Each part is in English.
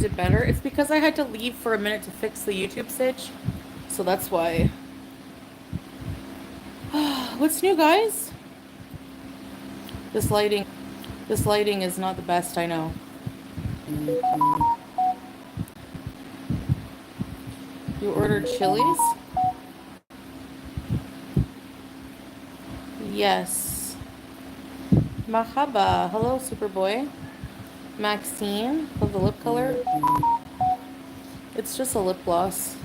it better. It's because I had to leave for a minute to fix the YouTube stitch. So that's why. What's new, guys? This lighting is not the best, I know. You ordered chilies? Yes. Mahaba. Hello, Superboy. Maxine. Love the lip color. It's just a lip gloss.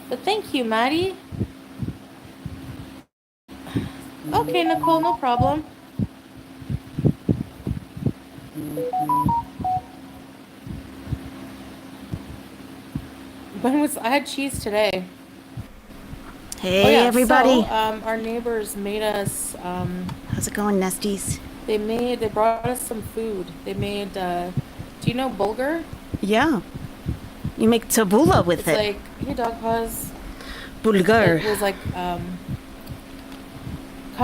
But thank you, Maddie. Okay, Nicole, no problem. I had cheese today. Hey, everybody. So, our neighbors made us, how's it going, Nesties? They brought us some food. They made, do you know bulgur? Yeah. You make tabbouleh with it. It's like, hey, dog paws. Bulgur. It was like, kind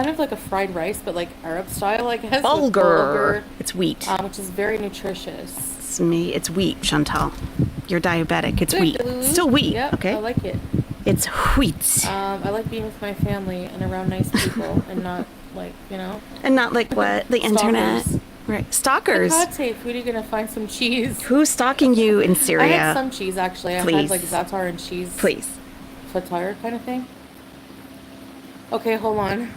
of like a fried rice, but like Arab style, I guess. Bulgur. It's wheat. Which is very nutritious. It's me. It's wheat, Chantal. You're diabetic. It's wheat. Still wheat. Yep, okay. I like it. It's wheat. I like being with my family and around nice people and not like, you know. And not like what? The internet. Stalkers. Right. Stalkers. For God's sake, Foodie gonna find some cheese. Who's stalking you in Syria? I had some cheese actually. Please. I had like za'atar and cheese. Please. Fatar kind of thing. Okay, hold on.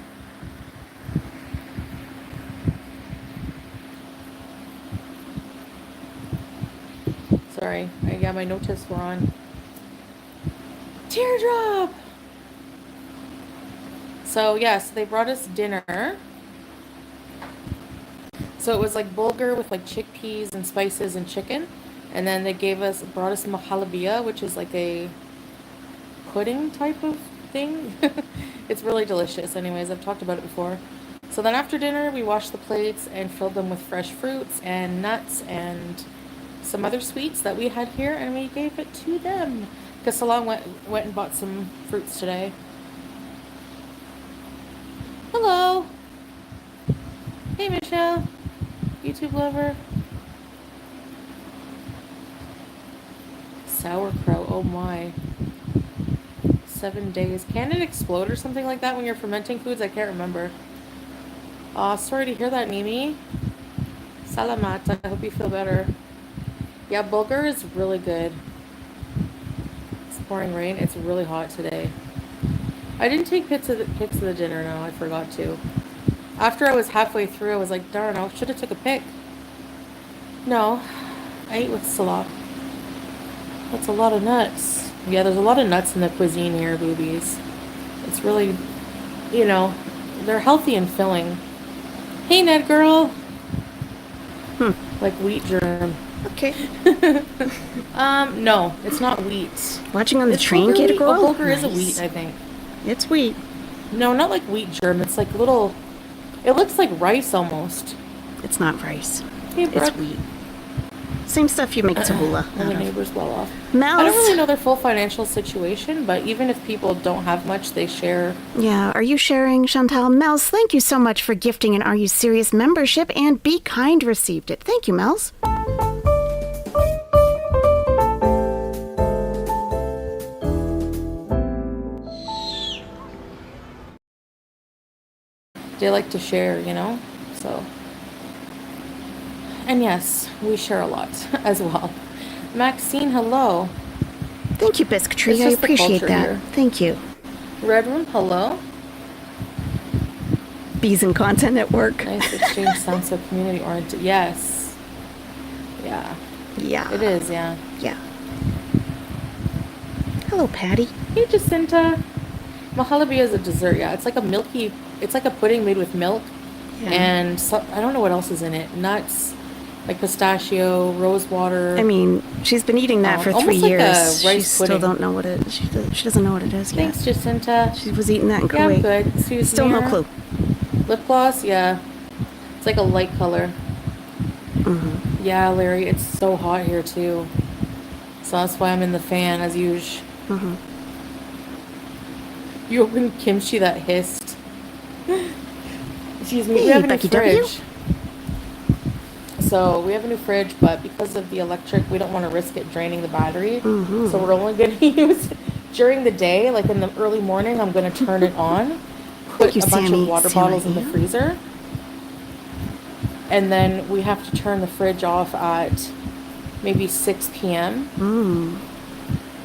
Sorry, my notice were on. Teardrop! So, yes, they brought us dinner. So it was like bulgur with like chickpeas and spices and chicken. And then they brought us mahalabia, which is like a pudding type of thing. It's really delicious. Anyways, I've talked about it before. So then after dinner, we washed the plates and filled them with fresh fruits and nuts and some other sweets that we had here, and we gave it to them because Salon went and bought some fruits today. Hello. Hey, Michelle. YouTube lover. Sauerkraut. Oh my. 7 days. Can it explode or something like that when you're fermenting foods? I can't remember. Sorry to hear that, Mimi. Salamat. I hope you feel better. Yeah, bulgur is really good. It's pouring rain. It's really hot today. I didn't take pics of the dinner. No, I forgot to. After I was halfway through, I was like, darn, I should have took a pic. No, I ate with Salah. That's a lot of nuts. Yeah, there's a lot of nuts in the cuisine here, boobies. It's really, you know, they're healthy and filling. Hey, Ned girl. Like wheat germ. Okay. No, it's not wheat. Watching on the train, kid girl? Bulgur is a wheat, I think. It's wheat. No, not like wheat germ. It's like little... It looks like rice almost. It's not rice. Hey, it's wheat. Same stuff you make tabbouleh. And the neighbor's well off. Mel's. I don't really know their full financial situation, but even if people don't have much, they share. Yeah, are you sharing, Chantal? Mel's, thank you so much for gifting an Are You Serious membership, and Be Kind received it. Thank you, Mel's. They like to share, you know? So... And yes, we share a lot as well. Maxine, hello. Thank you, Biscuitry. I appreciate that. Here. Thank you. Red Room, hello. Bees and Content Network. Nice exchange sounds so community oriented. Yes. Yeah. Yeah. It is, yeah. Yeah. Hello, Patty. Hey, Jacinta. Mahalabia is a dessert, yeah. It's like a pudding made with milk. Yeah. And I don't know what else is in it. Nuts. Like pistachio, rose water. I mean, she's been eting that for 3 years. Like she still don't know what it. She doesn't know what it is yet. Thanks, Jacinta. She was eating that in Kuwait. Yeah, I'm good. Excuse still me. No clue. Lip gloss, yeah. It's like a light color. Mm-hmm. Yeah, Larry, it's so hot here too. So that's why I'm in the fan as usual. Mm-hmm. You opened kimchi that hissed. Excuse me. Hey, we have Becky a fridge. W. So we have a new fridge, but because of the electric, we don't want to risk it draining the battery. So we're only going to use during the day, like in the early morning, I'm going to turn it on, put you, a bunch Sammy. of water Sam, bottles in the yeah. freezer, and then we have to turn the fridge off at maybe 6 p.m.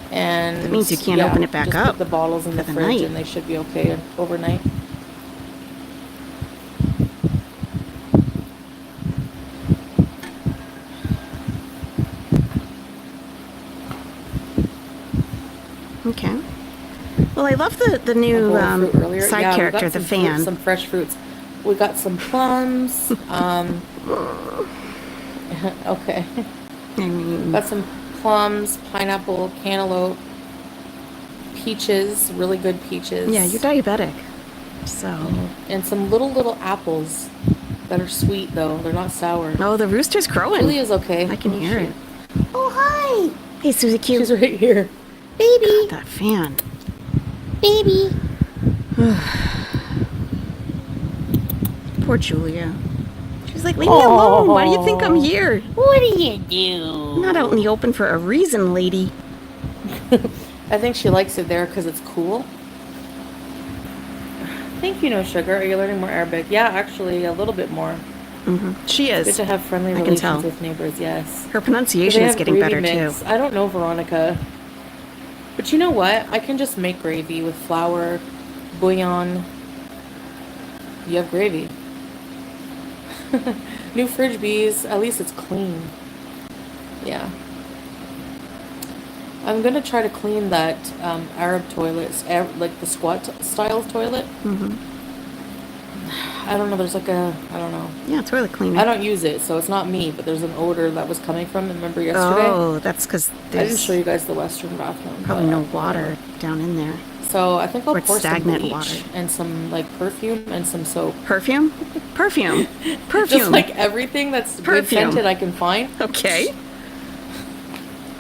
And That means you can't open it back just up put the bottles in the for the fridge night. and they should be okay overnight. Okay. Well, I love the new Fruit earlier. side Yeah, we character, got the some fruit, fan. some fresh fruits. We got some plums. Okay. I mean, Got some plums, pineapple, cantaloupe, peaches, really good peaches. yeah, you're diabetic. So. And some little apples that are sweet though. They're not sour. Oh, the rooster's crowing. Julia's okay. I can hear shoot. it. Oh, hi. Hey, Susie Q. She's right here. Baby. God, that fan. Baby. Poor Julia. She's like, leave me alone. Why do you think I'm here? What do you do? I'm not out in the open for a reason, lady. I think she likes it there because it's cool. Thank you, No Sugar. Are you learning more Arabic? Yeah, actually, a little bit more. She Good is. to have friendly I can relations tell. with neighbors, yes. Her pronunciation They is have getting gravy better, mix. too. I don't know, Veronica. But you know what? I can just make gravy with flour, bouillon. You have gravy. New fridge bees. At least it's clean. Yeah. I'm going to try to clean that Arab toilet, like the squat style toilet. I don't know. There's like I don't know. Yeah, toilet cleaner. I don't use it, so it's not me, but there's an odor that was coming from it. Remember yesterday? Oh, that's because I didn't there's show you guys the Western bathroom. probably but no water down in there. So I think I'll Or it's pour some stagnant bleach water. and some like perfume and some soap. Perfume? Perfume. Perfume. Just like everything that's good Perfume. scented I can find. Okay.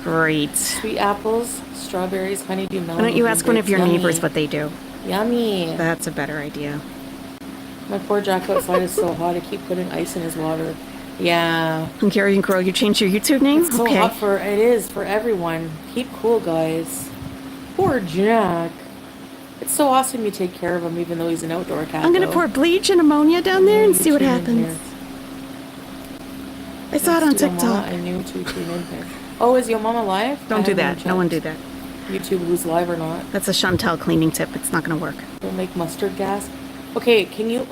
Great. Sweet apples, strawberries, honeydew melon. Why don't you ask one of your Yummy. neighbors what they do? Yummy. That's a better idea. My poor Jack outside is so hot. I keep putting ice in his water. Yeah. Hungarian girl, you changed your YouTube name? It's so hot it is for everyone. Keep cool, guys. Poor Jack. It's so awesome you take care of him, even though he's an outdoor cat. I'm going to though. pour bleach and ammonia down there and You see what tune in happens. here. I saw it on Next to your mama, TikTok. I knew to tune in here. Oh, is your mama live? Don't I do haven't that. No one do checked that. YouTube who's live or not. That's a Chantal cleaning tip. It's not going to work. Don't make mustard gas. Okay, can you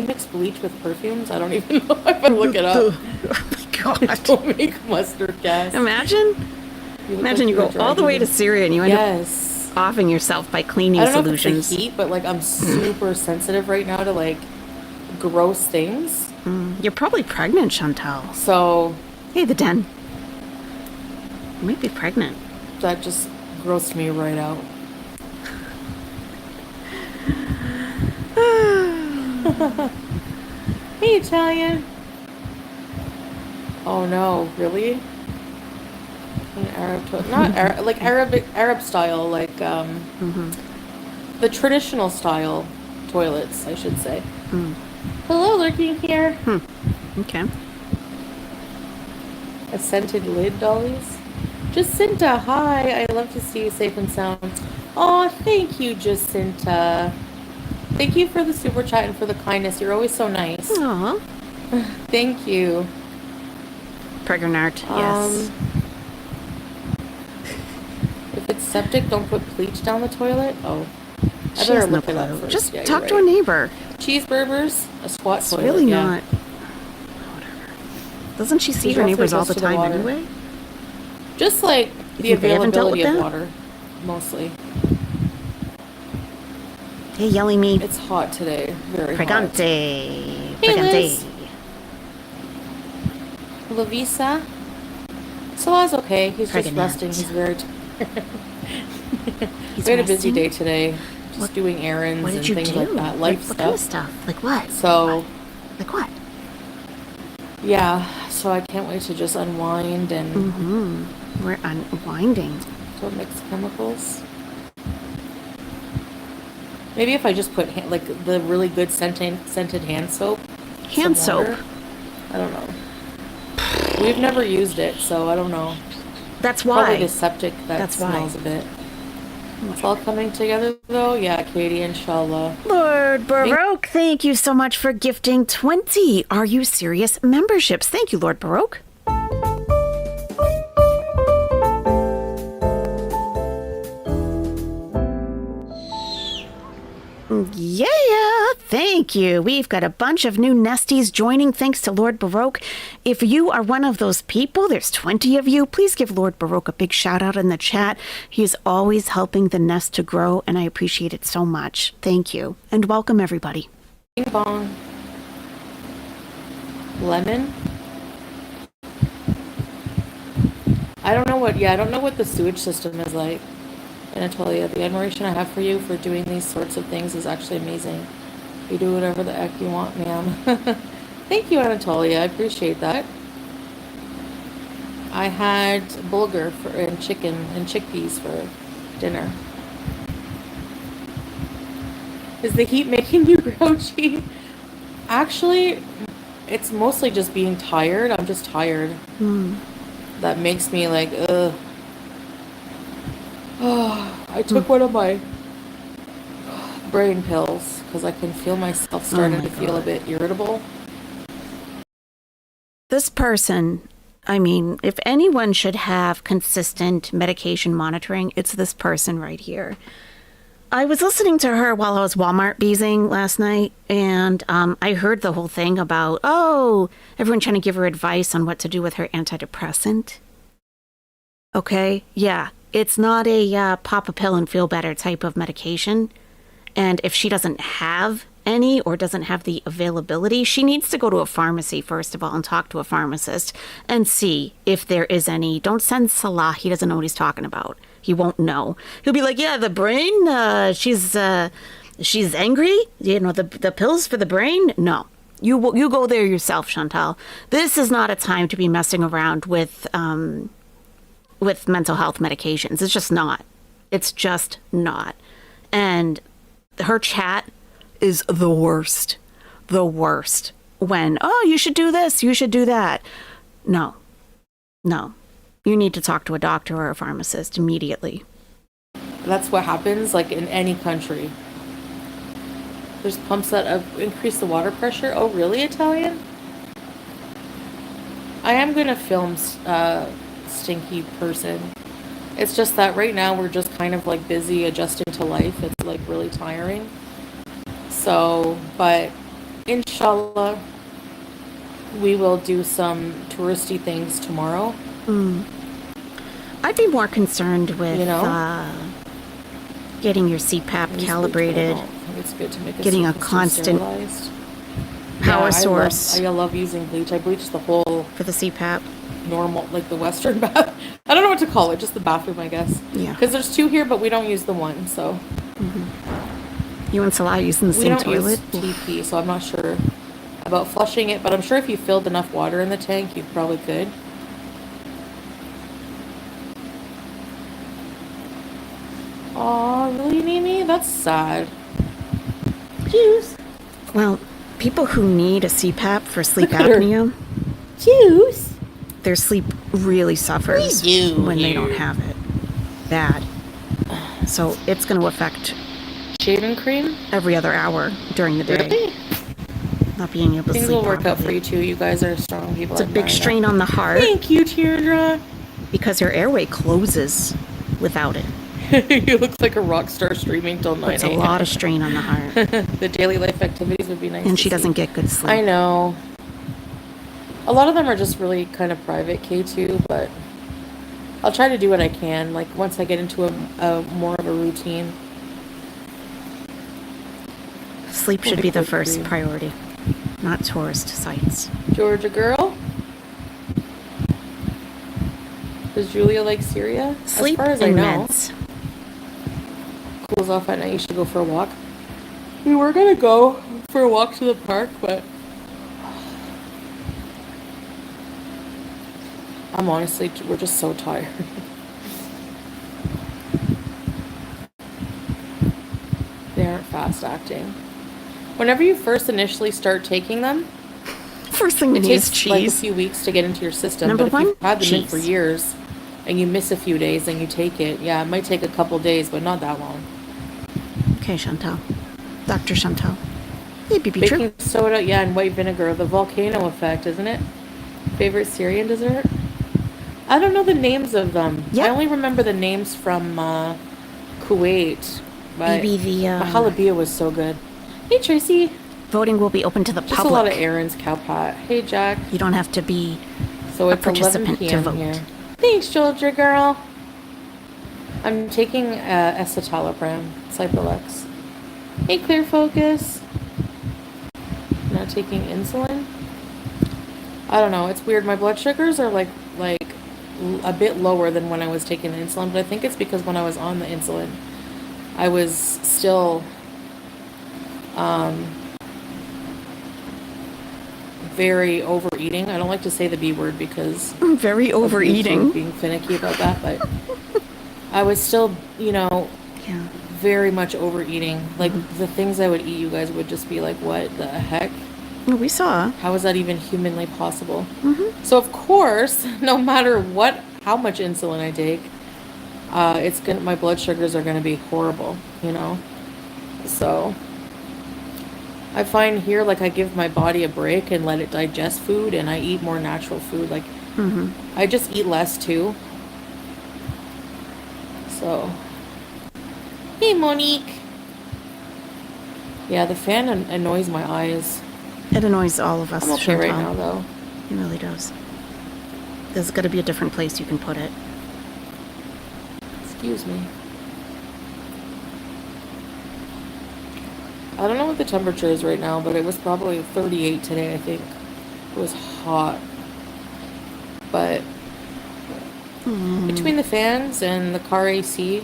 mix bleach with perfumes? I don't even know if I look it up. Oh my God. Don't make mustard gas. Imagine look you like go all the way to Syria and you end Yes. up offing yourself by cleaning I don't know solutions. if it's the heat, but like I'm super sensitive right now to like gross things. You're probably pregnant, Chantal. So Hey, the den. You might be pregnant. that just grossed me right out. Hey, Italian. Oh no, really? An Arab not Arab, like Arab style, like the traditional style toilets, I should say. Hello, lurking here. Okay. A scented lid, dollies. Jacinta, hi. I love to see you safe and sound. Oh, thank you, Jacinta. Thank you for the super chat and for the kindness. You're always so nice. Aw. Thank you. Pregnant, yes. If it's septic, don't put bleach down the toilet. Oh, I She better has no look it up clue. first. Just Yeah, talk you're to right. a neighbor. Cheeseburgers, a squat It's toilet. really yeah. not. Whatever. Doesn't she see There's her also neighbors all goes the to the time water. anyway? Just like the think they haven't dealt availability with of that? water, mostly. Hey, yelling me. It's hot today. Very Pregante. hot. Hey, Pregante. Liz. Lavisa. Salah's okay. He's Pregnant. just resting. He's very tired. He's We had a busy resting? day today. Just What- doing errands What and did you things do? like that. Life What kind of stuff. stuff? Like what? So, Like what? yeah. So I can't wait to just unwind and We're unwinding. don't mix chemicals. Maybe if I just put like the really good scented hand soap. Hand some water. soap. I don't know. We've never used it, so I don't know. That's Probably why. the septic that That's why. smells a bit. It's all coming together, though. Yeah, Katie, inshallah. Lord Baroque, thank you so much for gifting 20 Are You Serious memberships. Thank you, Lord Baroque. Yeah, thank you. We've got a bunch of new Nesties joining thanks to Lord Baroque. If you are one of those people, there's 20 of you, please give Lord Baroque a big shout out in the chat. He is always helping the nest to grow, and I appreciate it so much. Thank you, and welcome everybody. Bing bong. Lemon? I don't know what the sewage system is like. Anatolia, the admiration I have for you for doing these sorts of things is actually amazing. You do whatever the heck you want, ma'am. Thank you, Anatolia. I appreciate that. I had bulgur and chicken and chickpeas for dinner. Is the heat making you grouchy? Actually, it's mostly just being tired. I'm just tired. That makes me like, ugh. Oh, I took one of my brain pills because I can feel myself starting to feel a bit irritable. This person, I mean, if anyone should have consistent medication monitoring, it's this person right here. I was listening to her while I was Walmart beezing last night, and I heard the whole thing about, everyone trying to give her advice on what to do with her antidepressant. Okay, yeah. It's not a pop a pill and feel better type of medication. And if she doesn't have any or doesn't have the availability, she needs to go to a pharmacy, first of all, and talk to a pharmacist and see if there is any. Don't send Salah. He doesn't know what he's talking about. He won't know. He'll be like, yeah, the brain, she's angry. You know, the pills for the brain. No, you go there yourself, Chantal. This is not a time to be messing around with mental health medications. It's just not. It's just not. And her chat is the worst. The worst. When, you should do this, you should do that. No. You need to talk to a doctor or a pharmacist immediately. That's what happens, like, in any country. There's pumps that increase the water pressure. Oh, really, Italian? I am going to film Stinky Person. It's just that right now we're just kind of like busy adjusting to life. It's like really tiring. So, but inshallah, we will do some touristy things tomorrow. I'd be more concerned with, getting your CPAP calibrated, it's good to make getting a constant power source. I love using bleach. I bleach the whole for the CPAP. Normal, like the Western bath. I don't know what to call it, just the bathroom, I guess. Yeah. Because there's two here, but we don't use the one, so. You and Salah using the same toilet? We don't use TP, so I'm not sure about flushing it, but I'm sure if you filled enough water in the tank, you probably could. Aw, really, Mimi? That's sad. Juice. Well, people who need a CPAP for sleep apnea, Juice. their sleep really suffers when they don't have it. Bad. So it's going to affect Shaving cream? every other hour during the day. Really? Not being able to Things sleep will work out for properly. you too. You guys are strong people. It's a big strain on the heart Thank you, Teardra. because your airway closes without it. You look like a rock star streaming till 9 It's a a.m. lot of strain on the heart. The daily life activities would be nice. And to she doesn't see. get good sleep. I know. A lot of them are just really kind of private, K2, but I'll try to do what I can, like once I get into a more of a routine. Sleep should be the first priority, not tourist sites. Georgia girl? Does Julia like Syria? Sleep as far as and I know. meds. Cools off at night, you should go for a walk. We were gonna go for a walk to the park, but we're just so tired. They aren't fast acting. Whenever you first initially start taking them, First thing we It need is takes like a cheese. few weeks to get into your system. Number But if one, you've had them in for cheese. years and you miss a few days, then you take it. Yeah, it might take a couple days, but not that long. Okay, Chantal. Dr. Chantal. Hey, BB True. Baking soda, yeah, and white vinegar. The volcano effect, isn't it? Favorite Syrian dessert? I don't know the names of them. Yep. I only remember the names from Kuwait. But Maybe the halibia was so good. Hey, Tracy. voting will be open to the Just public. a lot of errands, cowpot. Hey, Jack. You don't have to be So a it's 11 participant to p.m. vote. here. Thanks, Soldier Girl. I'm taking escitalopram, Cypralex. Hey, Clear Focus. Not taking insulin. I don't know. It's weird. My blood sugars are like a bit lower than when I was taking the insulin, but I think it's because when I was on the insulin, I was still very overeating. I don't like to say the B word because Very of overeating. YouTube being finicky about that, but I was still, Yeah. very much overeating. Like the things I would eat, you guys would just be like, "What the heck? Well, we saw. How is that even humanly possible?" So of course, no matter how much insulin I take, my blood sugars are gonna be horrible. So I find here, like, I give my body a break and let it digest food, and I eat more natural food. Like, I just eat less too. So, hey, Monique. Yeah, the fan annoys my eyes. It annoys all of us. I'm okay right Chantal. now, though. It really does. There's got to be a different place you can put it. Excuse me. I don't know what the temperature is right now, but it was probably 38 today, I think. It was hot. But between the fans and the car AC,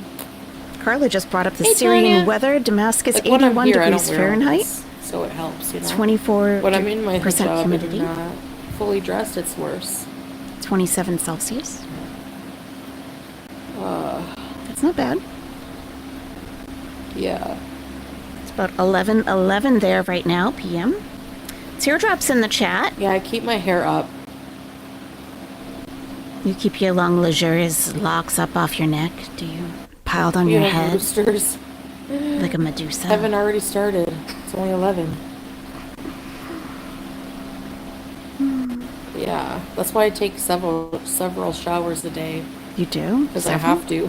Carla just brought up the Hey, Syrian Tanya. weather. Damascus, like when I'm 81 here, I degrees don't wear all Fahrenheit. this, so it helps, 24% When I'm in my hijab humidity. and fully dressed, it's worse. 27 Celsius. That's not bad. Yeah. It's about 11:11 there right now, p.m. Teardrops in the chat. Yeah, I keep my hair up. You keep your long, luxurious locks up off your neck, do you? Piled on You your have head roosters. like a Medusa. Haven't already started. It's only 11. Yeah, that's why I take several showers a day, You do? because I Several? have to.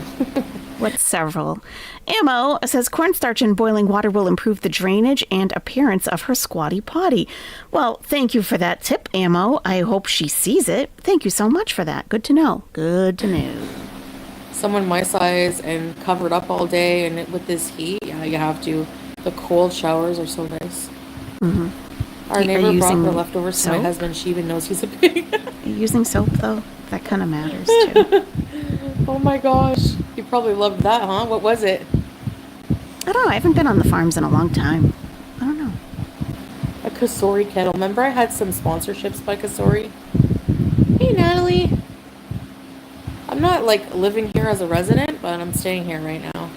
What's several? Ammo says cornstarch in boiling water will improve the drainage and appearance of her squatty potty. Well, thank you for that tip, Ammo. I hope she sees it. Thank you so much for that. Good to know. Good to know. Someone my size and covered up all day, and with this heat, yeah, you have to. The cold showers are so nice. Our Are you neighbor brought her using leftovers to my soap? husband. She even knows he's a pig. Are you using soap, though? That kind of matters, too. Oh my gosh. You probably loved that, huh? What was it? I don't know. I haven't been on the farms in a long time. I don't know. A Kasori kettle. Remember I had some sponsorships by Kasori? Hey, Natalie. I'm not, like, living here as a resident, but I'm staying here right now.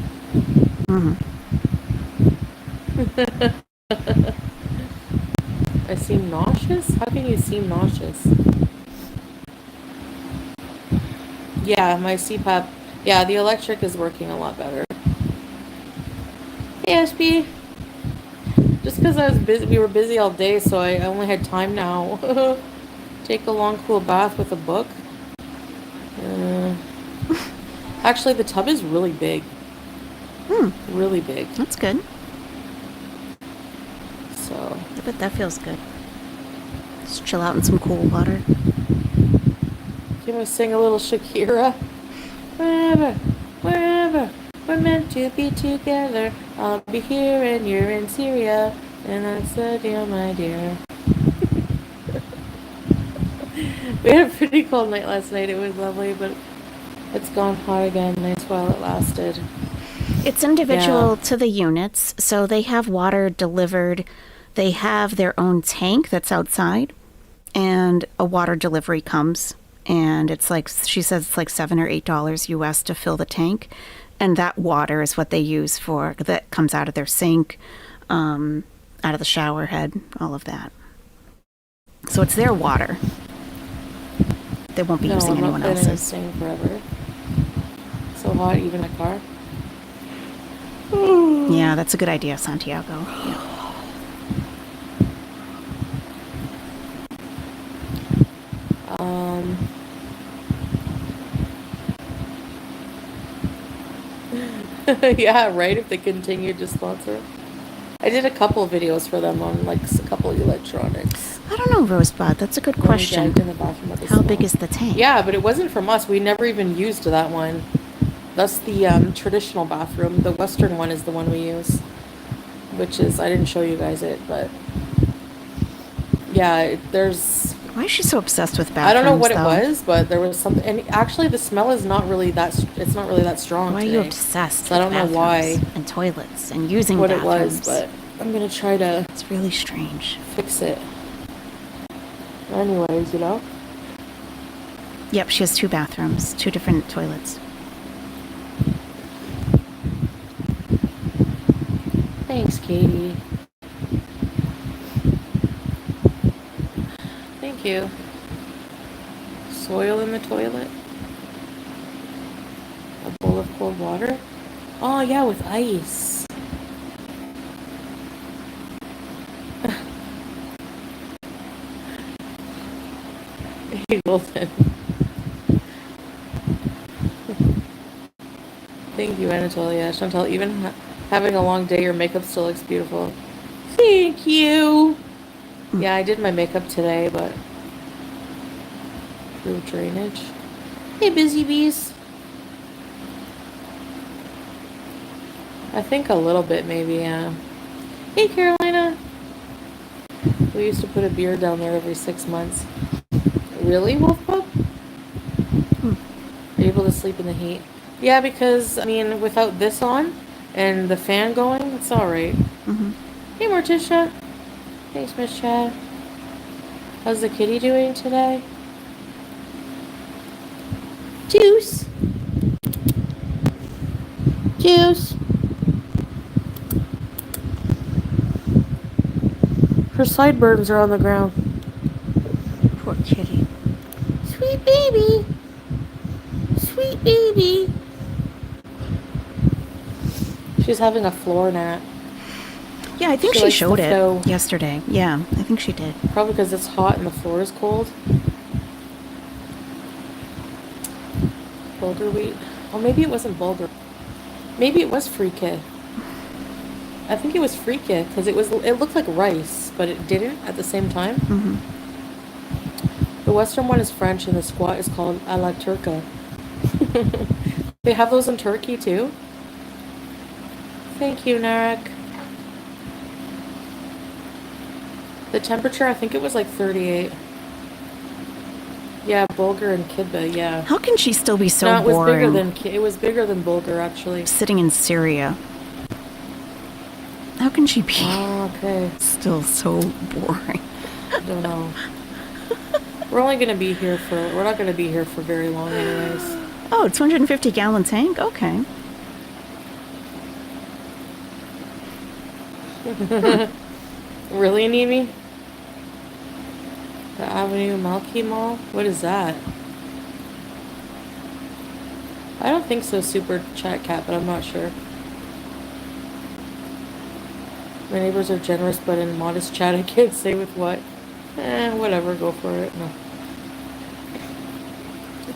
I seem nauseous? How can you seem nauseous? Yeah, my CPAP. Yeah, the electric is working a lot better. Hey, SB. Just because I was busy, we were busy all day, so I only had time now. Take a long, cool bath with a book. Actually, the tub is really big. Really big. That's good. So, I bet that feels good. Just chill out in some cool water. can we sing a little Shakira? Wherever, we're meant to be together. I'll be here and you're in Syria. And that's the deal, my dear. We had a pretty cold night last night. It was lovely, but it's gone hot again. Nice while it lasted. It's individual to the units, so they have water delivered. They have their own tank that's outside, and a water delivery comes, and it's like, she says it's like $7 or $8 US to fill the tank, and that water is what they use that comes out of their sink, out of the shower head, all of that. So it's their water. They won't be No, using I'm not anyone planning on else's. staying forever. So hot, even in a car. Yeah, that's a good idea, Santiago. Yeah. Um, yeah, right. If they continued to sponsor, I did a couple videos for them on like a couple electronics. I don't know, Rosebud. That's a good One question. gagged in the bathroom at the How big small. is the tank? Yeah, but it wasn't from us. We never even used that one. That's the traditional bathroom. The Western one is the one we use, which is, I didn't show you guys it, but yeah, there's, Why is she so obsessed with I don't know bathrooms, what it though? was, but there was something, and actually the smell is not really that, it's not really that strong Why are today. you obsessed So I with don't know why, bathrooms and toilets and using what bathrooms? it was, but I'm gonna try to It's really strange. fix it. Anyways, you know? Yep, she has 2 bathrooms, 2 different toilets. Thanks, Katie. Thank you. Soil in the toilet? A bowl of cold water? Oh, yeah, with ice. Hey, Golden. Thank you, Anatolia. Chantal, even having a long day, your makeup still looks beautiful. Thank you. Yeah, I did my makeup today, but through drainage. Hey, busy bees. I think a little bit, maybe, yeah. Hey, Carolina. We used to put a beer down there every 6 months. Really, Wolf Pup? Are you able to sleep in the heat? Yeah, because, I mean, without this on and the fan going, it's alright. Mm-hmm. Hey, Morticia. Thanks, Miss Chad. How's the kitty doing today? Juice. Juice. Her sideburns are on the ground. Poor kitty. Sweet baby. Sweet baby. She's having a floor nap. Yeah, I think She she likes showed the it flow. yesterday. Yeah, I think she did. Probably because it's hot and the floor is cold. Bulgur wheat. Oh, maybe it wasn't bulgur. Maybe it was frike. I think it was frike because it looked like rice, but it didn't at the same time. Mm-hmm. The Western one is French and the squat is called a la turca. They have those in Turkey too. Thank you, Narek. The temperature, I think it was like 38. Yeah, bulgur and kidba, yeah. How can she still be so No, it was boring it was bigger than bulgur actually. sitting in Syria? How can she be Oh, okay. still so boring? I don't know. We're not gonna be here for very long anyways. Oh, 250-gallon tank? Okay. Really, Nemi? The Avenue Malki Mall? What is that? I don't think so, Super Chat Cat, but I'm not sure. My neighbors are generous, but in modest chat, I can't say with what. Whatever, go for it. No.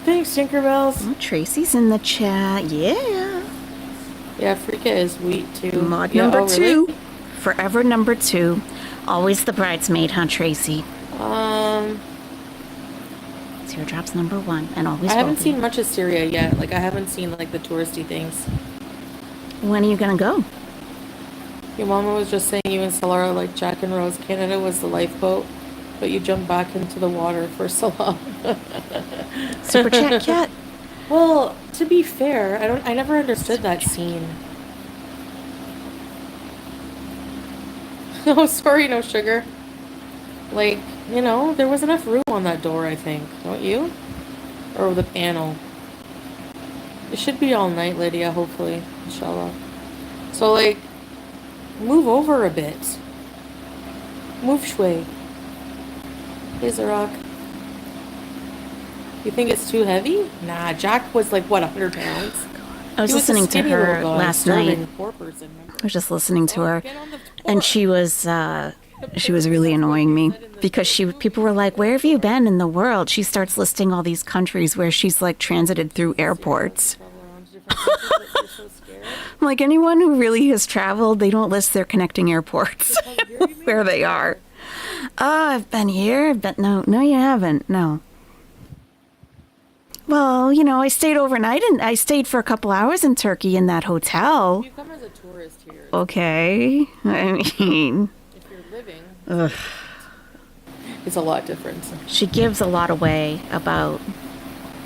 Thanks, Tinkerbells. Oh, Tracy's in the chat. Yeah. Yeah, Frika is wheat too. Mod Yeah, number oh, 2. really? Forever number 2. Always the bridesmaid, huh, Tracy? Teardrops number 1, and always I haven't will be. seen much of Syria yet. Like, I haven't seen, like, the touristy things. When are you gonna go? Your mama was just saying you and Solara like Jack and Rose. Canada was the lifeboat, but you jumped back into the water for so long. Super chat cat. Well, to be fair, I never understood that scene. Oh, sorry, no sugar. Like, you know, there was enough room on that door, I think. Don't you? Or the panel. It should be all night, Lydia, hopefully. Inshallah. So, like, move over a bit. Move shway. Hey, Zarok. You think it's too heavy? Nah, Jack was like, what, 100 pounds? I was He was a listening to skinny little her guy, last night. serving poor person, remember? I was just listening to her, Get on the and tour. she was really annoying me because people were like, "Where have you been in the world?" She starts listing all these countries where she's like transited through airports. Travel around to different countries, but you're so scared. I'm like, anyone who really has traveled, they don't list their connecting airports where they are. Oh, I've been here. No, you haven't. No. Well, I stayed overnight and I stayed for a couple hours in Turkey in that hotel. You come as a tourist here. Okay. I mean, If you're living, ugh. it's a lot different. She gives a lot away about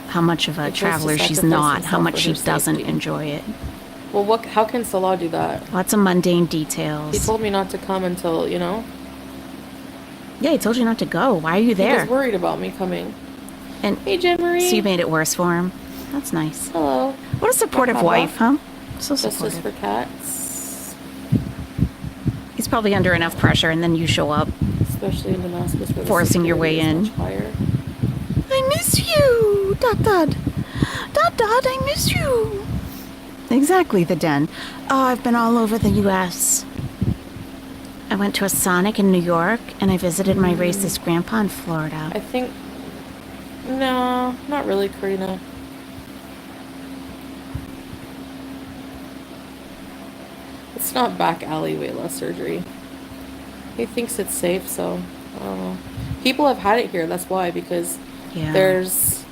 how much of a It goes to traveler she's sacrifice not, how herself much for she her doesn't safety. enjoy it. Well, how can Salah do that? Lots of mundane He details. told me not to come until, Yeah, he told you not to go. Why are you he there? was worried about me coming. And Hey, Jen Marie. so you made it worse for him. That's nice. Hello. What a supportive Merhaba. wife, huh? So Justice supportive. for cats, He's probably under enough pressure, and then you show up. especially in Damascus, where the Forcing your security way is in. much higher. I miss you, Dot Dot. Dot Dot, I miss you. Exactly, the den. Oh, I've been all over the U.S. I went to a Sonic in New York, and I visited my racist grandpa in Florida. I think. No, not really, Karina. It's not back alley weight loss surgery. He thinks it's safe, so I don't know. People have had it here. That's why, because Yeah. there's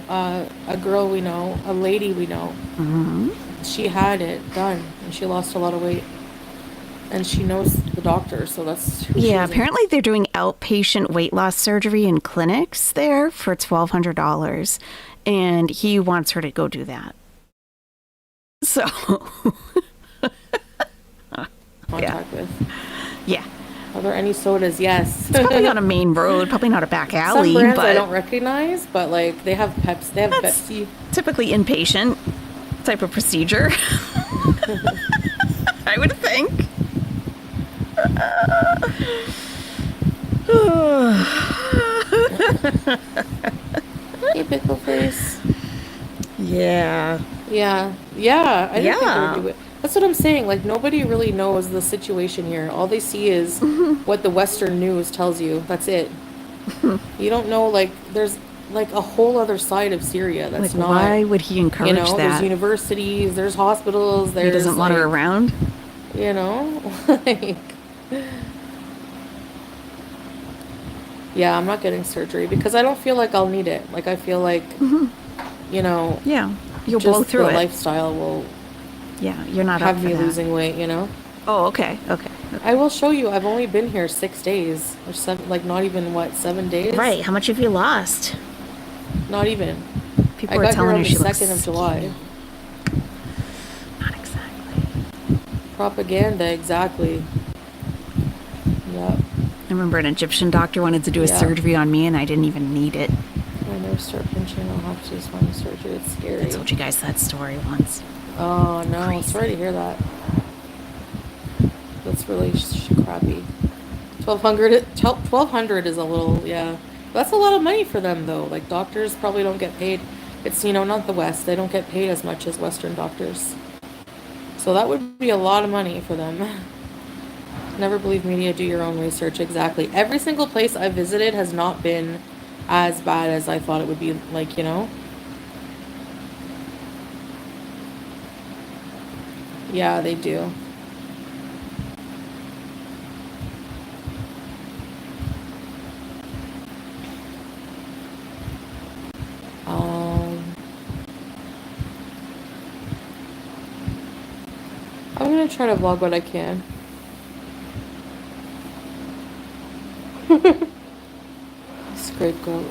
a girl we know, a lady we know. Hmm. She had it done, and she lost a lot of weight. And she knows the doctor, so that's who she Yeah, is in. apparently they're doing outpatient weight loss surgery in clinics there for $1,200, and he wants her to go do that. So, Contact with. yeah. Are there any sodas? Yes. It's probably on a main road, probably not a back alley, Some brands I but don't recognize, but like they have Pepsi. They have That's- Pepsi. typically inpatient type of procedure. I would think. Hey, pickle face. Yeah. Yeah, yeah. I didn't think they Yeah. would do it. That's what I'm saying. Like nobody really knows the situation here. All they see is what the Western news tells you. That's it. You don't know. Like there's like a whole other side of Syria that's Like, not. why would he encourage There's that? universities, there's hospitals, there's He doesn't want her like, around? like, yeah, I'm not getting surgery because I don't feel like I'll need it. Like I feel like, Yeah. You'll just blow through the it. lifestyle will Yeah, you're not up have for me that. losing weight. Oh, okay. Okay. I will show you. I've only been here 6 days or 7, like not even 7 days? Right. How much have you lost? Not even. People I are got here telling on her the she looks 2nd of July. skinny. Not exactly. Propaganda, exactly. Yep. I remember an Egyptian doctor wanted to do a Yeah. surgery on me, and I didn't even need it. My nerves start pinching. I'll have to do spinal surgery. It's scary. I told you guys that story once. Oh no, Crazy. sorry to hear that. That's really crappy. 1200 is a little, yeah. That's a lot of money for them though. Like doctors probably don't get paid. It's, not the West. They don't get paid as much as Western doctors. So that would be a lot of money for them. Never believe media, do your own research. Exactly. Every single place I visited has not been as bad as I thought it would be, Yeah, they do. I'm gonna try to vlog what I can. Scapegoat.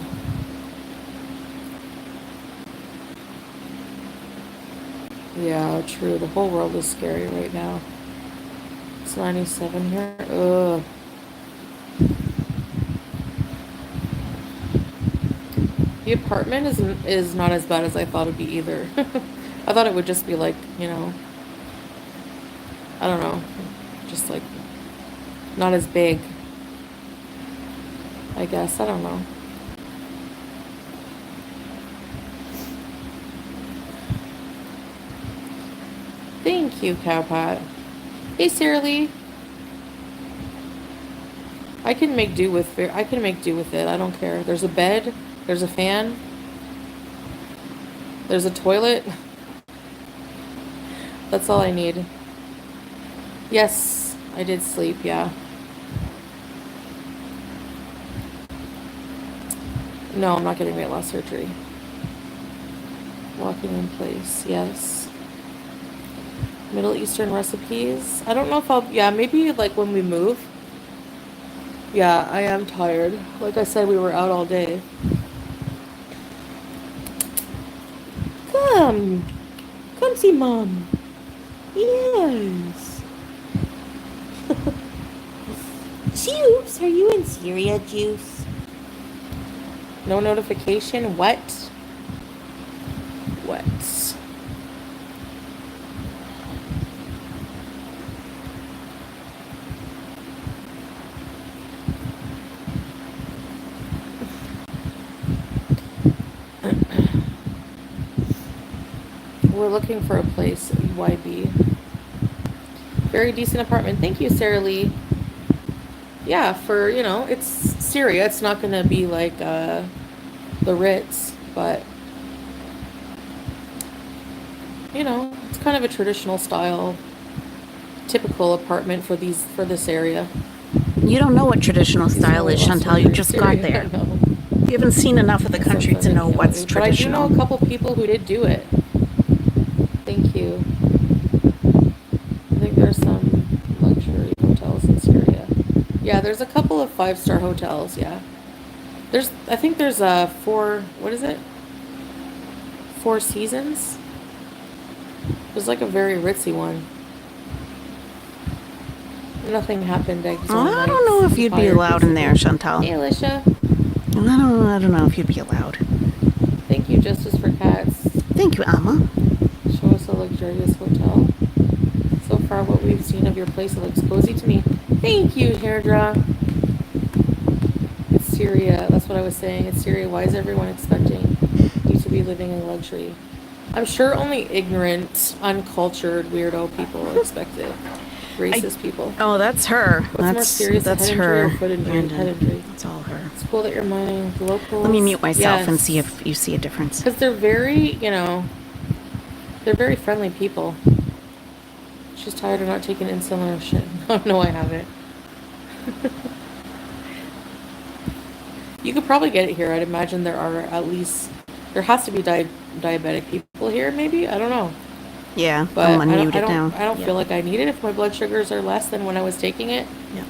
Yeah, true. The whole world is scary right now. It's 97 here. Ugh. The apartment is not as bad as I thought it'd be either. I thought it would just be like, I don't know, just like not as big I guess. I don't know. Thank you, Cowpot. Hey, Sarah Lee. I can make do with it. I don't care. There's a bed. There's a fan. There's a toilet. That's all I need. Yes, I did sleep, yeah. No, I'm not getting weight loss surgery. Walking in place, yes. Middle Eastern recipes. I don't know if yeah, maybe like when we move. Yeah, I am tired. Like I said, we were out all day. Come. Come see Mom. Yes. Juice, are you in Syria, Juice? No notification? What? What? We're looking for a place, YB. Very decent apartment. Thank you, Sarah Lee. Yeah, for, it's Syria. It's not going to be like the Ritz, but, it's kind of a traditional style, typical apartment for this area. You don't know what traditional style is, Chantal. You just got Syria, there. I know. You haven't seen enough of the country to know what's traditional. But I do know a couple people who did do it. Thank you. I think there's some luxury hotels in Syria. Yeah, there's a couple of 5-star hotels, yeah. I think there's what is it? Four Seasons? There's like a very ritzy one. Nothing happened. I don't know if you'd be allowed in there, Chantal. Hey, Alicia. I don't know if you'd be allowed. Thank you, Justice for Cats. Thank you, Alma. Show us a luxurious hotel. So far, what we've seen of your place, it looks cozy to me. Thank you, Hairdra. It's Syria. That's what I was saying. It's Syria. Why is everyone expecting you to be living in luxury? I'm sure only ignorant, uncultured, weirdo people expect it. Racist people. Oh, that's her. What's more serious, that's head injury her. or foot injury? Head injury. That's all her. It's cool that you're mining the locals. Let me mute myself Yes. and see if you see a difference. Because they're very, they're very friendly people. She's tired of not taking insulin or shit. Oh, no, I haven't. You could probably get it here. I'd imagine there has to be diabetic people here, maybe? I don't know. Yeah, But I'm unmute it now. I don't feel like I need it if my blood sugars are less than when I was taking it. Yeah.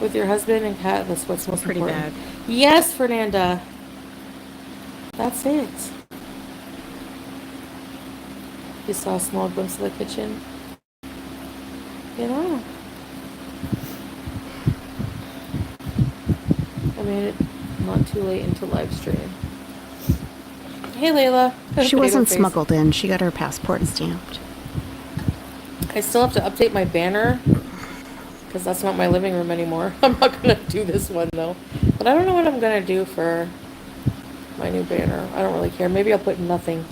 With your husband and cat, that's what's most Pretty important. bad. Yes, Fernanda. That's it. You saw a small glimpse of the kitchen. I made it not too late into live stream. Hey, Layla. She wasn't Potato face. smuggled in. She got her passport stamped. I still have to update my banner because that's not my living room anymore. I'm not going to do this one, though. But I don't know what I'm going to do for my new banner. I don't really care. Maybe I'll put nothing.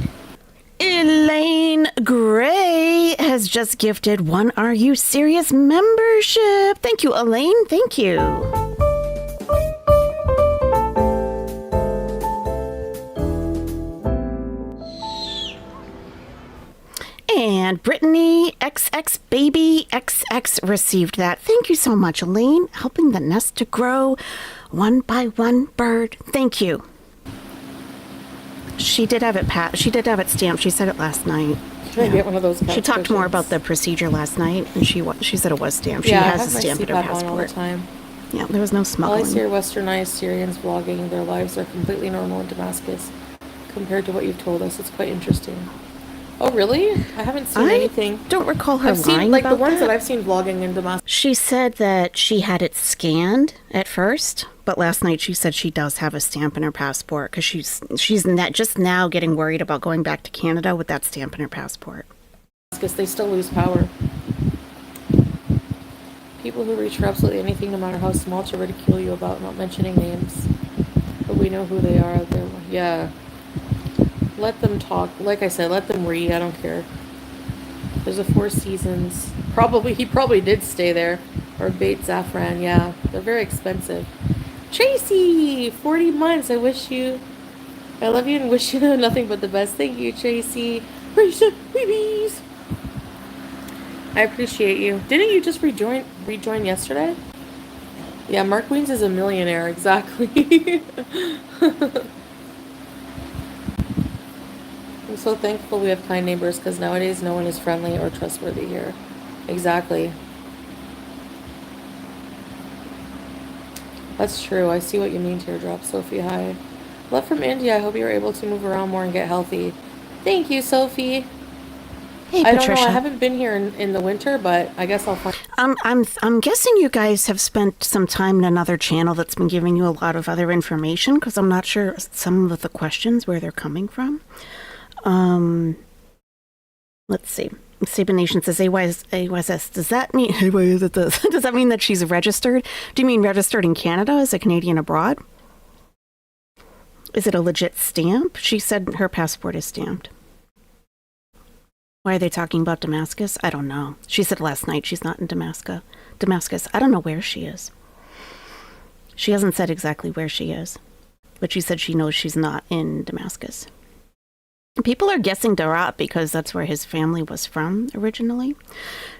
Elaine Gray has just gifted one Are You Serious membership. Thank you, Elaine. Thank you. And Brittany XX Baby XX received that. Thank you so much, Elaine. Helping the nest to grow one by one bird. Thank you. She did have it She did have it stamped. She said it last night. Can I get one of those? She talked more about the procedure last night, and she said it was stamped. She Yeah, I has have a my stamp in her CPAP on all the passport. time. Yeah, there was no All I smuggling. see are westernized Syrians vlogging. Their lives are completely normal in Damascus compared to what you've told us. It's quite interesting. Oh, really? I haven't seen anything. Don't recall her I've lying seen, like, about the ones that. that I've seen vlogging in Damascus. She said that she had it scanned at first, but last night she said she does have a stamp in her passport because she's just now getting worried about going back to Canada with that stamp in her passport. Because they still lose power. People who reach for absolutely anything, no matter how small, to ridicule you about not mentioning names. But we know who they are out there. Yeah. Let them talk. Like I said, let them read. I don't care. There's a Four Seasons. He probably did stay there. Or Bait Zafran, yeah. They're very expensive. Tracy! 40 months. I love you and wish you nothing but the best. Thank you, Tracy. Risa, babies! I appreciate you. Didn't you just rejoin yesterday? Yeah, Mark Weens is a millionaire, exactly. I'm so thankful we have kind neighbors, because nowadays no one is friendly or trustworthy here. Exactly. That's true. I see what you mean, Teardrop. Sophie, hi. Love from India. I hope you're able to move around more and get healthy. Thank you, Sophie. Hey, I Patricia. don't know. I haven't been here in the winter, but I guess I'll find. I'm guessing you guys have spent some time in another channel that's been giving you a lot of other information, because I'm not sure some of the questions where they're coming from. Let's see. Saban Nation says AYS. Does that mean does that mean that she's registered? Do you mean registered in Canada as a Canadian abroad? Is it a legit stamp? She said her passport is stamped. Why are they talking about Damascus? I don't know. She said last night she's not in Damascus. I don't know where she is. She hasn't said exactly where she is, but she said she knows she's not in Damascus. People are guessing Darat because that's where his family was from originally.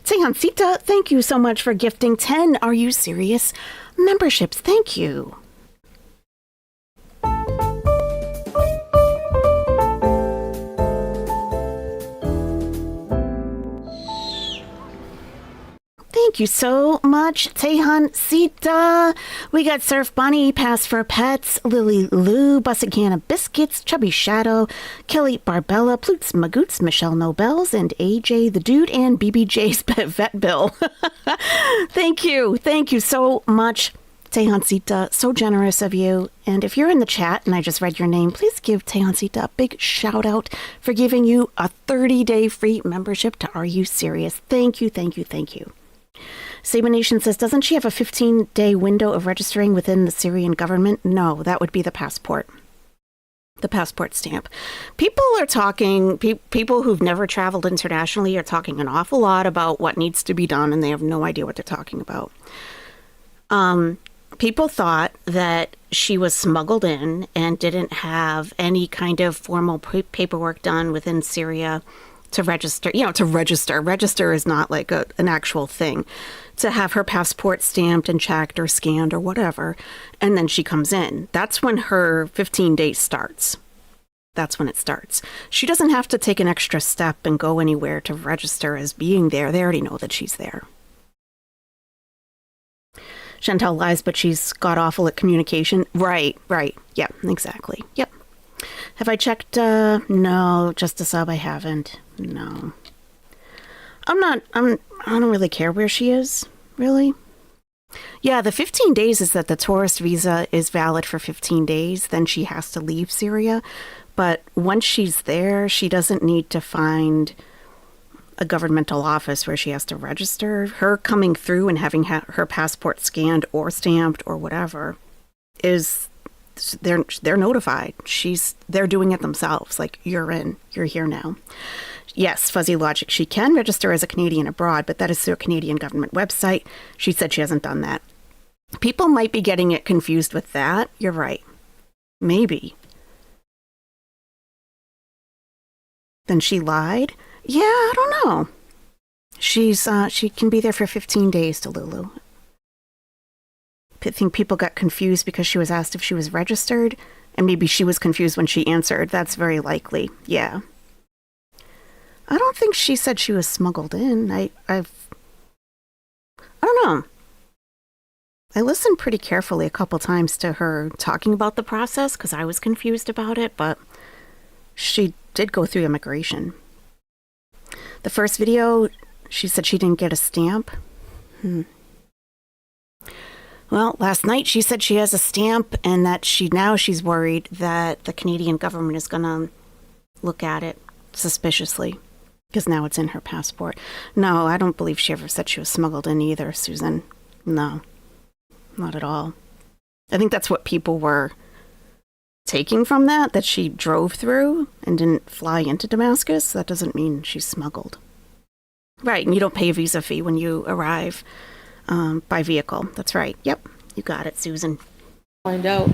Tehansita, thank you so much for gifting 10 Are You Serious memberships. Thank you. Thank you so much, Tehan Sita. We got Surf Bunny, Pass for Pets, Lily Lou, Busset Can of Biscuits, Chubby Shadow, Kelly Barbella, Ploots Magoots, Michelle Nobels, and AJ the Dude, and BBJ's Vet Bill. Thank you. Thank you so much, Tehan Sita. So generous of you. And if you're in the chat and I just read your name, please give Tehan Sita a big shout out for giving you a 30-day free membership to Are You Serious? Thank you, thank you, thank you. Saban Nation says, doesn't she have a 15-day window of registering within the Syrian government? No, that would be the passport. The passport stamp. People are talking, people who've never traveled internationally are talking an awful lot about what needs to be done, and they have no idea what they're talking about. People thought that she was smuggled in and didn't have any kind of formal paperwork done within Syria to register, Register is not like an actual thing. To have her passport stamped and checked or scanned or whatever, and then she comes in. That's when her 15 days starts. That's when it starts. She doesn't have to take an extra step and go anywhere to register as being there. They already know that she's there. Chantal lies, but she's got awful at communication. Right. Yeah, exactly. Yep. Have I checked? No, just a sub. I haven't. No. I don't really care where she is, really. Yeah, the 15 days is that the tourist visa is valid for 15 days. Then she has to leave Syria. But once she's there, she doesn't need to find a governmental office where she has to register. Her coming through and having her passport scanned or stamped or whatever is... They're notified. They're doing it themselves. Like, you're here now. Yes, Fuzzy Logic. She can register as a Canadian abroad, but that is through a Canadian government website. She said she hasn't done that. People might be getting it confused with that. You're right. Maybe. Then she lied? Yeah, I don't know. She can be there for 15 days to Lulu. I think people got confused because she was asked if she was registered, and maybe she was confused when she answered. That's very likely. Yeah. I don't think she said she was smuggled in. I don't know. I listened pretty carefully a couple times to her talking about the process because I was confused about it, but she did go through immigration. The first video, she said she didn't get a stamp. Well, last night she said she has a stamp and that she's worried that the Canadian government is going to look at it suspiciously. because now it's in her passport. No, I don't believe she ever said she was smuggled in either, Susan. No, not at all. I think that's what people were taking from that she drove through and didn't fly into Damascus. That doesn't mean she's smuggled. Right, and you don't pay a visa fee when you arrive by vehicle. That's right. Yep, you got it, Susan. Find out.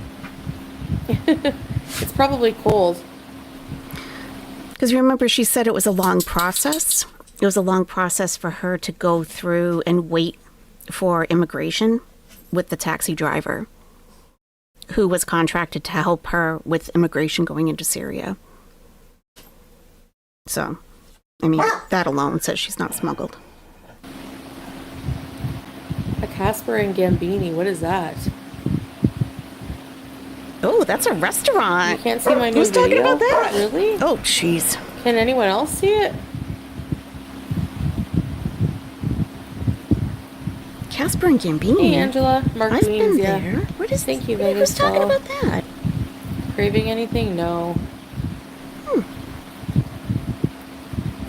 It's probably cold. Because remember, she said it was a long process. It was a long process for her to go through and wait for immigration with the taxi driver who was contracted to help her with immigration going into Syria. So, I mean, that alone says she's not smuggled. A Casper and Gambini, what is that? Oh, that's a restaurant. You can't see my new Who's talking video? about that? Really? Oh, jeez. Can anyone else see it? Casper and Gambini. Hey, Angela. Mark I've been Means, yeah. there. What is? Thank you, Who's Vegas. talking about that? Craving anything? No.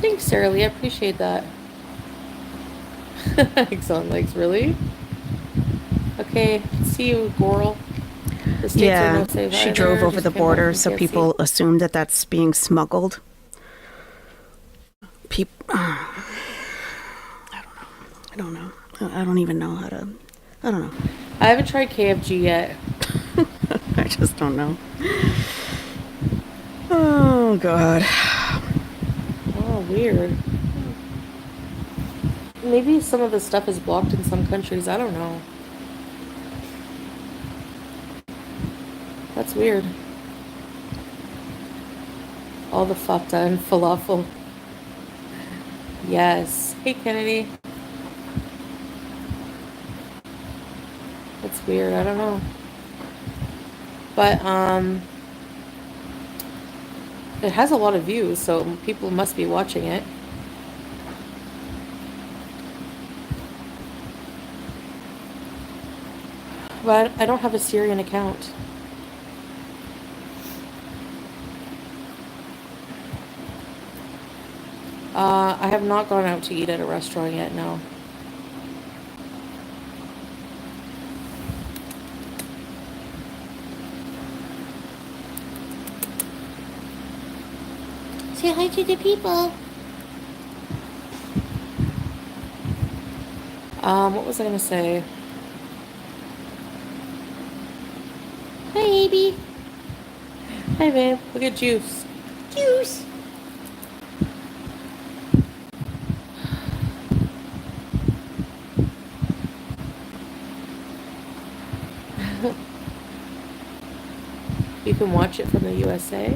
Thanks, Sarah Lee. I appreciate that. Excellent legs, really? Okay, see you, Goral. The states are no safe she either. drove over Just the came back border, from so KFC. people assume that that's being smuggled. I don't know. I don't even know how to. I don't know. I haven't tried KFG yet. I just don't know. Oh, God. Oh, weird. Maybe some of the stuff is blocked in some countries. I don't know. That's weird. All the fata and falafel. Yes. Hey, Kennedy. That's weird. I don't know. But, it has a lot of views, so people must be watching it. But I don't have a Syrian account. I have not gone out to eat at a restaurant yet, no. Say hi to the people. What was I gonna say? Hi, baby. Hi, babe. Look at Juice. Juice. You can watch it from the USA?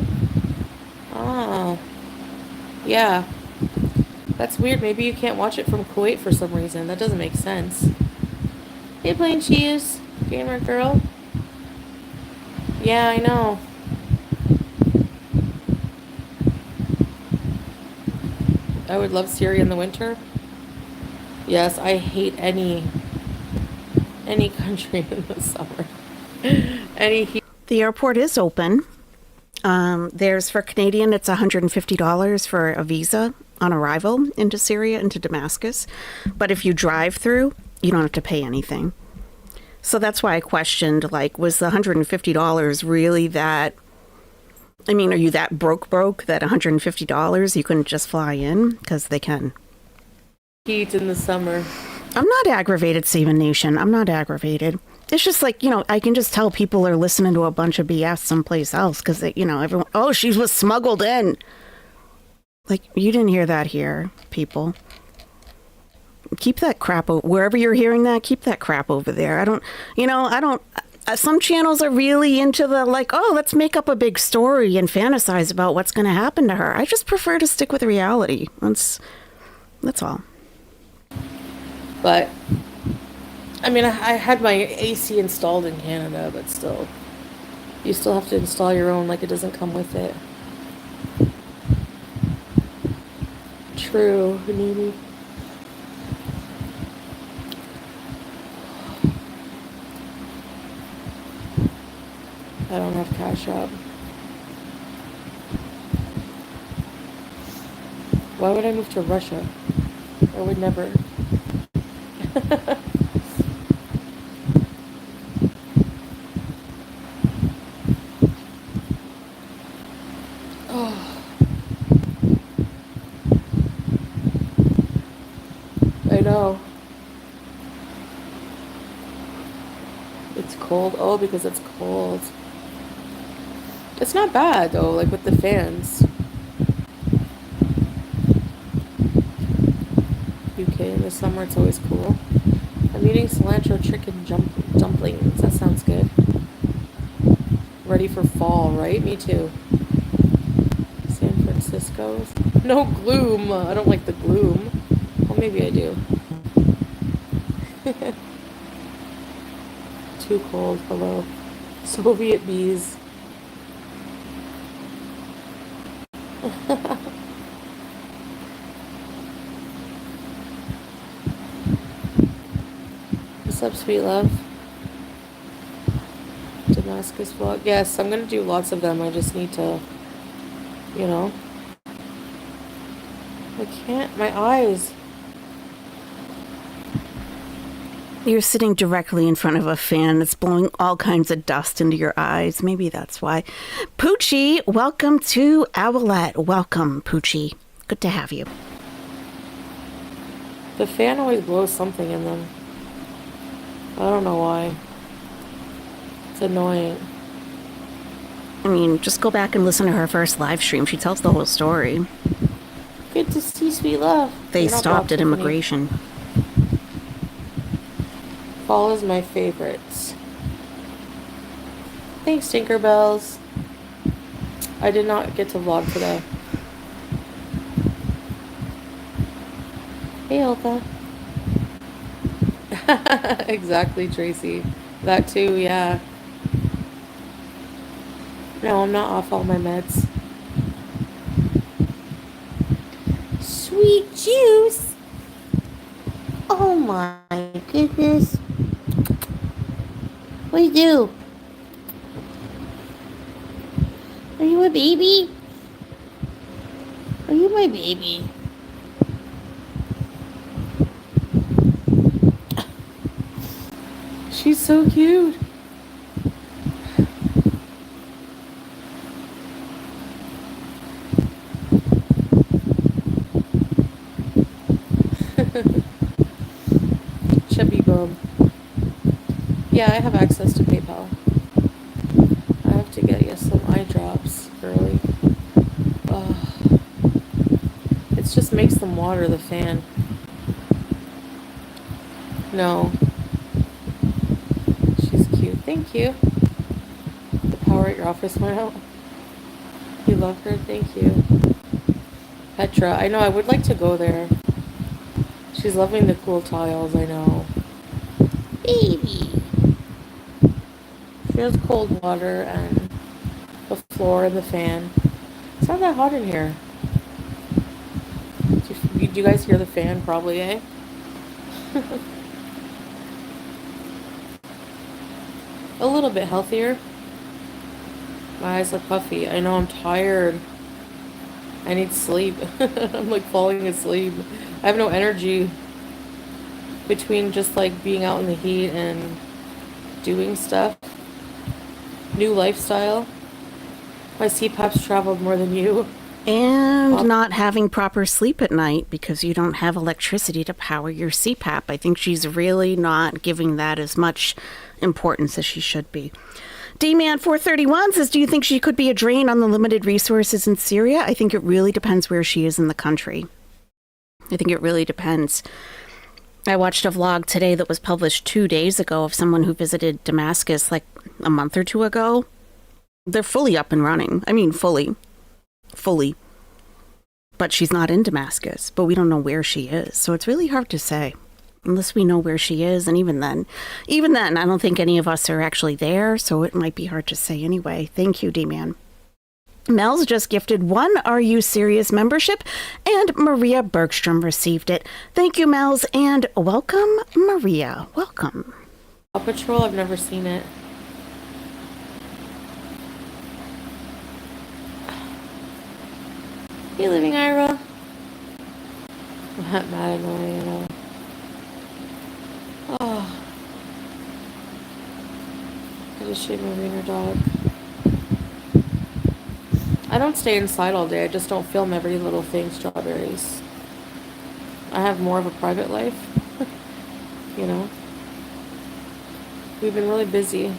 Oh. Yeah. That's weird. Maybe you can't watch it from Kuwait for some reason. That doesn't make sense. Hey, Plain Cheese. Gamer girl. Yeah, I know. I would love Syria in the winter. Yes, I hate any country in the summer. Any heat. The airport is open. There's, for Canadian, it's $150 for a visa on arrival into Syria, into Damascus. But if you drive through, you don't have to pay anything. So that's why I questioned, like, was the $150 really that, I mean, are you that broke that $150 you couldn't just fly in? Because they can. Heat in the summer. I'm not aggravated, Saving Nation. I'm not aggravated. It's just like, I can just tell people are listening to a bunch of BS someplace else because, everyone, oh, she was smuggled in. Like, you didn't hear that here, people. Keep that crap, wherever you're hearing that, keep that crap over there. I don't, some channels are really into the, like, oh, let's make up a big story and fantasize about what's going to happen to her. I just prefer to stick with reality. That's all. But, I mean, I had my AC installed in Canada, but still. You still have to install your own, like it doesn't come with it. True, Nini. I don't have Cash App. Why would I move to Russia? I would never. Oh, I know. It's cold. Oh, because it's cold. It's not bad though, like with the fans. UK in the summer, it's always cool. I'm eating cilantro chicken dumplings. That sounds good. Ready for fall, right? Me too. San Francisco's. No gloom. I don't like the gloom. Well, maybe I do. Too cold. Hello. Soviet bees. What's up, sweet love? Damascus vlog. Yes, I'm gonna do lots of them. I just need to, you know. I can't. My eyes. You're sitting directly in front of a fan that's blowing all kinds of dust into your eyes. Maybe that's why. Poochie, welcome to Owlette. Welcome, Poochie. Good to have you. The fan always blows something in them. I don't know why. It's annoying. I mean, just go back and listen to her first live stream. She tells the whole story. Good to see, sweet love. They stopped at immigration. Fall is my favorite. Thanks, Tinkerbells. I did not get to vlog today. Hey, Olga. Exactly, Tracy. That too, yeah. No, I'm not off all my meds. Sweet juice. Oh my goodness. What do you do? Are you a baby? Are you my baby? She's so cute. Chubby bum. Yeah, I have access to PayPal. I have to get you some eye drops, girly. Ugh. It just makes them water the fan. No. She's cute. Thank you. The power at your office went out. You love her? Thank you. Petra. I know, I would like to go there. She's loving the cool tiles, I know. Baby. She has cold water and the floor and the fan. It's not that hot in here. Do you guys hear the fan? Probably, eh? A little bit healthier. My eyes look puffy. I know, I'm tired. I need sleep. I'm like falling asleep. I have no energy between just like being out in the heat and doing stuff. New lifestyle. My CPAP's traveled more than you. And not having proper sleep at night because you don't have electricity to power your CPAP. I think she's really not giving that as much importance as she should be. D-Man 431 says, do you think she could be a drain on the limited resources in Syria? I think it really depends where she is in the country. I think it really depends. I watched a vlog today that was published 2 days ago of someone who visited Damascus like a month or two ago. They're fully up and running. I mean, fully. But she's not in Damascus, but we don't know where she is. So it's really hard to say unless we know where she is. And even then, I don't think any of us are actually there. So it might be hard to say anyway. Thank you, D-Man. Mel's just gifted one Are You Serious membership, and Maria Bergstrom received it. Thank you, Mel's, and welcome, Maria. Welcome. Paw Patrol, I've never seen it. Hey, Living Ira. Mad annoying, you know. Oh, I just shaved my wiener dog. I don't stay inside all day. I just don't film every little thing, strawberries. I have more of a private life, you know. We've been really busy.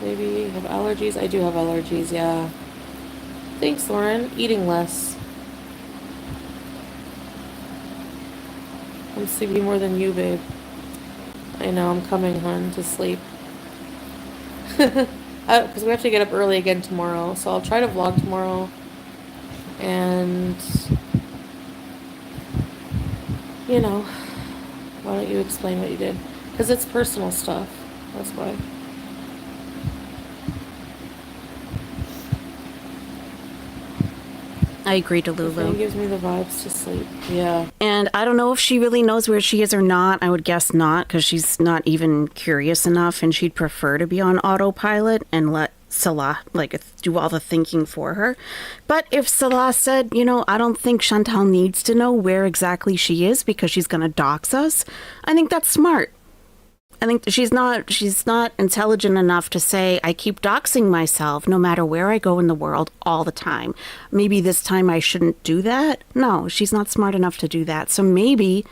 Maybe you have allergies? I do have allergies, yeah. Thanks, Lauren. Eating less. I'm sleeping more than you, babe. I know, I'm coming, hon, to sleep. Because we have to get up early again tomorrow, so I'll try to vlog tomorrow. And, you know, why don't you explain what you did? Because it's personal stuff. That's why. I agree, The Delulu. thing gives me the vibes to sleep. Yeah. And I don't know if she really knows where she is or not. I would guess not, because she's not even curious enough, and she'd prefer to be on autopilot and let Salah do all the thinking for her. But if Salah said, you know, I don't think Chantal needs to know where exactly she is because she's going to dox us, I think that's smart. I think she's not intelligent enough to say, I keep doxing myself no matter where I go in the world all the time. Maybe this time I shouldn't do that. No, she's not smart enough to do that. So maybe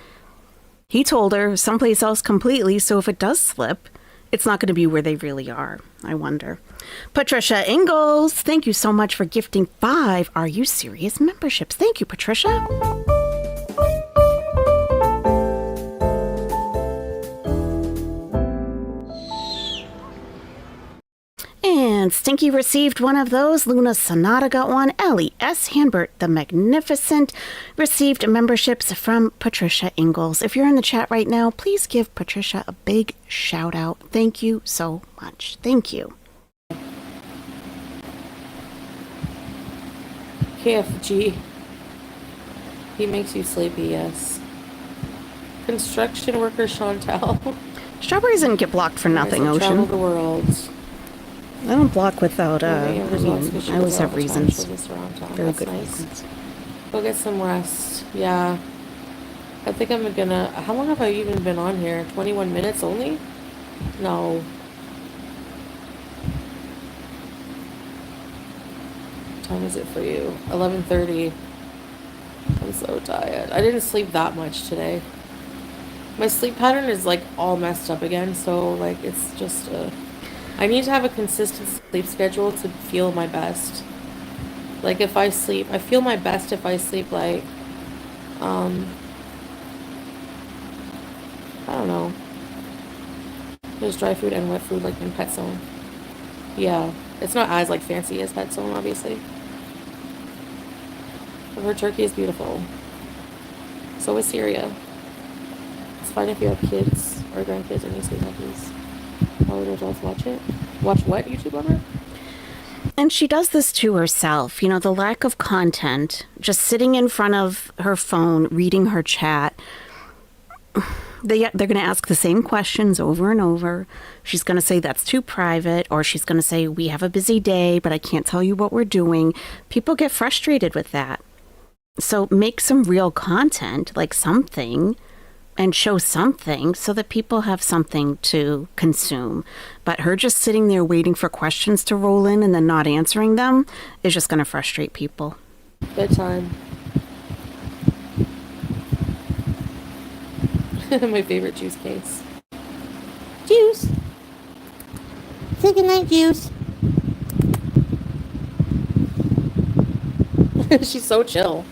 he told her someplace else completely. So if it does slip, it's not going to be where they really are. I wonder. Patricia Ingalls, thank you so much for gifting 5 Are You Serious memberships. Thank you, Patricia. And Stinky received one of those. Luna Sonata got one. Ellie S. Hanbert the Magnificent received memberships from Patricia Ingalls. If you're in the chat right now, please give Patricia a big shout out. Thank you so much. Thank you. KFG. He makes you sleepy, yes. Construction worker Chantal. Strawberries didn't get blocked for nothing, Travel Ocean. the world. I don't block without, I always have reasons. Very good reasons. Go get some rest. Yeah. I think I'm gonna... How long have I even been on here? 21 minutes only? No. What time is it for you? 11:30. I'm so tired. I didn't sleep that much today. My sleep pattern is like all messed up again, so like it's just I need to have a consistent sleep schedule to feel my best. Like if I sleep, I feel my best if I sleep like I don't know. There's dry food and wet food like in Pet Zone. Yeah, it's not as like fancy as Pet Zone, obviously. But her turkey is beautiful. So is Syria. It's fine if you have kids or grandkids or nieces and nephews. Why would adults watch it? Watch what, YouTube lover? And she does this to herself. You know, the lack of content, just sitting in front of her phone, reading her chat. They're going to ask the same questions over and over. She's going to say that's too private, or she's going to say we have a busy day, but I can't tell you what we're doing. People get frustrated with that. So make some real content, like something, and show something so that people have something to consume. But her just sitting there waiting for questions to roll in and then not answering them is just going to frustrate people. Bedtime. My favorite juice case. Juice. Say goodnight, Juice. She's so chill.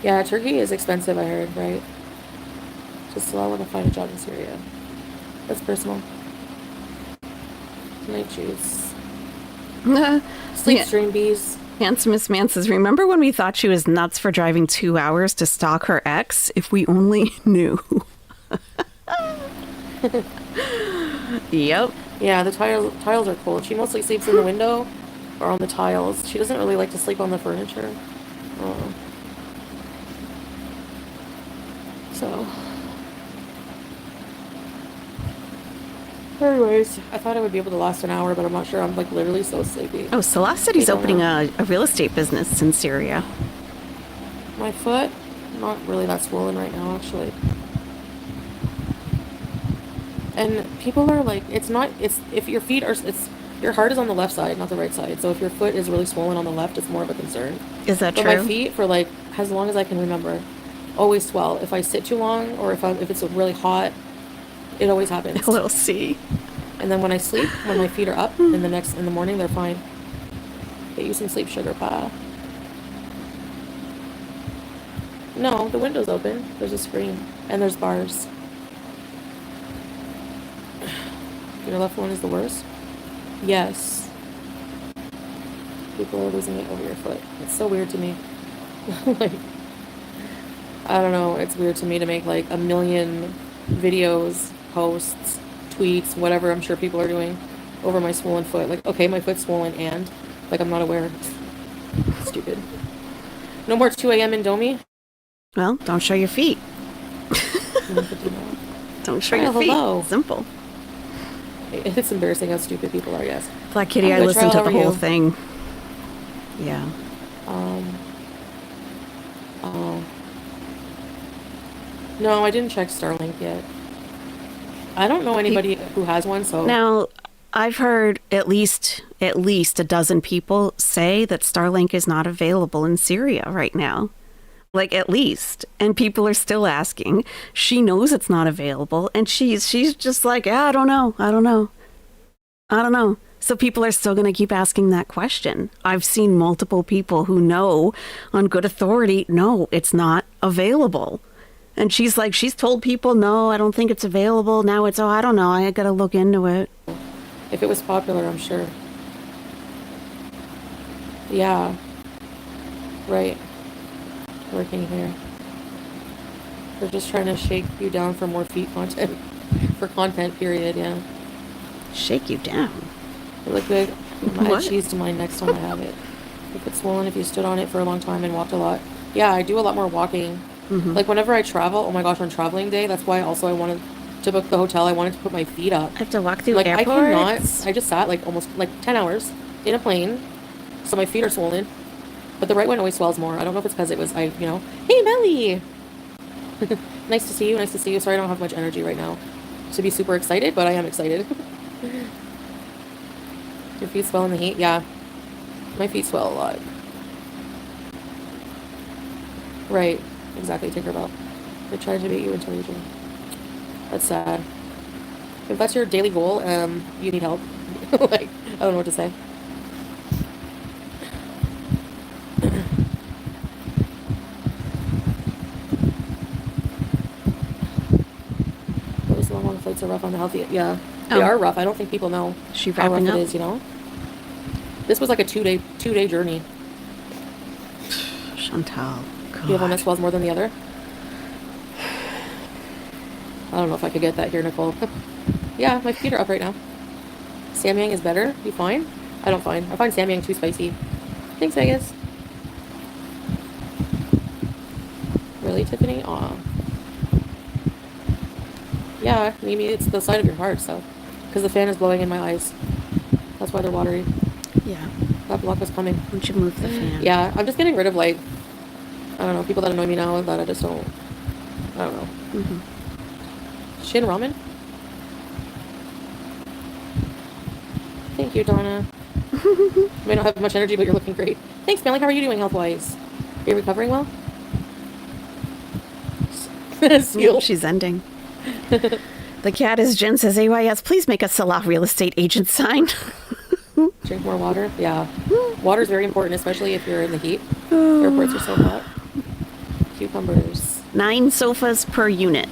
Yeah, turkey is expensive, I heard, right? Just so I want to find a job in Syria. That's personal. Night juice. Sleep stream bees. Handsomest Man says, remember when we thought she was nuts for driving 2 hours to stalk her ex? If we only knew. Yep. Yeah, the tiles are cold. She mostly sleeps in the window or on the tiles. She doesn't really like to sleep on the furniture. So, Anyways, I thought I would be able to last an hour, but I'm not sure. I'm like literally so sleepy. Oh, Salah said he's Hey, opening Donna. a real estate business in Syria. My foot, not really that swollen right now, actually. And people are like, it's not, it's, if your feet are, it's, your heart is on the left side, not the right side. So if your foot is really swollen on the left, it's more of a concern. Is that But true? my feet, for like, as long as I can remember, always swell. If I sit too long or if it's really hot, it always happens. A little C. And then when I sleep, when my feet are up in the morning, they're fine. Get you some sleep sugar, pa. No, the window's open. There's a screen. And there's bars. Your left one is the worst? Yes. People are losing it over your foot. It's so weird to me. Like, I don't know. It's weird to me to make like a million videos, posts, tweets, whatever I'm sure people are doing over my swollen foot. Like, okay, my foot's swollen and like I'm not aware. Stupid. No more 2 a.m. Indomie. Well, don't show your feet. Don't show your feet. Hello. Simple. It's embarrassing how stupid people are, yes. Black Kitty, I'm I good, listened Charles, to the how are whole you? thing. Yeah. Oh. No, I didn't check Starlink yet. I don't know anybody who has one, so Now, I've heard at least a dozen people say that Starlink is not available in Syria right now. Like at least, and people are still asking. She knows it's not available, and she's just like, yeah, I don't know. So people are still going to keep asking that question. I've seen multiple people who know on good authority, no, it's not available. And she's like, she's told people, no, I don't think it's available. Now it's, oh, I don't know. I got to look into it. if it was popular, I'm sure. Yeah. Right. Working here. They're just trying to shake you down for more feet content. For content, period, yeah. Shake you down. It look good. I'm gonna add What? cheese to mine next time I have it. If it's swollen, if you stood on it for a long time and walked a lot. Yeah, I do a lot more walking. Like whenever I travel, oh my gosh, on traveling day, that's why also I wanted to book the hotel. I wanted to put my feet up. I have to walk through Like airports. I cannot. I just sat like almost like 10 hours in a plane, so my feet are swollen. But the right one always swells more. I don't know if it's because it was hey Melly, nice to see you. Nice to see you. Sorry, I don't have much energy right now to be super excited, but I am excited. Your feet swell in the heat? Yeah, my feet swell a lot. Right, exactly. Tinkerbell. They tried to beat you until you do. That's sad. If that's your daily goal, you need help. Like, I don't know what to say. Those long flights are rough on the healthy. Yeah, they Oh. are rough. I don't think people know She how rough wrapping it up? is. This was like a two-day journey. Chantal. Do you have one that God. swells more than the other? I don't know if I could get that here, Nicole. Yeah, my feet are up right now. Samyang is better. You fine? I don't find. I find Samyang too spicy. Thanks, Vegas. Really, Tiffany? Aw. Yeah, maybe it's the side of your heart, so. Because the fan is blowing in my eyes. That's why they're watery. Yeah. That block was coming. Why don't you move the fan? Yeah, I'm just getting rid of, like, I don't know, people that annoy me now that I just don't. I don't know. Shin ramen? Thank you, Donna. You may not have much energy, but you're looking great. Thanks, Melly. How are you doing health-wise? Are you recovering well? Seal. She's ending. The cat is Jen says, AYS, please make a Salah real estate agent sign. Drink more water. Yeah. Water is very important, especially if you're in the heat. Airports are so hot. Cucumbers. 9 sofas per unit.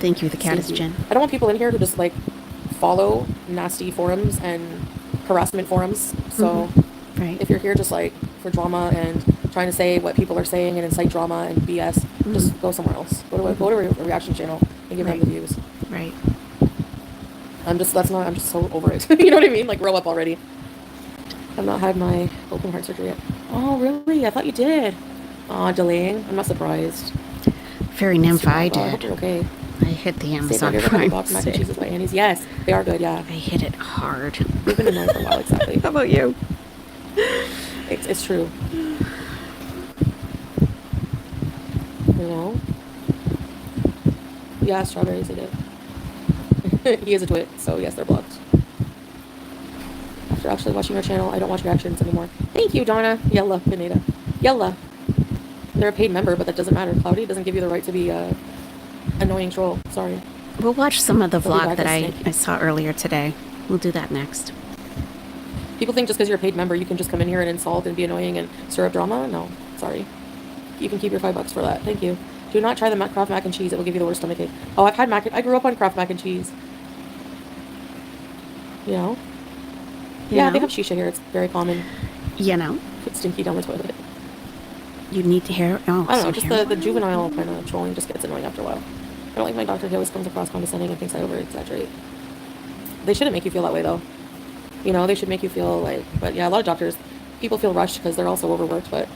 Thank you, the cat is Thank you. Jen. I don't want people in here who just like follow nasty forums and harassment forums. So Right. if you're here just like for drama and trying to say what people are saying and incite drama and BS, just go somewhere else. Go to a reaction channel and give them the views. Right. I'm just so over it. You know what I mean? Like, grow up already. I've not had my open heart surgery yet. Oh, really? I thought you did. Aw, delaying. I'm not surprised. Fairy nymph, I I hope did. you're okay. I hit the Stay Amazon under the Prime box mac and sale. cheeses by Annie's. Yes, they are good. Yeah, I hit it hard. they've been annoying for a while. Exactly. How about you? It's true. You know. Yeah, strawberries. They did. He is a twit, so yes, they're blocked. After actually watching our channel, I don't watch reactions anymore. Thank you, Donna. Yella, Pineda. Yella. They're a paid member, but that doesn't matter. Cloudy doesn't give you the right to be a annoying troll. Sorry. We'll watch some of the They'll be vlog back that as I snake. saw earlier today. We'll do that next. People think just because you're a paid member, you can just come in here and insult and be annoying and stir up drama. No, sorry. You can keep your $5 for that. Thank you. Do not try the Kraft mac and cheese. It will give you the worst stomachache. Oh, I've had I grew up on Kraft mac and cheese. You know? Yeah, know? they have shisha here. It's very common. You know, Put stinky down the toilet. you need to hear. Oh, I don't know. some Just hair the oil? juvenile kind of trolling just gets annoying after a while. I don't like my doctor. He always comes across condescending and thinks I over-exaggerate. They shouldn't make you feel that way, though. You know, they should make you feel like... But yeah, a lot of doctors, people feel rushed because they're also overworked, but...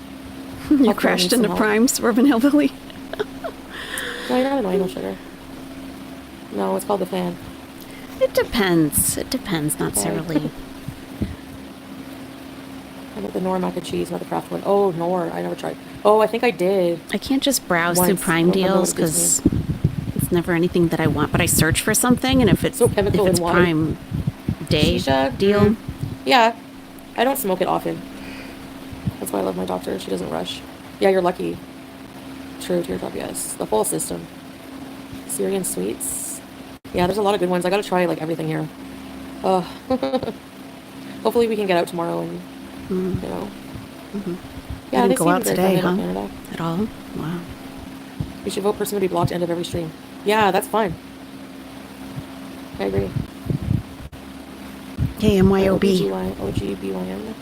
You healthcare crashed needs into some help. Prime, Suburban Hillbilly. No, you're not annoying, no sugar. No, it's called the fan. It depends. It depends, not necessarily. I want the Knorr mac and cheese, not the Kraft one. Oh, Knorr. I never tried. Oh, I think I did. I can't just browse Once. through Prime I don't remember what deals it gives because it's never anything that I want. But I search for something, and if it's So chemical if it's and water. Prime Day Shisha? deal, Mm. Yeah. I don't smoke it often. That's why I love my doctor. She doesn't rush. Yeah, you're lucky. True, teardrop, yes. The whole system. Syrian sweets. Yeah, there's a lot of good ones. I gotta try, like, everything here. Hopefully we can get out tomorrow and, you know. You Yeah, didn't they go seem out very today, friendly huh? in Canada. At all? Wow. We should vote person to be blocked end of every stream. Yeah, that's fine. I agree. Hey, MYOB. OGBYN.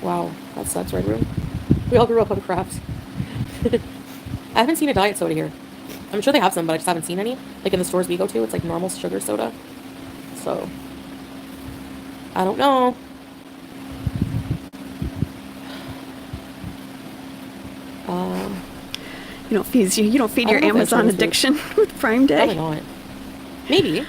Wow, that sucks, Red Room. We all grew up on Kraft. I haven't seen a diet soda here. I'm sure they have some, but I just haven't seen any. Like in the stores we go to, it's like normal sugar soda. So, I don't know. You don't feed I your don't know if Amazon that's true. addiction with Prime Probably Day. not. Maybe.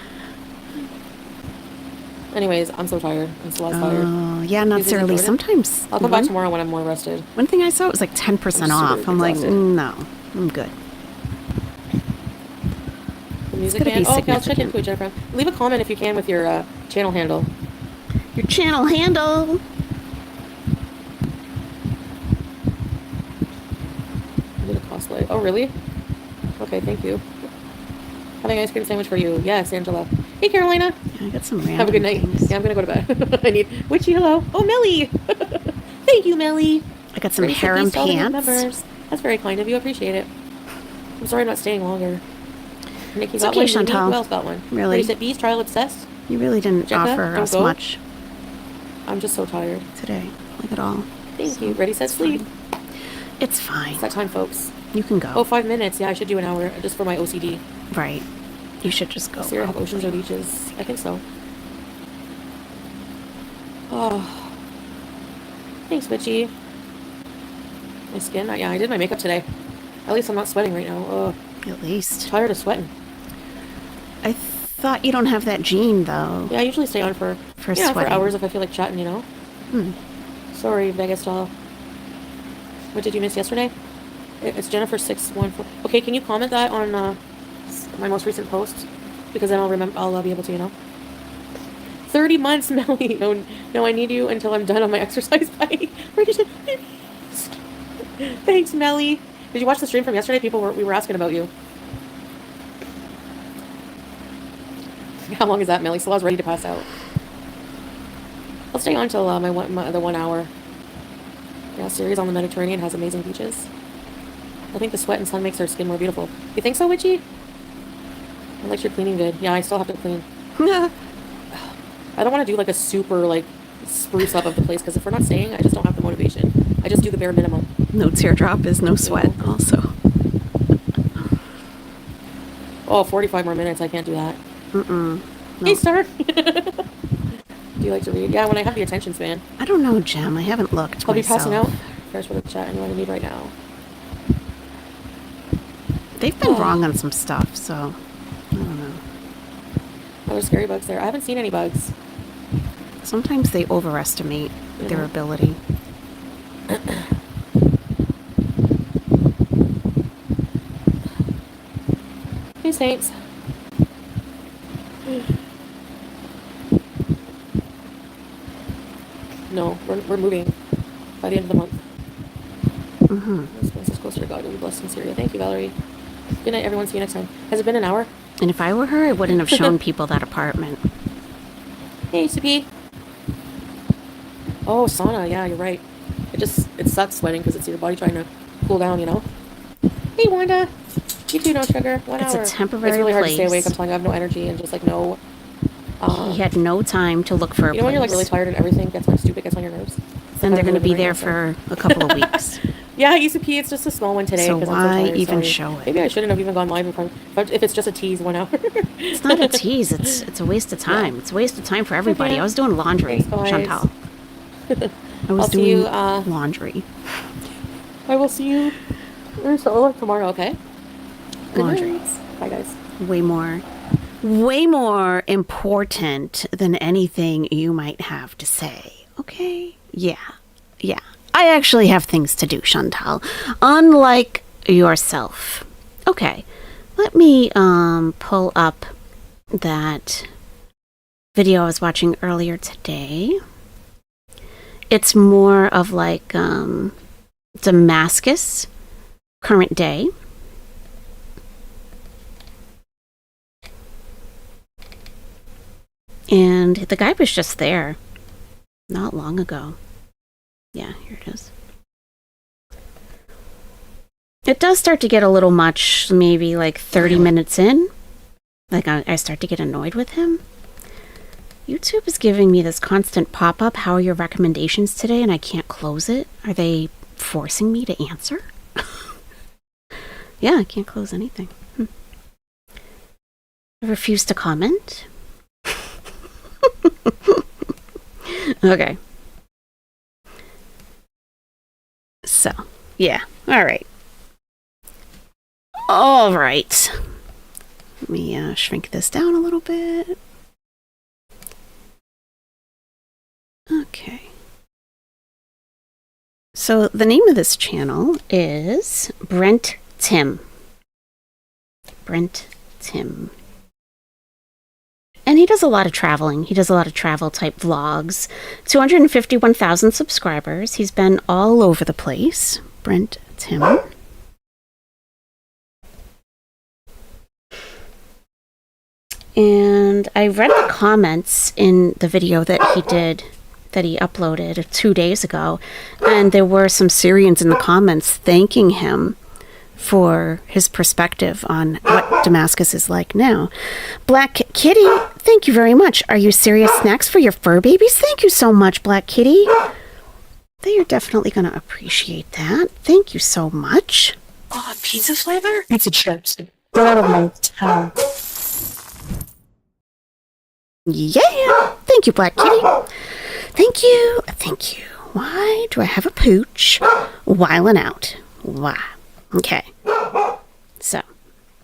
Anyways, I'm so tired. I'm so tired. Oh, yeah, not Is it necessarily. Jordan? Sometimes. I'll come back tomorrow when I'm more rested. One thing I saw it was like 10% I'm super off. I'm like, exhausted. no, I'm good. The music gonna band. be Oh, okay, I'll check significant. into it, Jennifer. Leave a comment if you can with your channel handle. Your channel handle. I did a cosplay. Oh, really? Okay, thank you. Having an ice cream sandwich for you. Yes, Angela. Hey, Carolina. Yeah, I got some random Have a good night. things. Yeah, I'm gonna go to bed. I need Witchy. Hello. Oh, Millie. Thank you, Millie. I got some Ready to harem feast all the new pants. members. That's very kind of you. I appreciate it. I'm sorry I'm not staying longer. Nikki It's got okay, one. Maybe. Chantal. Who else got one? Really? Ready, set, bees, trial, obsessed. You really didn't Jekka, offer don't us go. much I'm just so tired. today. Like at all. Thank you. Ready, set, sleep. It's fine. It's that time, folks. You can go. Oh, 5 minutes. Yeah, I should do an hour just for my OCD. Right. You should just go. Syria have oceans or beaches? I think so. Oh. Thanks, Witchy. My skin? Yeah, I did my makeup today. At least I'm not sweating right now. Ugh. At least. Tired of sweating. I thought you don't have that gene, though. Yeah, I usually stay on for For for sweating. hours if I feel like chatting, you know? Hmm. Sorry, Vegas doll. What did you miss yesterday? It's Jennifer614. Okay, can you comment that on my most recent post? Because then I'll remember. I'll be able to, you know. 30 months, Melly. No, I need you until I'm done on my exercise bike. Thanks, Melly. Did you watch the stream from yesterday? We were asking about you. How long is that, Melly? So I was ready to pass out. I'll stay on till the 1 hour. Yeah, series on the Mediterranean has amazing beaches. I think the sweat and sun makes our skin more beautiful. You think so, Witchy? I like your cleaning vid. Yeah, I still have to clean. I don't want to do like a super like spruce up of the place because if we're not staying, I just don't have the motivation. I just do the bare minimum. No teardrop is no sweat, also. Oh, 45 more minutes. I can't do that. No. Hey, Star. Do you like to read? Yeah, when I have the attention span. I don't know, Jem. I haven't looked I'll be myself. passing out. First for the chat. Anyone I need right now. They've been wrong on some stuff, so I don't know. Oh, there's scary bugs there. I haven't seen any bugs. Sometimes they overestimate their ability. Hey, Saints. No, we're moving by the end of the month. This brings us closer to God. Will be blessed in Syria. Thank you, Valerie. Good night, everyone. See you next time. Has it been an hour? And if I were her, I wouldn't have shown people that apartment. Hey, Suki. Oh, sauna. Yeah, you're right. It sucks sweating because it's your body trying to cool down, you know? Hey, Wanda. You too, no sugar. 1 hour. It's a temporary It's really hard to stay place. awake. I'm telling you, I have no energy and just like no. He had no time to look for a You know when you're like really place. tired and everything gets on stupid, gets on your nerves. And they're going to be right there now, for a couple of weeks. Yeah, ECP, it's just a small one today. So 'cause why I'm so tired, even sorry. show it? Maybe I shouldn't have even gone live if it's just a tease 1 hour. It's not a tease. It's a waste of time. Yeah. It's a waste of time for everybody. Okay. I was doing laundry, Thanks, guys. Chantal. I was I'll see doing you, laundry. I will see you tomorrow, okay? Good Laundry. night. Bye, guys. Way more important than anything you might have to say. Okay? Yeah. I actually have things to do, Chantal. Unlike yourself. Okay. Let me pull up that video I was watching earlier today. It's more of like Damascus, current day. And the guy was just there not long ago. Yeah, here it is. It does start to get a little much, maybe like 30 minutes in. Like I start to get annoyed with him. YouTube is giving me this constant pop-up, how are your recommendations today? And I can't close it. Are they forcing me to answer? Yeah, I can't close anything. I refuse to comment. Okay. So, yeah. All right. Let me shrink this down a little bit. Okay. So, the name of this channel is Brent Tim. And he does a lot of traveling. He does a lot of travel type vlogs. 251,000 subscribers. He's been all over the place. Brent Tim. And I read the comments in the video that he uploaded 2 days ago. And there were some Syrians in the comments thanking him for his perspective on what Damascus is like now. Black Kitty, thank you very much. Are you serious snacks for your fur babies? Thank you so much, Black Kitty. They are definitely going to appreciate that. Thank you so much. Oh, pizza flavor? Pizza chips. Get out of my town. Yeah. Thank you, Black Kitty. Thank you. Why do I have a pooch whiling out? Why? Okay. So,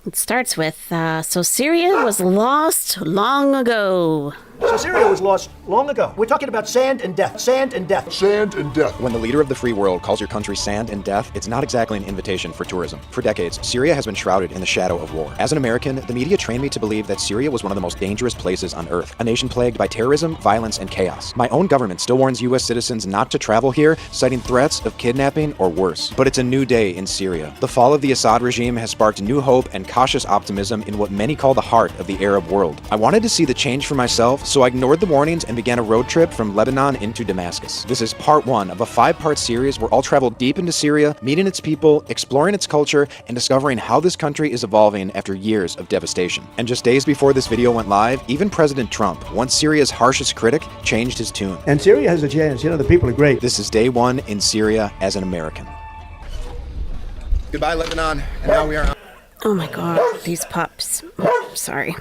it starts with, so Syria was lost long ago. So Syria was lost long ago. We're talking about sand and death. Sand and death. Sand and death. When the leader of the free world calls your country sand and death, it's not exactly an invitation for tourism. For decades, Syria has been shrouded in the shadow of war. As an American, the media trained me to believe that Syria was one of the most dangerous places on earth, a nation plagued by terrorism, violence, and chaos. My own government still warns U.S. citizens not to travel here, citing threats of kidnapping or worse. But it's a new day in Syria. The fall of the Assad regime has sparked new hope and cautious optimism in what many call the heart of the Arab world. I wanted to see the change for myself, so I ignored the warnings and began a road trip from Lebanon into Damascus. This is part 1 of a 5-part series where I'll travel deep into Syria, meeting its people, exploring its culture, and discovering how this country is evolving after years of devastation. And just days before this video went live, even President Trump, once Syria's harshest critic, changed his tune. And Syria has a chance. You know, the people are great. This is day 1 in Syria as an American. Goodbye, Lebanon. And now we are on. Oh my god, these pups. Oh, sorry.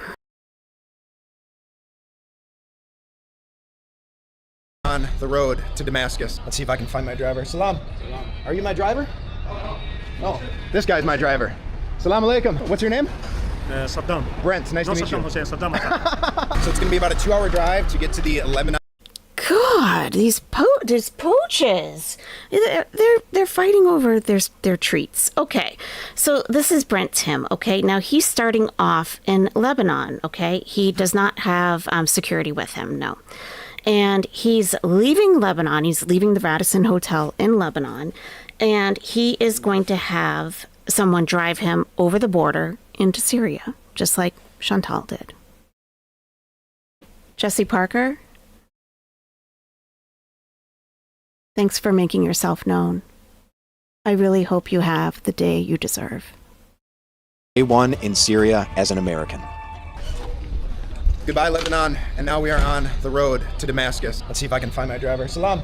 On the road to Damascus. Let's see if I can find my driver. Salam. Are you my driver? No. This guy's my driver. Salam alaikum. What's your name? Saddam. Brent. Nice to meet Saddam you. Hussein, Saddam Hussein. So it's going to be about a 2-hour drive to get to the Lebanon. God, these pooches. They're fighting over their treats. Okay, so this is Brent Tim. Okay, now he's starting off in Lebanon. Okay, he does not have security with him. No. And he's leaving Lebanon. He's leaving the Radisson Hotel in Lebanon. And he is going to have someone drive him over the border into Syria, just like Chantal did. Jesse Parker, thanks for making yourself known. I really hope you have the day you deserve. Day 1 in Syria as an American. Goodbye, Lebanon. And now we are on the road to Damascus. Let's see if I can find my driver. Salam.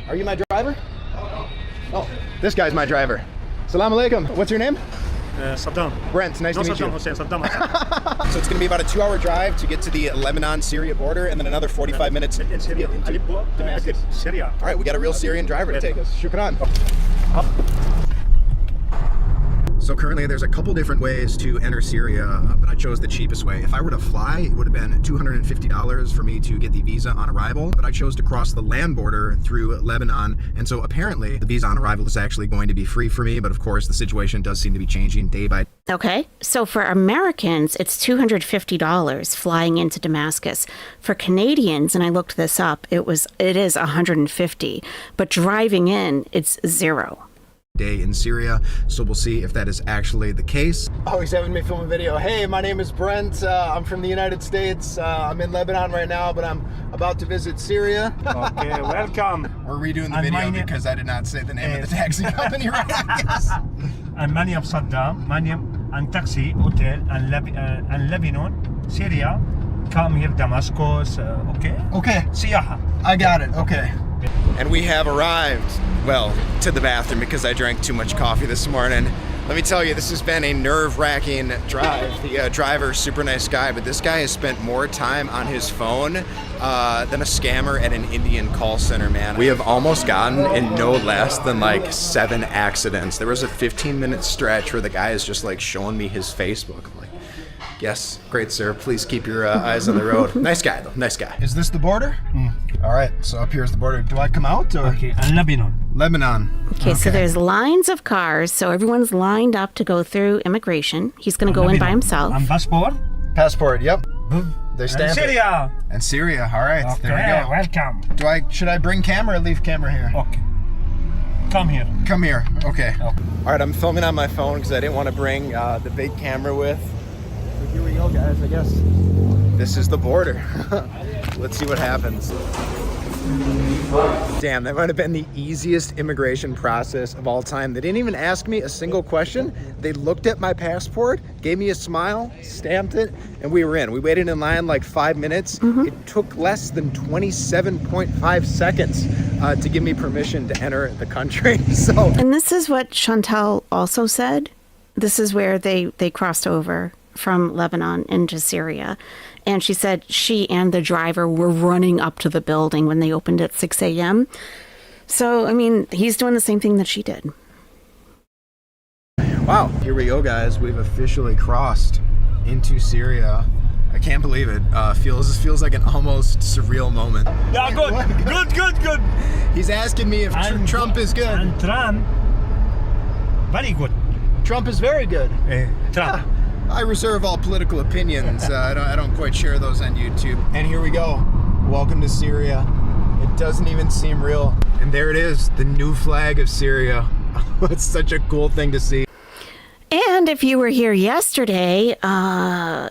Are you my driver? Oh, this guy's my driver. Salam alaikum. What's your name? Saddam. Brent. Nice to meet you. Saddam Hussein, Saddam Hussein. So it's going to be about a 2-hour drive to get to the Lebanon-Syria border, and then another 45 minutes to get into Damascus. Syria. All right, we got a real Syrian driver to take us. Shukran. So currently there's a couple different ways to enter Syria, but I chose the cheapest way. If I were to fly, it would have been $250 for me to get the visa on arrival, but I chose to cross the land border through Lebanon, and so apparently the visa on arrival is actually going to be free for me, but of course the situation does seem to be changing day by day. Okay, so for Americans, it's $250 flying into Damascus. For Canadians, and I looked this up, it is $150, but driving in, it's $0. Day in Syria, so we'll see if that is actually the case. Oh, he's having me film a video. Hey, my name is Brent. I'm from the United States. I'm in Lebanon right now, but I'm about to visit Syria. Okay, welcome. We're redoing the And video my name- because I did not say the name of the taxi company right, I guess. And my name Saddam. My name and taxi hotel and Lebanon, Syria. Come here, Damascus. Okay. Okay, Siyaha. I got it. Okay. And we have arrived, well, to the bathroom because I drank too much coffee this morning. Let me tell you, this has been a nerve-wracking drive. The driver, super nice guy, but this guy has spent more time on his phone than a scammer at an Indian call center, man. We have almost gotten in no less than like 7 accidents. There was a 15-minute stretch where the guy is just like showing me his Facebook. I'm like, yes, great, sir. Please keep your eyes on the road. Nice guy, though. Nice guy. Is this the border? All right, so up here is the border. Do I come out or? Okay, and Lebanon. Lebanon. Okay, so there's lines of cars, so everyone's lined up to go through immigration. He's going to go in by himself. And passport. Passport, yep. They And stamp it. Syria. And Syria, all right. Okay, There we welcome. go. Should I bring camera or leave camera here? Okay. Come here. Come here, okay. All right, I'm filming on my phone because I didn't want to bring the big camera with. So here we go, guys, I guess. This is the border. Let's see what happens. Damn, that might have been the easiest immigration process of all time. They didn't even ask me a single question. They looked at my passport, gave me a smile, stamped it, and we were in. We waited in line like 5 minutes. It took less than 27.5 seconds to give me permission to enter the country. So, And this is what Chantal also said. This is where they crossed over from Lebanon into Syria. And she said she and the driver were running up to the building when they opened at 6 a.m. So, I mean, he's doing the same thing that she did. wow, here we go, guys. We've officially crossed into Syria. I can't believe it. This feels like an almost surreal moment. Yeah, good. He's asking me if And- Trump is good. And Trump, very good. Trump is very good. Trump. I reserve all political opinions. I don't quite share those on YouTube. And here we go. Welcome to Syria. It doesn't even seem real. And there it is, the new flag of Syria. It's such a cool thing to see. And if you were here yesterday,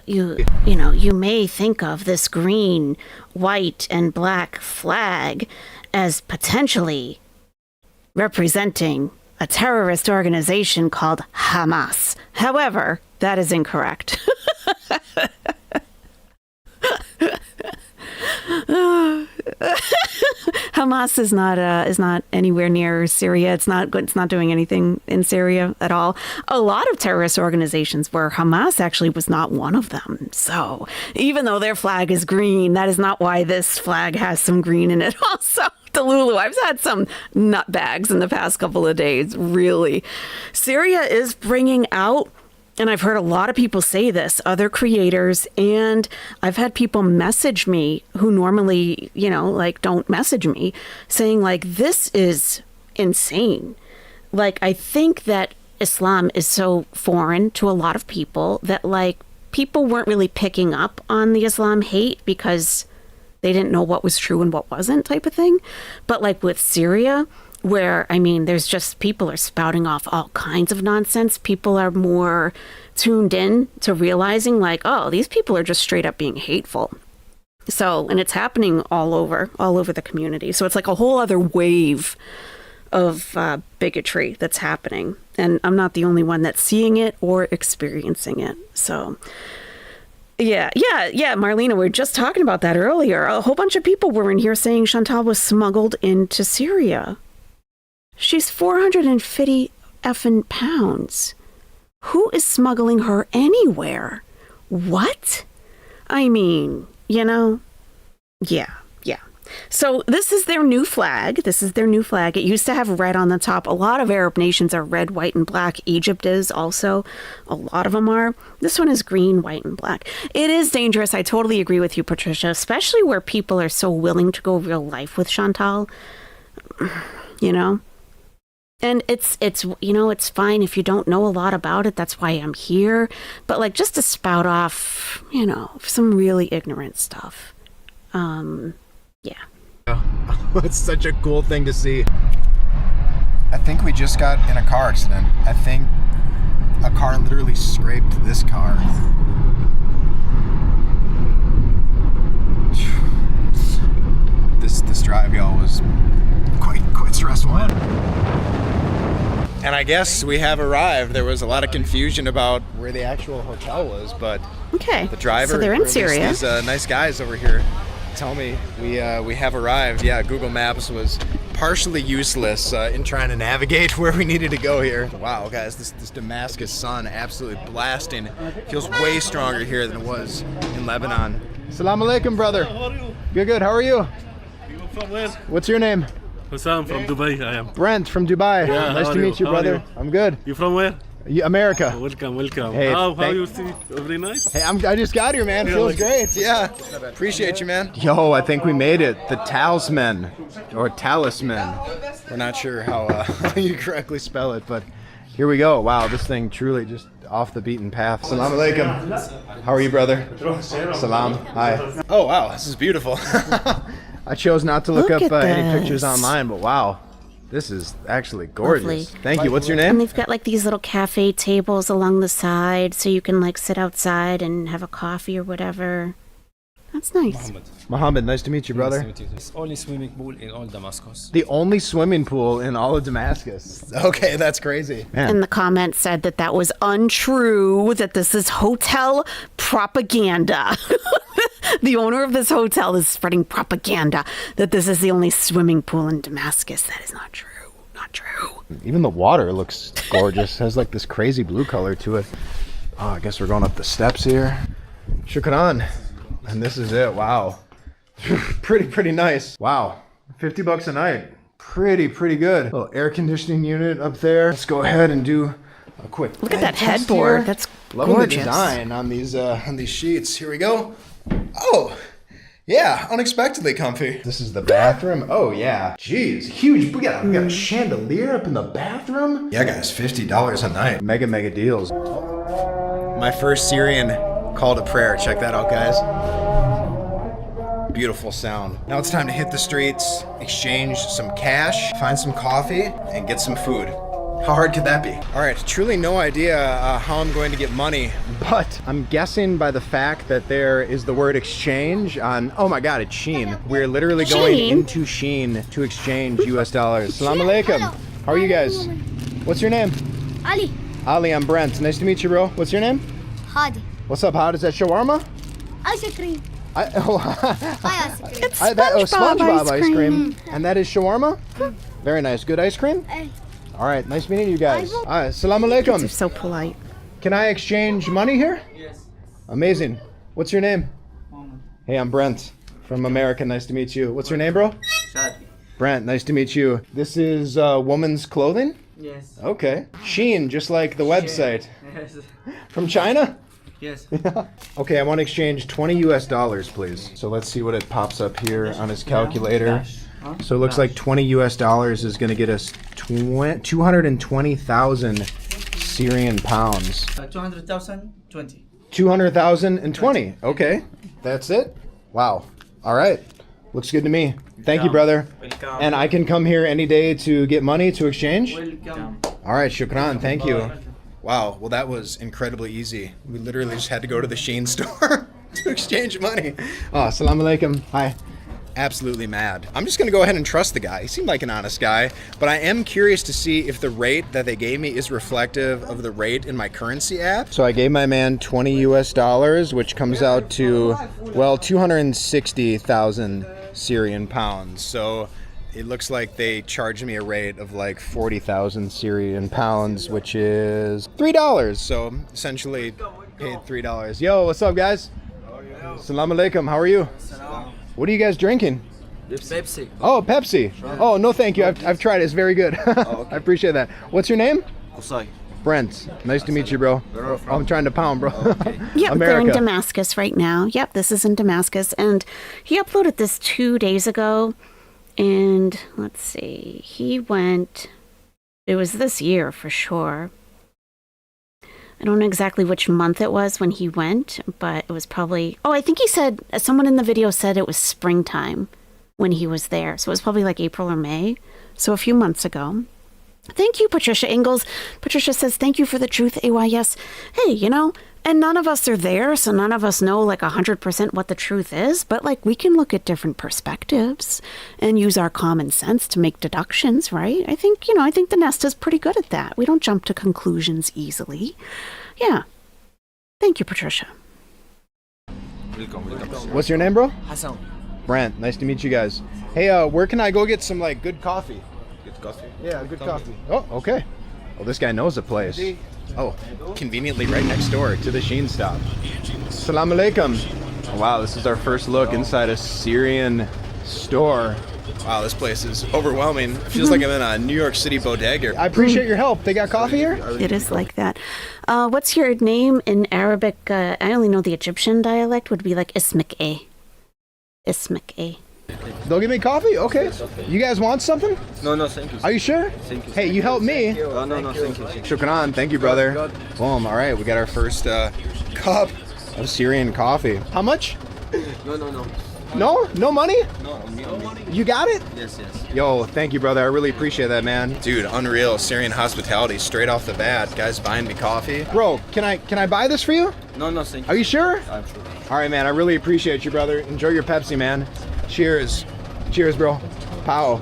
you may think of this green, white, and black flag as potentially representing a terrorist organization called Hamas. However, that is incorrect. Hamas is not anywhere near Syria. It's not doing anything in Syria at all. A lot of terrorist organizations where Hamas actually was not one of them. So even though their flag is green, that is not why this flag has some green in it also. Delulu, I've had some nut bags in the past couple of days, really. Syria is bringing out And I've heard a lot of people say this, other creators, and I've had people message me who normally, like don't message me, saying like, this is insane. Like, I think that Islam is so foreign to a lot of people that like people weren't really picking up on the Islam hate because they didn't know what was true and what wasn't type of thing. But like with Syria, where, I mean, there's just people are spouting off all kinds of nonsense. People are more tuned in to realizing like, oh, these people are just straight up being hateful. So, and it's happening all over the community. So it's like a whole other wave of bigotry that's happening. And I'm not the only one that's seeing it or experiencing it. So yeah, Marlena, we were just talking about that earlier. A whole bunch of people were in here saying Chantal was smuggled into Syria. She's 450 effing pounds. Who is smuggling her anywhere? What? I mean, yeah. So this is their new flag. It used to have red on the top. A lot of Arab nations are red, white, and black. Egypt is also. A lot of them are. This one is green, white, and black. It is dangerous. I totally agree with you, Patricia, especially where people are so willing to go real life with Chantal. And it's it's fine if you don't know a lot about it. That's why I'm here. But like just to spout off, some really ignorant stuff. Yeah. It's such a cool thing to see. I think we just got in a car accident. I think a car literally scraped this car. This drive, y'all, was quite stressful. And I guess we have arrived. There was a lot of confusion about where the actual hotel was, but okay. The driver, so they're in Syria. These nice guys over here tell me we have arrived. Yeah, Google Maps was partially useless in trying to navigate where we needed to go here. Wow, guys, this Damascus sun absolutely blasting. Feels way stronger here than it was in Lebanon. Assalamu alaikum, brother. How are you? Good. How are you? You from where? What's your name? Hussam from Dubai, I am. Brent from Dubai. Yeah, nice to meet you, How are brother. you? I'm good. You from where? America. Welcome. Hey, how you see? Very nice. Hey, I just got here, man. Feels great. Yeah. Appreciate you, man. Yo, I think we made it. The talisman, or talisman. We're not sure how you correctly spell it, but here we go. Wow, this thing truly just off the beaten path. Assalamu alaikum. How are you, brother? Salam. Hi. Oh, wow, this is beautiful. I chose not to look up any pictures online, but wow. This is actually gorgeous. Lovely. Thank you. What's your name? And they've got like these little cafe tables along the side so you can like sit outside and have a coffee or whatever. That's nice. Mohammed, nice to meet you, brother. Nice to meet you. It's the only swimming pool in all Damascus. The only swimming pool in all of Damascus. Okay, that's crazy. Man. And the comment said that was untrue, that this is hotel propaganda. The owner of this hotel is spreading propaganda that this is the only swimming pool in Damascus. That is not true. Not true. Even the water looks gorgeous. Has like this crazy blue color to it. Oh, I guess we're going up the steps here. Shukran. And this is it. Wow. pretty nice. Wow. $50 a night. Pretty good. Little air conditioning unit up there. Let's go ahead and do a quick look at that headboard. Here. That's loving gorgeous. the design on these sheets. Here we go. Oh, yeah, unexpectedly comfy. This is the bathroom. Oh yeah, jeez, huge. We got a chandelier up in the bathroom. Yeah, guys, $50 a night. Mega deals. My first Syrian call to prayer. Check that out, guys. Beautiful sound. Now it's time to hit the streets, exchange some cash, find some coffee, and get some food. How hard could that be? All right, truly no idea how I'm going to get money, but I'm guessing by the fact that there is the word exchange on, oh my God, it's Shein. We're literally going into Shein to exchange US dollars. Assalamu alaikum. How are you guys? What's your name? Ali. Ali, I'm Brent. Nice to meet you, bro. What's your name? Hadi. What's up, Hadi? Is that shawarma? Ice cream. It's SpongeBob ice cream. And that is shawarma? Very nice. Good ice cream? All right, nice meeting you guys. All right, assalamu alaikum. You're so polite. Can I exchange money here? Yes. Amazing. What's your name? Hey, I'm Brent from America. Nice to meet you. What's your name, bro? Shadi. Brent, nice to meet you. This is woman's clothing? Yes. Okay. Shein, just like the website. Yes. From China? Yes. Okay, I want to exchange 20 US dollars, please. So let's see what it pops up here on his calculator. So it looks like 20 US dollars is going to get us 220,000 Syrian pounds. 200,000, 20. 200,020. Okay. That's it? Wow. All right. Looks good to me. Thank you, brother. Welcome. And I can come here any day to get money to exchange? Welcome. All right, shukran. Thank you. Wow, well, that was incredibly easy. We literally just had to go to the Shein store to exchange money. Oh, assalamu alaikum. Hi. Absolutely mad. I'm just gonna go ahead and trust the guy. He seemed like an honest guy, but I am curious to see if the rate that they gave me is reflective of the rate in my currency app. So I gave my man 20 US dollars, which comes out to, well, 260,000 Syrian pounds. So it looks like they charged me a rate of like 40,000 Syrian pounds, which is $3. So essentially paid $3. Yo, what's up, guys? Assalamu alaikum. How are you? What are you guys drinking? Pepsi. Oh, Pepsi. Oh, no, thank you. I've tried it. It's very good. I appreciate that. What's your name? Kusai. Brent. Nice to meet you, bro. I'm trying to pound, bro. Yep, they're in America. Damascus right now. Yep, this is in Damascus. And he uploaded this 2 days ago. And let's see, he went, it was this year for sure. I don't know exactly which month it was when he went, but it was probably, oh, I think he said, someone in the video said it was springtime when he was there. So it was probably like April or May. So a few months ago. Thank you, Patricia Ingalls. Patricia says, thank you for the truth, AYS. Hey, you know, and none of us are there, so none of us know like 100% what the truth is, but like we can look at different perspectives and use our common sense to make deductions, right? I think the Nest is pretty good at that. We don't jump to conclusions easily. Yeah. Thank you, Patricia. Welcome. What's your name, bro? Hassan. Brent. Nice to meet you guys. Hey, where can I go get some like good coffee? Good coffee? Yeah, good coffee. Oh, okay. Well, this guy knows the place. Oh, conveniently right next door to the Shein stop. Assalamu alaikum. Wow, this is our first look inside a Syrian store. Wow, this place is overwhelming. It feels like I'm in a New York City bodega. I appreciate your help. They got coffee here? It is like that. What's your name in Arabic? I only know the Egyptian dialect would be like Ismik A. Ismik A. They'll give me coffee? Okay. You guys want something? No, thank you. Are you sure? Thank you. Hey, you helped me. No, thank you. Shukran. Thank you, brother. Boom. All right, we got our first cup of Syrian coffee. How much? No. No? No money? No, money. You got it? Yes. Yo, thank you, brother. I really appreciate that, man. Dude, unreal. Syrian hospitality straight off the bat. Guys buying me coffee. Bro, can I buy this for you? No, thank you. Are you sure? I'm sure. All right, man. I really appreciate you, brother. Enjoy your Pepsi, man. Cheers. Cheers, bro. Pow.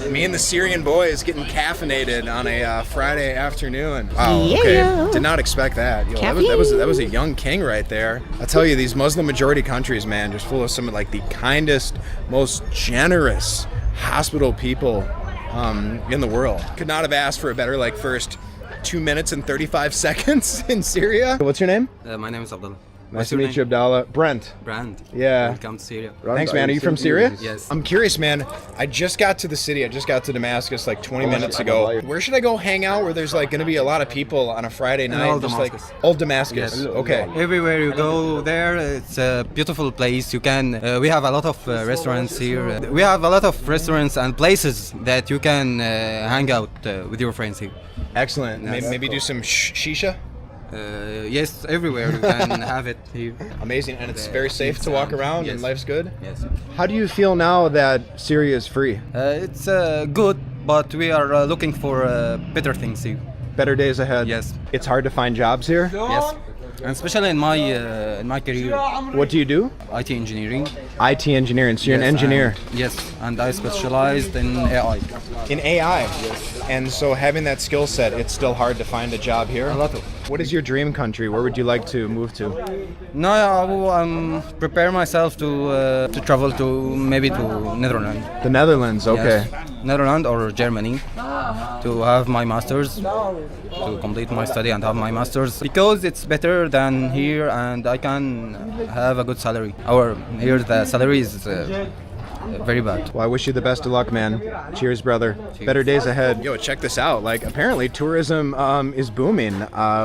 Me and the Syrian boys getting caffeinated on a Friday afternoon. Wow. Okay. Yeah. Did not expect that. Yo, that was a young king right there. I tell you, these Muslim majority countries, man, just full of some of like the kindest, most generous hospital people in the world. Could not have asked for a better like first 2 minutes and 35 seconds in Syria. What's your name? My name is Abdullah. Nice to meet you, Abdallah. Brent. Brand. Yeah. Welcome to Syria. Thanks, man. Are you from Syria? Yes. I'm curious, man. I just got to the city. I just got to Damascus like 20 minutes ago. Where should I go hang out where there's like going to be a lot of people on a Friday night? Old Just Damascus. like old Damascus. Yes. Okay. Everywhere you go there, it's a beautiful place. You can. We have a lot of restaurants here. We have a lot of restaurants and places that you can hang out with your friends here. Excellent. Yes. Maybe do some shisha? Yes, everywhere you can have it here. Amazing. And it's very safe to walk around and Yes. life's good? Yes. How do you feel now that Syria is free? It's good, but we are looking for better things here. Better days ahead? Yes. It's hard to find jobs here? Yes. And especially in my career, What do you do? IT engineering. IT engineering. So you're an Yes, engineer. Yes, and I specialized in AI. In AI? Yes. And so having that skill set, it's still hard to find a job here? A lot of. What is your dream country? Where would you like to move to? No, I will prepare myself to travel to maybe to Netherlands. The Netherlands, okay. Yes. Netherlands or Germany to have my master's, to complete my study and have my master's, because it's better than here and I can have a good salary. Here the salary is very bad. Well, I wish you the best of luck, man. Cheers, brother. Better days ahead. Yo, check this out. Like, apparently tourism is booming.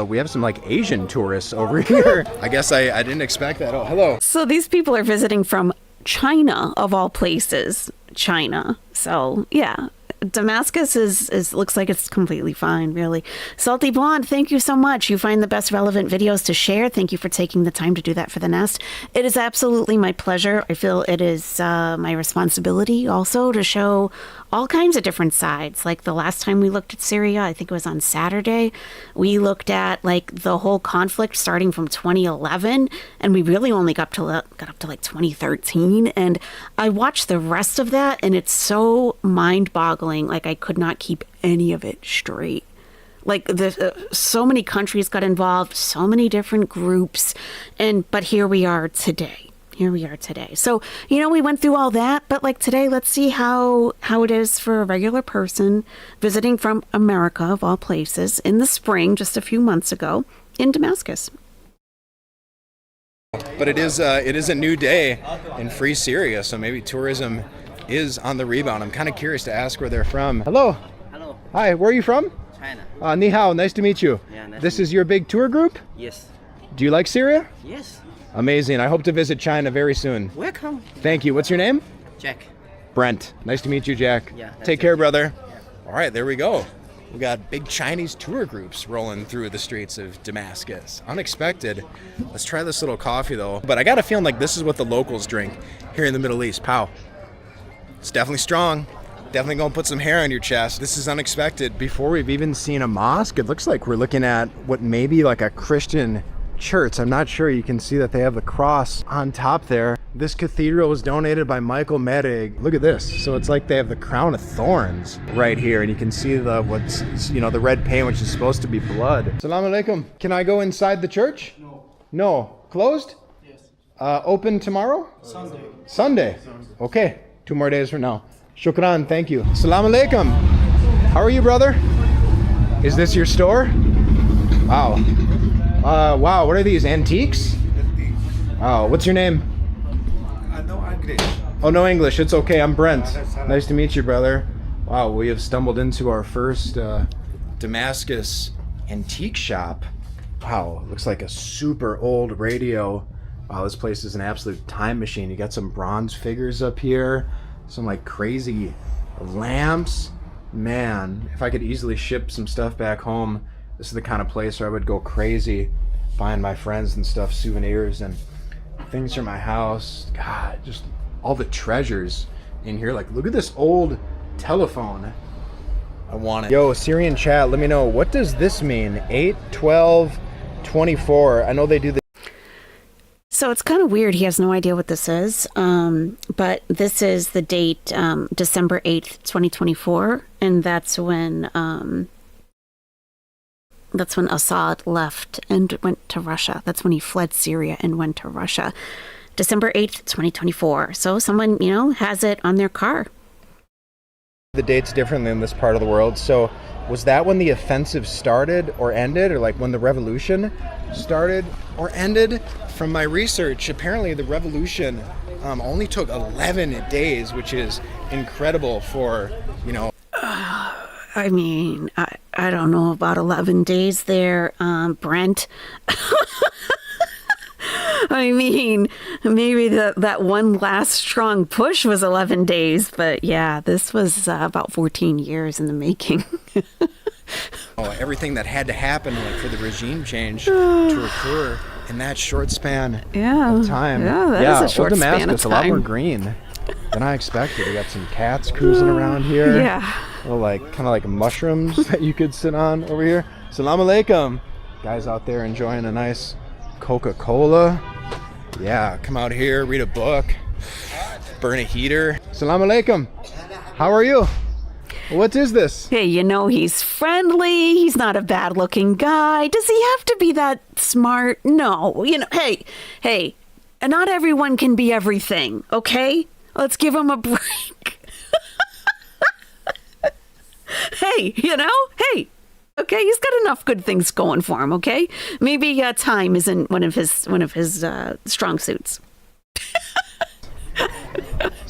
We have some like Asian tourists over here. I guess I didn't expect that. Oh, hello. So these people are visiting from China, of all places. China. So, yeah. Damascus is looks like it's completely fine, really. Salty Blonde, thank you so much. You find the best relevant videos to share. Thank you for taking the time to do that for the Nest. It is absolutely my pleasure. I feel it is my responsibility also to show all kinds of different sides. Like the last time we looked at Syria, I think it was on Saturday, we looked at like the whole conflict starting from 2011, and we really only got up to like 2013. And I watched the rest of that, and it's so mind-boggling. Like I could not keep any of it straight. Like so many countries got involved, so many different groups, but here we are today. So, we went through all that, but like today, let's see how it is for a regular person visiting from America, of all places, in the spring, just a few months ago, in Damascus. But it is a new day in free Syria, so maybe tourism is on the rebound. I'm kind of curious to ask where they're from. Hello. Hello. Hi, where are you from? China. Ni hao, nice to meet you. Yeah, nice This is your big tour group? Yes. Do you like Syria? Yes. Amazing. I hope to visit China very soon. Welcome. Thank you. What's your name? Jack. Brent. Nice to meet you, Jack. Yeah. Take care, brother. Yeah. All right, there we go. We got big Chinese tour groups rolling through the streets of Damascus. Unexpected. Let's try this little coffee, though. But I got a feeling like this is what the locals drink here in the Middle East. Pow. It's definitely strong. Definitely gonna put some hair on your chest. This is unexpected. Before we've even seen a mosque, it looks like we're looking at what may be like a Christian church. I'm not sure. You can see that they have the cross on top there. This cathedral was donated by Michael Merig. Look at this. So it's like they have the crown of thorns right here, and you can see the red paint, which is supposed to be blood. Assalamu alaikum. Can I go inside the church? No. Closed? Yes. Open tomorrow? Sunday. Okay. 2 more days from now. Shukran. Thank you. Assalamu alaikum. How are you, brother? Is this your store? Wow. Wow, what are these, antiques? Wow, what's your name? No English. Oh, no English, it's okay, I'm Brent. Nice to meet you, brother. Wow, we have stumbled into our first Damascus antique shop. Wow, looks like a super old radio. Wow, this place is an absolute time machine. You got some bronze figures up here, some like crazy lamps. Man, if I could easily ship some stuff back home, this is the kind of place where I would go crazy, buying my friends and stuff souvenirs and things for my house. God, just all the treasures in here. Like, look at this old telephone. I want it. Yo, Syrian chat, let me know, what does this mean? 8/12/24. I know they do the. So it's kind of weird. He has no idea what this is. But this is the date, December 8th, 2024. And that's when Assad left and went to Russia. That's when he fled Syria and went to Russia. December 8th, 2024. So someone, has it on their car. The date's different in this part of the world. So was that when the offensive started or ended, or like when the revolution started or ended? From my research, apparently the revolution only took 11 days, which is incredible for, I mean, I don't know about 11 days there, Brent. I mean, maybe that one last strong push was 11 days, but yeah, this was about 14 years in the making. Everything that had to happen for the regime change to occur in that short span of time. Yeah, that is a short old span of Damascus, time. a lot more green than I expected. We got some cats cruising around here. Yeah. Little kind of like mushrooms that you could sit on over here. Salam alaikum. Guys out there enjoying a nice Coca-Cola. Yeah, come out here, read a book, burn a heater. Salam alaikum. How are you? What is this? Hey, he's friendly. He's not a bad-looking guy. Does he have to be that smart? No. Hey, not everyone can be everything, okay? Let's give him a break. Hey, hey. Okay, he's got enough good things going for him, okay? Maybe time isn't one of his strong suits.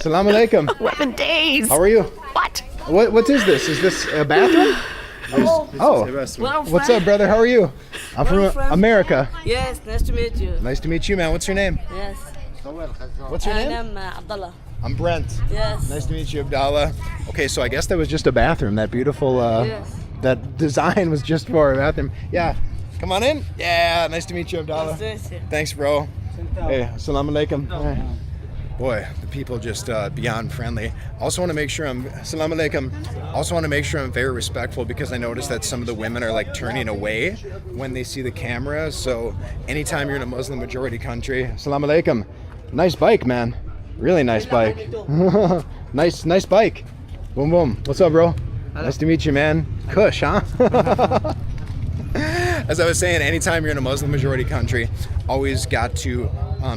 Salam alaikum. 11 days. How are you? What? What is this? Is this a bathroom? Oh, what's up, brother? How are you? I'm from America. Yes, nice to meet you. Nice to meet you, man. What's your name? Yes. What's your name? I'm Abdullah. I'm Brent. Yes. Nice to meet you, Abdallah. Okay, so I guess that was just a bathroom. That beautiful, Yes. that design was just for a bathroom. Yeah. Come on in. Yeah, nice to meet you, Abdallah. Nice to meet you. Thanks, bro. Hey, assalamu alaikum. Boy, the people just beyond friendly. Also want to make sure assalamu alaikum. Also want to make sure I'm very respectful because I noticed that some of the women are like turning away when they see the camera. So anytime you're in a Muslim majority country, assalamu alaikum. Nice bike, man. Really nice bike. nice bike. Boom, boom. What's up, bro? Nice to meet you, man. Kush, huh? As I was saying, anytime you're in a Muslim majority country, always got to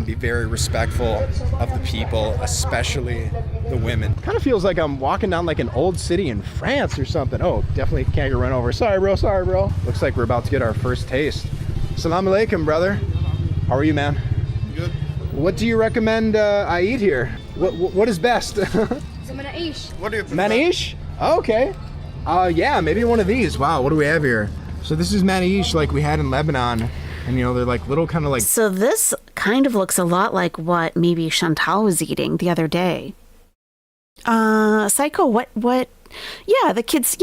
be very respectful of the people, especially the women. Kind of feels like I'm walking down like an old city in France or something. Oh, definitely can't get run over. Sorry, bro. Looks like we're about to get our first taste. Assalamu alaikum, brother. How are you, man? Good. What do you recommend I eat here? What is best? Manaish. What do you prefer? Manish? Okay. Yeah, maybe one of these. Wow, what do we have here? So this is manish like we had in Lebanon. And you know, they're like little kind of like... So this kind of looks a lot like what maybe Chantal was eating the other day. Psycho, what? Yeah, the kids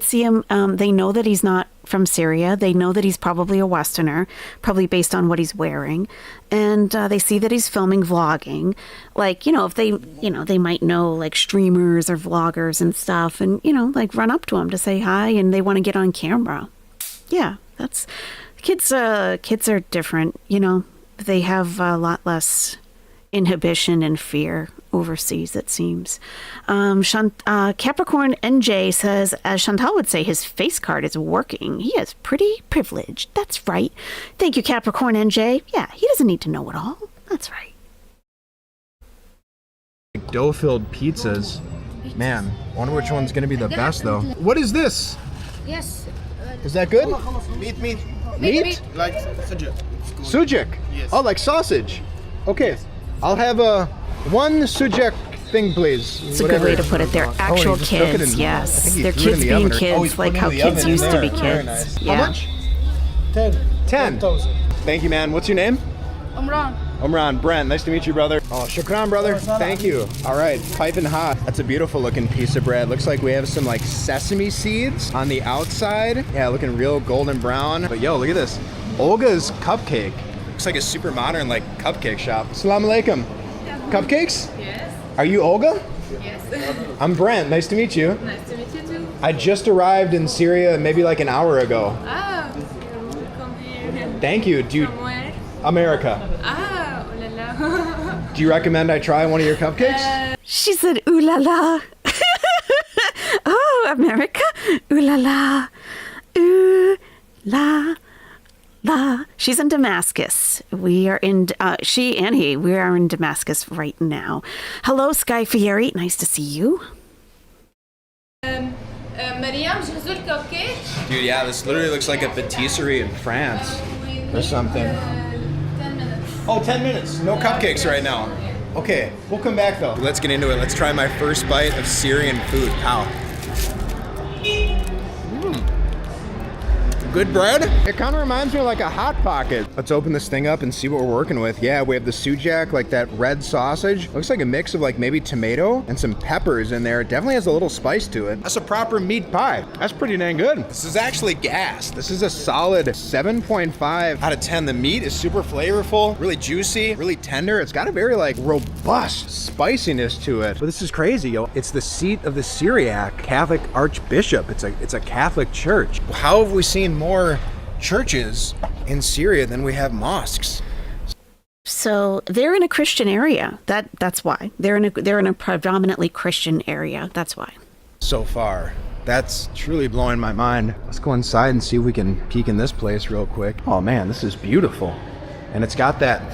see him. They know that he's not from Syria. They know that he's probably a Westerner, probably based on what he's wearing. And they see that he's filming vlogging. Like, if they might know like streamers or vloggers and stuff and, like run up to him to say hi and they want to get on camera. Yeah, that's... Kids are different, They have a lot less inhibition and fear overseas, it seems. Capricorn NJ says, as Chantal would say, his face card is working. He is pretty privileged. That's right. Thank you, Capricorn NJ. Yeah, he doesn't need to know it all. That's right. Dough-filled pizzas. Man, I wonder which one's going to be the best, though. What is this? Yes. Is that good? Meat. Meat? Like sujuk. Sujuk? Yes. Oh, like sausage. Okay. I'll have one sujuk thing, please. It's a good way to put it. They're actual kids, yes. They're kids being kids, like how kids used to be kids. Nice. Yeah. How much? 10. Thank you, man. What's your name? Umran. Brent, nice to meet you, brother. Oh, shukran, brother. Thank you. All right, piping hot. That's a beautiful looking piece of bread. Looks like we have some like sesame seeds on the outside. Yeah, looking real golden brown. But yo, look at this. Olga's cupcake. Looks like a super modern like cupcake shop. Assalamu alaikum. Cupcakes? Yes. Are you Olga? Yes. I'm Brent. Nice to meet you. Nice to meet you too. I just arrived in Syria maybe like an hour ago. Ah, come here. Thank you. From where? America. Ah, oh la la. Do you recommend I try one of your cupcakes? She said, ooh la la. Oh, America. Ooh la la. Ooh la la. She's in Damascus. We are in, she and he, we are in Damascus right now. Hello, Sky Fieri. Nice to see you. Mariam, جهزوا الكب. Dude, yeah, this literally looks like a patisserie in France or something. 10 minutes. Oh, 10 minutes. No cupcakes right now. Okay, we'll come back though. Let's get into it. Let's try my first bite of Syrian food. Pow. Good bread. It kind of reminds me of like a Hot Pocket. Let's open this thing up and see what we're working with. Yeah, we have the sujuk, like that red sausage. Looks like a mix of like maybe tomato and some peppers in there. It definitely has a little spice to it. That's a proper meat pie. That's pretty dang good. This is actually gas. This is a solid 7.5 out of 10. The meat is super flavorful, really juicy, really tender. It's got a very like robust spiciness to it. But this is crazy, yo. It's the seat of the Syriac Catholic Archbishop. It's a Catholic church. How have we seen more churches in Syria than we have mosques? So they're in a Christian area. That's why. They're in a predominantly Christian area. That's why. So far. That's truly blowing my mind. Let's go inside and see if we can peek in this place real quick. Oh man, this is beautiful. And it's got that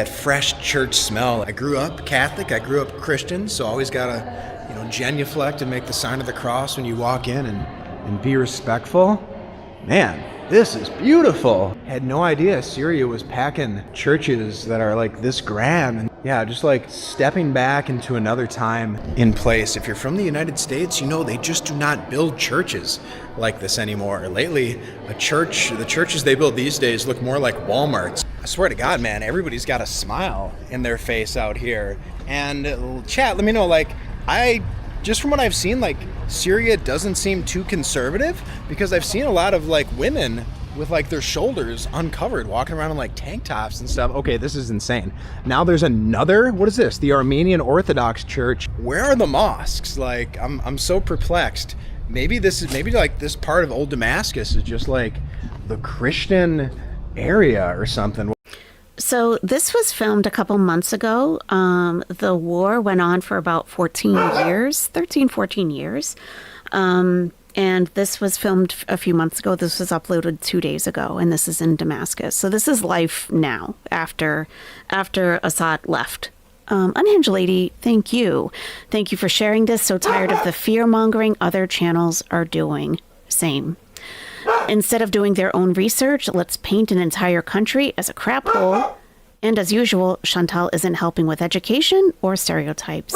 fresh church smell. I grew up Catholic, I grew up Christian, so always gotta, genuflect and make the sign of the cross when you walk in and be respectful. Man, this is beautiful. Had no idea Syria was packing churches that are like this grand. And Yeah, just like stepping back into another time in place. If you're from the United States, you know they just do not build churches like this anymore. Lately, the churches they build these days look more like Walmarts. I swear to God, man, everybody's got a smile in their face out here. And chat, let me know, like, just from what I've seen, like, Syria doesn't seem too conservative, because I've seen a lot of like women with like their shoulders uncovered walking around in like tank tops and stuff. Okay, this is insane. Now there's another, what is this? The Armenian Orthodox Church. Where are the mosques? Like, I'm so perplexed. Maybe like this part of old Damascus is just like the Christian area or something. So this was filmed a couple months ago. The war went on for about 14 years. And this was filmed a few months ago. This was uploaded 2 days ago, and this is in Damascus. So this is life now after Assad left. Unhinged Lady, thank you. Thank you for sharing this. So tired of the fear-mongering other channels are doing. Same. Instead of doing their own research, let's paint an entire country as a crap hole. And as usual, Chantal isn't helping with education or stereotypes.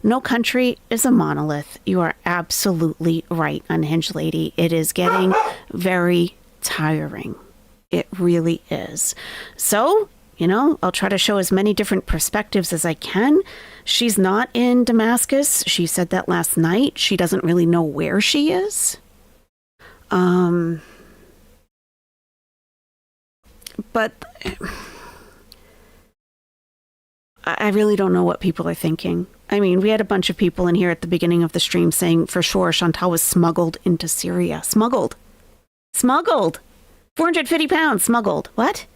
No country is a monolith. You are absolutely right, Unhinged Lady. It is getting very tiring. It really is. So, I'll try to show as many different perspectives as I can. She's not in Damascus. She said that last night. She doesn't really know where she is. But I really don't know what people are thinking. I mean, we had a bunch of people in here at the beginning of the stream saying for sure Chantal was smuggled into Syria. Smuggled. 450 pounds smuggled. What?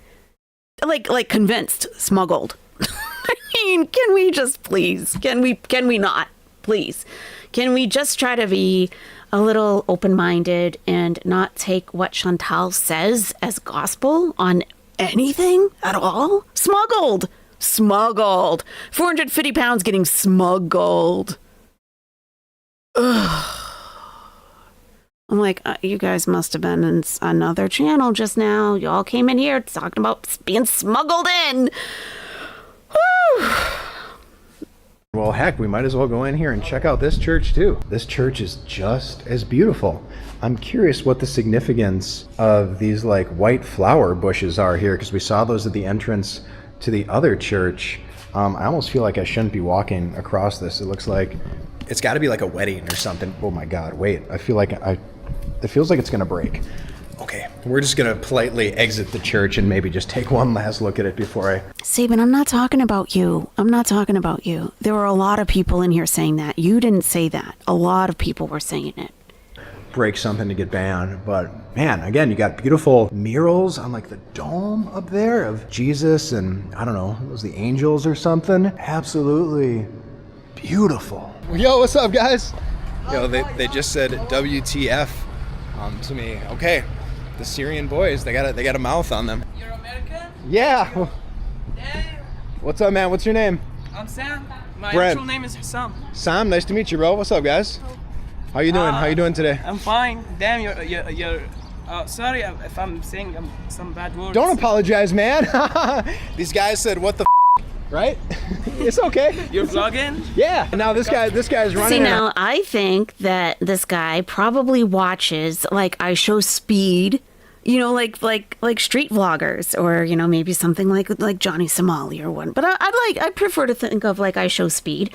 Like convinced smuggled. I mean, can we just please? Can we not? Please. Can we just try to be a little open-minded and not take what Chantal says as gospel on anything at all? Smuggled. 450 pounds getting smuggled. Ugh. I'm like, you guys must have been in another channel just now. Y'all came in here talking about being smuggled in. Whew. Well, heck, we might as well go in here and check out this church too. This church is just as beautiful. I'm curious what the significance of these like white flower bushes are here, because we saw those at the entrance to the other church. I almost feel like I shouldn't be walking across this. It looks like it's got to be like a wedding or something. Oh my God, wait. I feel like it feels like it's going to break. Okay, we're just going to politely exit the church and maybe just take one last look at it before I... Sabin, I'm not talking about you. There were a lot of people in here saying that. You didn't say that. A lot of people were saying it. Break something to get banned. But man, again, you got beautiful murals on like the dome up there of Jesus and I don't know, it was the angels or something. Absolutely beautiful. Yo, what's up, guys? Yo, they just said WTF to me. Okay, the Syrian boys, they got a mouth on them. You're American? Yeah. Damn. What's up, man? What's your name? I'm Sam. My Brent. actual name is Sam. Sam, nice to meet you, bro. What's up, guys? How you doing? How you doing today? I'm fine. Damn, you're sorry if I'm saying some bad words. Don't apologize, man. These guys said, what the right? It's okay. You're vlogging? Yeah. Now this guy's running. See, now I think that this guy probably watches like I Show Speed, like street vloggers, or maybe something like Johnny Somali or one. But I prefer to think of like I Show Speed.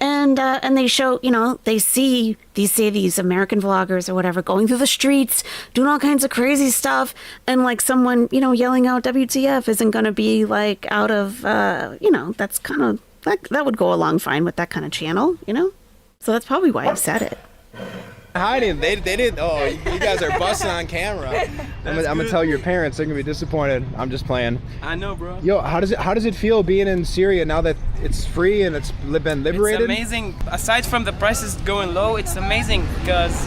And they show, they see these American vloggers or whatever going through the streets, doing all kinds of crazy stuff. And like someone, yelling out WTF isn't going to be like out of, that's kind of, that would go along fine with that kind of channel, So that's probably why he said it. Hiding. They didn't. Oh, you guys are busting on camera. I'm gonna tell your parents. They're gonna be disappointed. I'm just playing. I know, bro. Yo, how does it feel being in Syria now that it's free and it's been liberated? It's amazing. Aside from the prices going low, it's amazing because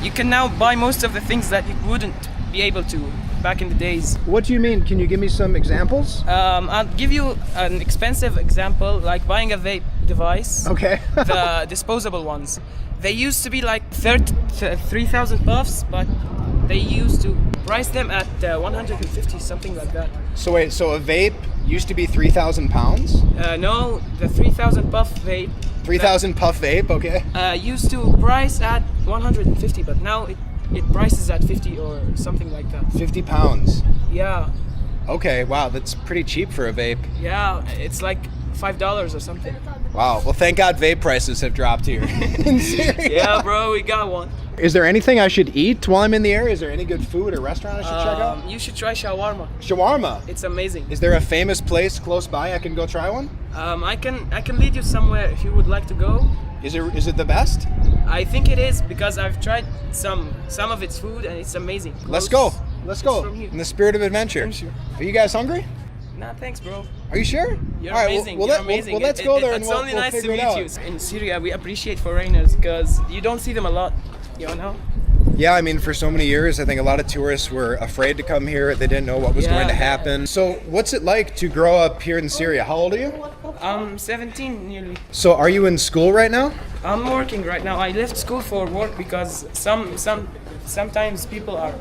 you can now buy most of the things that you wouldn't be able to back in the days. What do you mean? Can you give me some examples? I'll give you an expensive example, like buying a vape device. Okay. The disposable ones. They used to be like 3,000 buffs, but they used to price them at 150, something like that. So wait, so a vape, Used to be 3,000 pounds? No, the 3,000 puff vape. 3,000 puff vape, okay. Used to price at 150, but now it prices at 50 or something like that. 50 pounds. Yeah. Okay, wow, that's pretty cheap for a vape. Yeah, it's like $5 or something. Wow, well thank God vape prices have dropped here in Syria. Yeah, bro, we got one. Is there anything I should eat while I'm in the area? Is there any good food or restaurant I should check out? You should try shawarma. Shawarma? It's amazing. Is there a famous place close by I can go try one? I can lead you somewhere if you would like to go. Is it the best? I think it is because I've tried some of its food and it's amazing. Let's go. It's Let's go. from here. In the spirit of adventure. Are you guys hungry? Nah, thanks, bro. Are you sure? You're All right, amazing. Well, You're well, amazing. Well, let's go there and it's we'll, only we'll nice to figure it meet out. you. In Syria, we appreciate foreigners because you don't see them a lot. You know? Yeah, I mean, for so many years, I think a lot of tourists were afraid to come here. They didn't know what was going to happen. So, what's it like to grow up here in Syria? How old are you? I'm 17 nearly. So, are you in school right now? I'm working right now. I left school for work because sometimes people are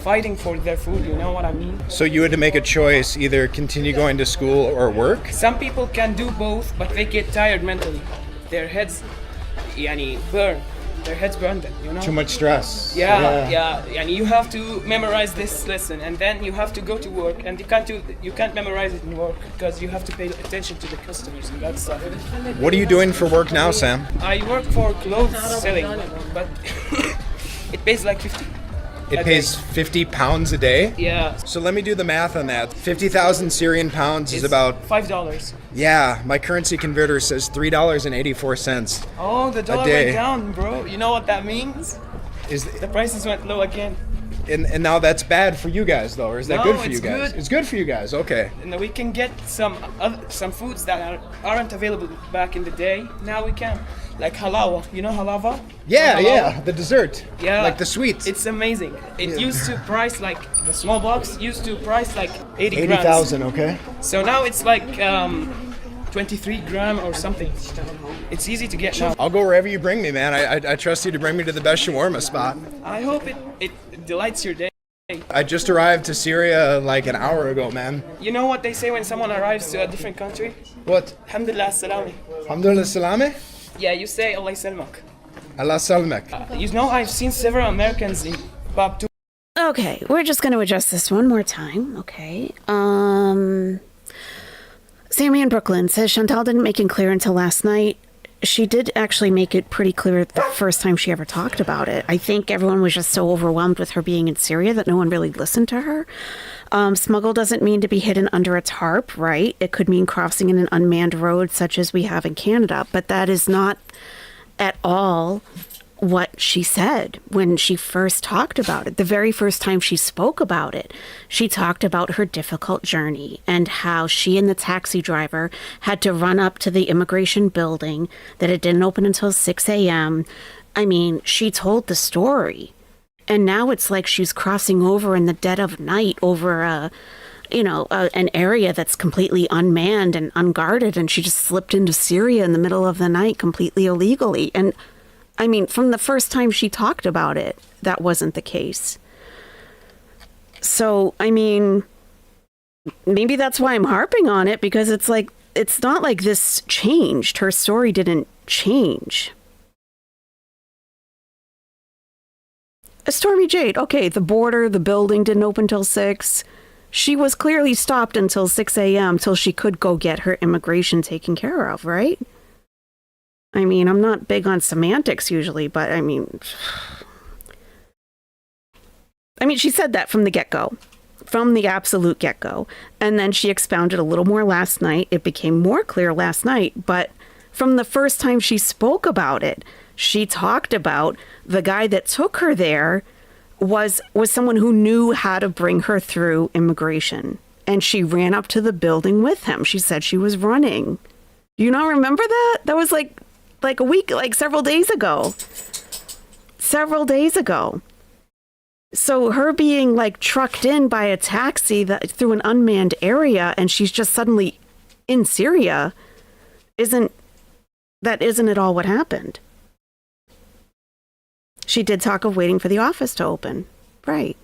fighting for their food, you know what I mean? So, you had to make a choice, either continue going to school or work? Some people can do both, but they get tired mentally. Their heads burn. Their heads burn them, you know? Too much stress. Yeah. And you have to memorize this lesson, and then you have to go to work, and you can't memorize it in work because you have to pay attention to the customers, and that's What are you doing for work now, Sam? I work for clothes selling, but it pays like 50. It pays 50 pounds a day? Yeah. So let me do the math on that. 50,000 Syrian pounds is about $5. Yeah, my currency converter says $3.84. Oh, the dollar went down, bro. You know what that means? The prices went low again. And now that's bad for you guys, though, or is that good for you it's guys? good. It's good for you guys. Okay. And we can get some foods that aren't available back in the day. Now we can, like halawa. You know halawa? Yeah, the dessert. Yeah, like the sweets. It's amazing. It used to price like the small box used to price like 80 grams. 80,000. Okay. So now it's like 23 gram or something. It's easy to get now. I'll go wherever you bring me, man. I trust you to bring me to the best shawarma spot. I hope it delights your day. I just arrived to Syria like an hour ago, man. You know what they say when someone arrives to a different country? What? Alhamdulillah salami. Alhamdulillah salami? Yeah, you say Allah salmak. Allah salmak. You know, I've seen several Americans in Bab too. Okay, we're just going to adjust this one more time. Okay. Sammy in Brooklyn says Chantal didn't make it clear until last night. She did actually make it pretty clear the first time she ever talked about it. I think everyone was just so overwhelmed with her being in Syria that no one really listened to her. Smuggle doesn't mean to be hidden under a tarp, right? It could mean crossing in an unmanned road such as we have in Canada, but that is not at all what she said when she first talked about it. The very first time she spoke about it, she talked about her difficult journey and how she and the taxi driver had to run up to the immigration building, that it didn't open until 6 a.m. I mean, she told the story. And now it's like she's crossing over in the dead of night over an area that's completely unmanned and unguarded, and she just slipped into Syria in the middle of the night completely illegally. And I mean, from the first time she talked about it, that wasn't the case. So, I mean, maybe that's why I'm harping on it, because it's like, it's not like this changed. Her story didn't change. Stormy Jade, okay, the border, the building didn't open till 6. She was clearly stopped until 6 a.m. till she could go get her immigration taken care of, right? I mean, I'm not big on semantics usually, but I mean, she said that from the get-go, from the absolute get-go. And then she expounded a little more last night. It became more clear last night, but from the first time she spoke about it, she talked about the guy that took her there was someone who knew how to bring her through immigration. And she ran up to the building with him. She said she was running. Do you not remember that? That was like a week, like several days ago. So her being like trucked in by a taxi through an unmanned area, and she's just suddenly in Syria, isn't at all what happened. She did talk of waiting for the office to open. Right.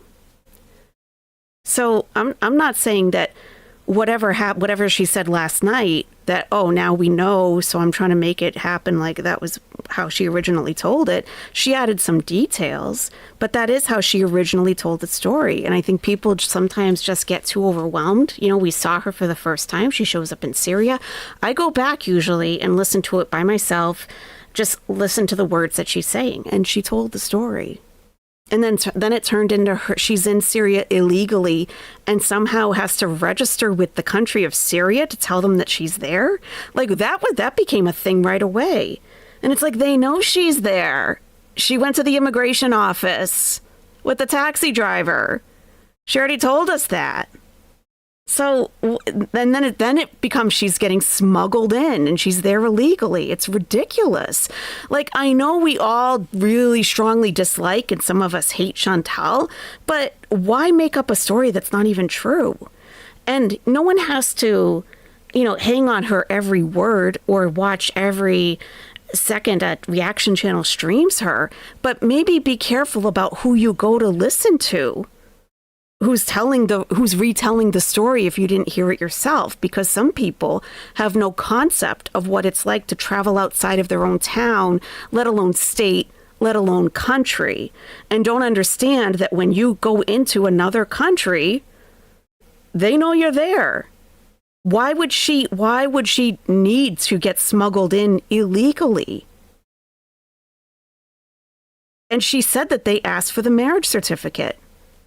So I'm not saying that whatever she said last night, that, oh, now we know, so I'm trying to make it happen like that was how she originally told it. She added some details, but that is how she originally told the story. And I think people sometimes just get too overwhelmed. You know, we saw her for the first time. She shows up in Syria. I go back usually and listen to it by myself, just listen to the words that she's saying. And she told the story. And then it turned into her, she's in Syria illegally and somehow has to register with the country of Syria to tell them that she's there. Like that became a thing right away. And it's like, they know she's there. She went to the immigration office with the taxi driver. She already told us that. So then it becomes she's getting smuggled in and she's there illegally. It's ridiculous. Like, I know we all really strongly dislike and some of us hate Chantal, but why make up a story that's not even true? And no one has to, hang on her every word or watch every second a reaction channel streams her, but maybe be careful about who you go to listen to. Who's retelling the story if you didn't hear it yourself, because some people have no concept of what it's like to travel outside of their own town, let alone state, let alone country, and don't understand that when you go into another country, they know you're there. Why would she need to get smuggled in illegally? And she said that they asked for the marriage certificate.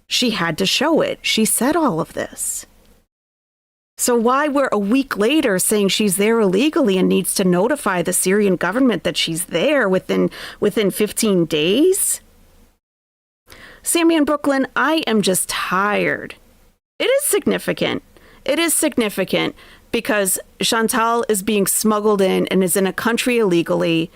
She had to show it. She said all of this. So why we're a week later saying she's there illegally and needs to notify the Syrian government that she's there within 15 days? Sammy in Brooklyn, I am just tired. It is significant. It is significant because Chantal is being smuggled in and is in a country illegally.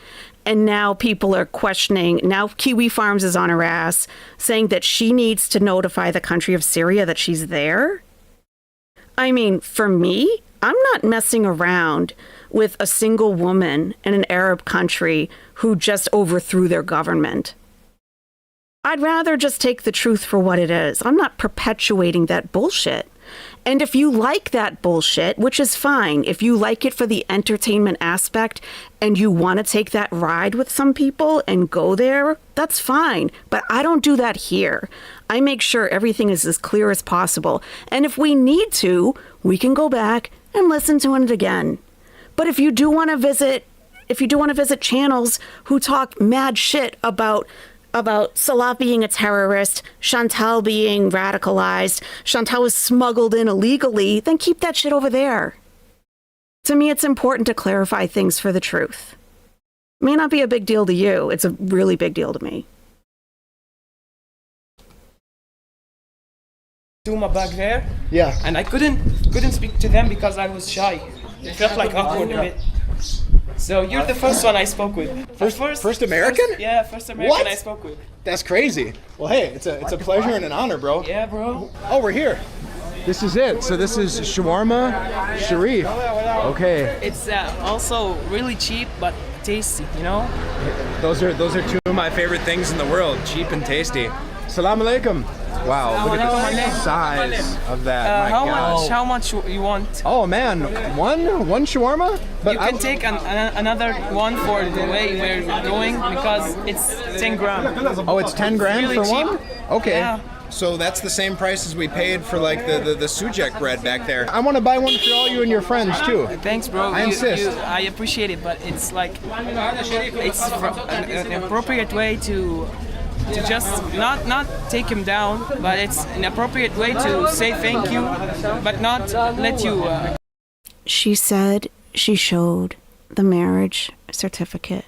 And now people are questioning, now Kiwi Farms is on her ass, saying that she needs to notify the country of Syria that she's there. I mean, for me, I'm not messing around with a single woman in an Arab country who just overthrew their government. I'd rather just take the truth for what it is. I'm not perpetuating that bullshit. And if you like that bullshit, which is fine, if you like it for the entertainment aspect and you want to take that ride with some people and go there, that's fine. But I don't do that here. I make sure everything is as clear as possible. And if we need to, we can go back and listen to it again. But if you do want to visit channels who talk mad shit about Salah being a terrorist, Chantal being radicalized, Chantal was smuggled in illegally, then keep that shit over there. To me, it's important to clarify things for the truth. It may not be a big deal to you. It's a really big deal to me. Duma back there. Yeah. And I couldn't speak to them because I was shy. It felt like awkward a bit. So you're the first one I spoke with. First American? First American What? I spoke with. That's crazy. Well, hey, it's a pleasure and an honor, bro. Yeah, bro. Oh, we're here. This is it. So this is shawarma Sharif. Okay. It's also really cheap but tasty, Those are two of my favorite things in the world. Cheap and tasty. Salam alaikum. Wow, look at the size of that. My God. How much you want? Oh man, one shawarma? But you can take another one for the way we're going because it's 10 grams. Oh, it's 10 grand really for cheap. one? Okay. Yeah. So that's the same price as we paid for like the sujek bread back there. I want to buy one for all you and your friends too. Thanks, bro. I insist. I appreciate it, but it's like it's an appropriate way to just not take him down, but it's an appropriate way to say thank you, but not let you. She said she showed the marriage certificate.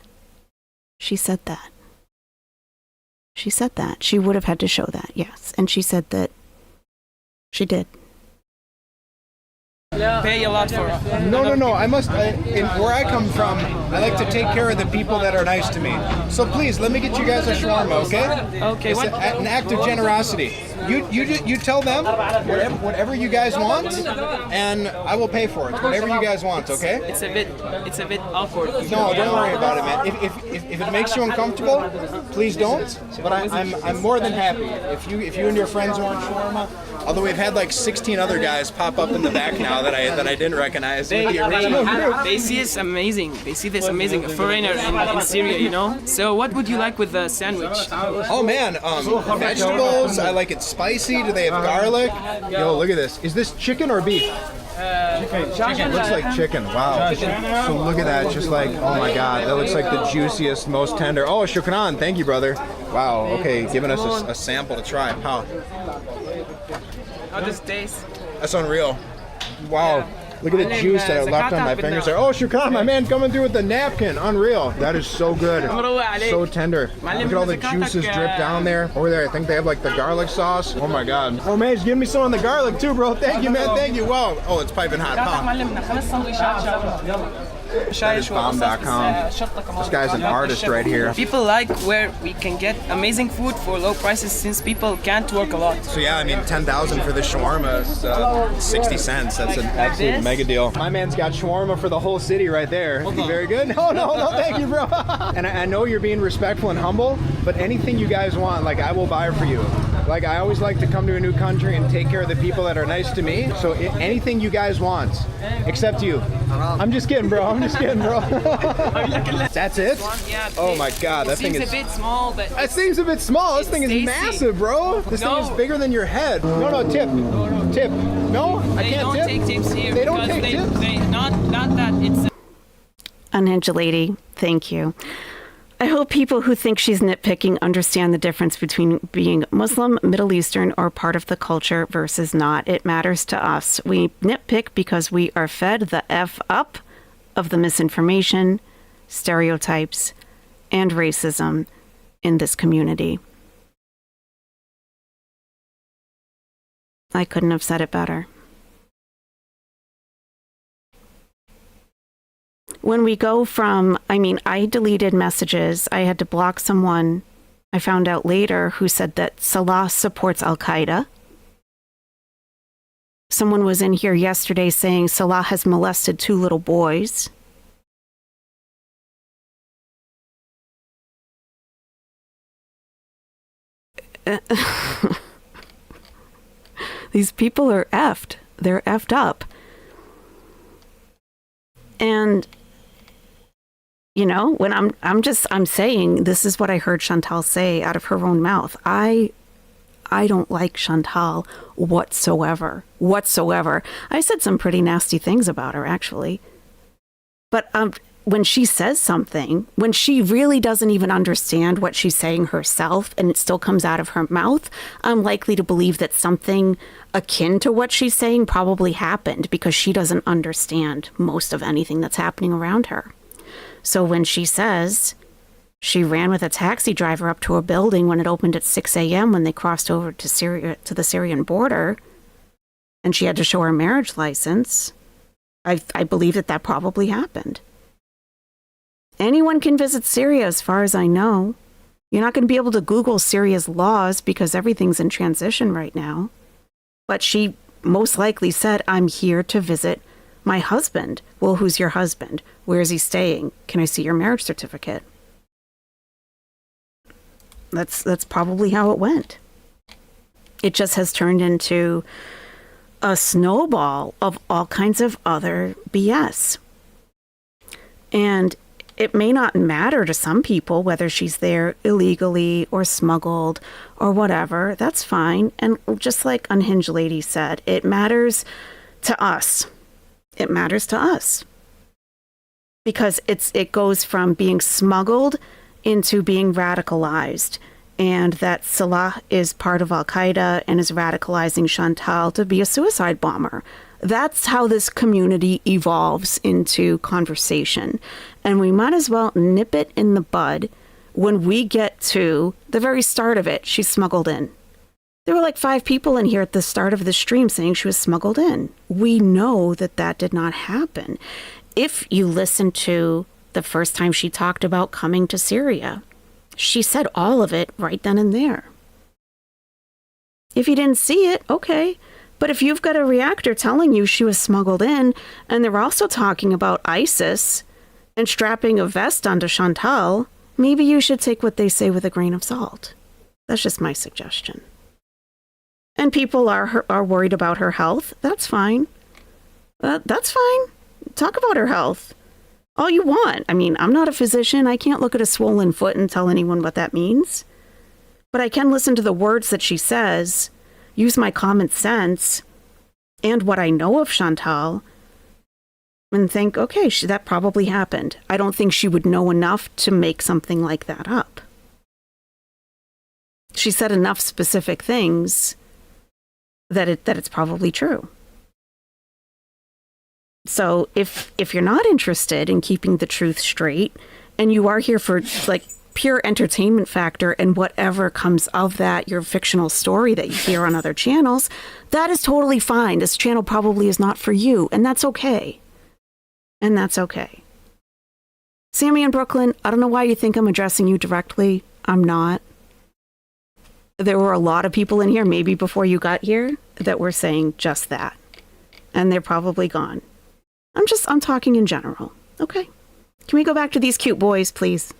She said that. She said that. She would have had to show that, yes. And she said that she did. Pay a lot for No. Where I come from, I like to take care of the people that are nice to me. So please, let me get you guys a shawarma, okay? Okay. It's an act of generosity. You tell them whatever you guys want, and I will pay for it. Whatever you guys want, okay? It's a bit awkward. No, don't worry about it, man. If it makes you uncomfortable, please don't. But I'm more than happy. If you and your friends want shawarma, Although we've had like 16 other guys pop up in the back now that I didn't recognize with the original group. They see us amazing. They see this amazing foreigner in Syria, you know? So what would you like with the sandwich? Oh man, vegetables. I like it spicy. Do they have garlic? Yo, look at this. Is this chicken or beef? Chicken. Looks like chicken. Wow. So look at that. Just like, oh my god, that looks like the juiciest, most tender. Oh, shukran. Thank you, brother. Wow. Okay, giving us a sample to try. How? How does it taste? That's unreal. Wow. Look at the juice that I left on my fingers there. Oh, shukran, my man coming through with the napkin. Unreal. That is so good. So tender. Look at all the juices drip down there. Over there, I think they have like the garlic sauce. Oh my god. Oh man, he's giving me some on the garlic too, bro. Thank you, man. Thank you. Wow. Oh, it's piping hot. That is bomb.com. This guy's an artist right here. People like where we can get amazing food for low prices since people can't work a lot. So yeah, I mean, 10,000 for this shawarma is 60 cents. That's an absolute mega deal. My man's got shawarma for the whole city right there. Very good. No, thank you, bro. And I know you're being respectful and humble, but anything you guys want, like, I will buy for you. Like, I always like to come to a new country and take care of the people that are nice to me. So anything you guys want, except you. I'm just kidding, bro. I'm just kidding, bro. That's it? Oh my god, that thing is... It seems a bit small, but... That seems a bit small. This thing is massive, bro. This thing is bigger than your head. No, tip. Tip. No? I can't tip? They don't take tips here. They don't take tips? Not that it's... Unhinged lady, thank you. I hope people who think she's nitpicking understand the difference between being Muslim, Middle Eastern, or part of the culture versus not. It matters to us. We nitpick because we are fed the F up of the misinformation, stereotypes, and racism in this community. I couldn't have said it better. When we go from, I deleted messages. I had to block someone I found out later who said that Salah supports Al-Qaeda. Someone was in here yesterday saying Salah has molested 2 little boys. These people are effed. They're effed up. And when I'm saying this is what I heard Chantal say out of her own mouth. I don't like Chantal whatsoever. I said some pretty nasty things about her, actually. But when she says something, when she really doesn't even understand what she's saying herself and it still comes out of her mouth, I'm likely to believe that something akin to what she's saying probably happened because she doesn't understand most of anything that's happening around her. So when she says she ran with a taxi driver up to a building when it opened at 6 a.m. when they crossed over to Syria, to the Syrian border, and she had to show her marriage license, I believe that probably happened. Anyone can visit Syria as far as I know. You're not going to be able to Google Syria's laws because everything's in transition right now. But she most likely said, I'm here to visit my husband. Well, who's your husband? Where is he staying? Can I see your marriage certificate? That's probably how it went. It just has turned into a snowball of all kinds of other BS. And it may not matter to some people whether she's there illegally or smuggled or whatever. That's fine. And just like Unhinged Lady said, it matters to us. It matters to us. Because it goes from being smuggled into being radicalized. And that Salah is part of Al-Qaeda and is radicalizing Chantal to be a suicide bomber. That's how this community evolves into conversation. And we might as well nip it in the bud when we get to the very start of it. She's smuggled in. There were like 5 people in here at the start of the stream saying she was smuggled in. We know that did not happen. If you listen to the first time she talked about coming to Syria, she said all of it right then and there. If you didn't see it, okay. But if you've got a reactor telling you she was smuggled in, and they're also talking about ISIS and strapping a vest onto Chantal, maybe you should take what they say with a grain of salt. That's just my suggestion. and people are worried about her health. That's fine. That's fine. Talk about her health all you want. I mean, I'm not a physician. I can't look at a swollen foot and tell anyone what that means. But I can listen to the words that she says, use my common sense and what I know of Chantal, and think, okay, that probably happened. I don't think she would know enough to make something like that up. She said enough specific things that it's probably true. So if you're not interested in keeping the truth straight, and you are here for like pure entertainment factor and whatever comes of that, your fictional story that you hear on other channels, that is totally fine. This channel probably is not for you, and that's okay. And that's okay. Sammy in Brooklyn, I don't know why you think I'm addressing you directly. I'm not. There were a lot of people in here, maybe before you got here, that were saying just that. And they're probably gone. I'm talking in general. Okay. Can we go back to these cute boys, please?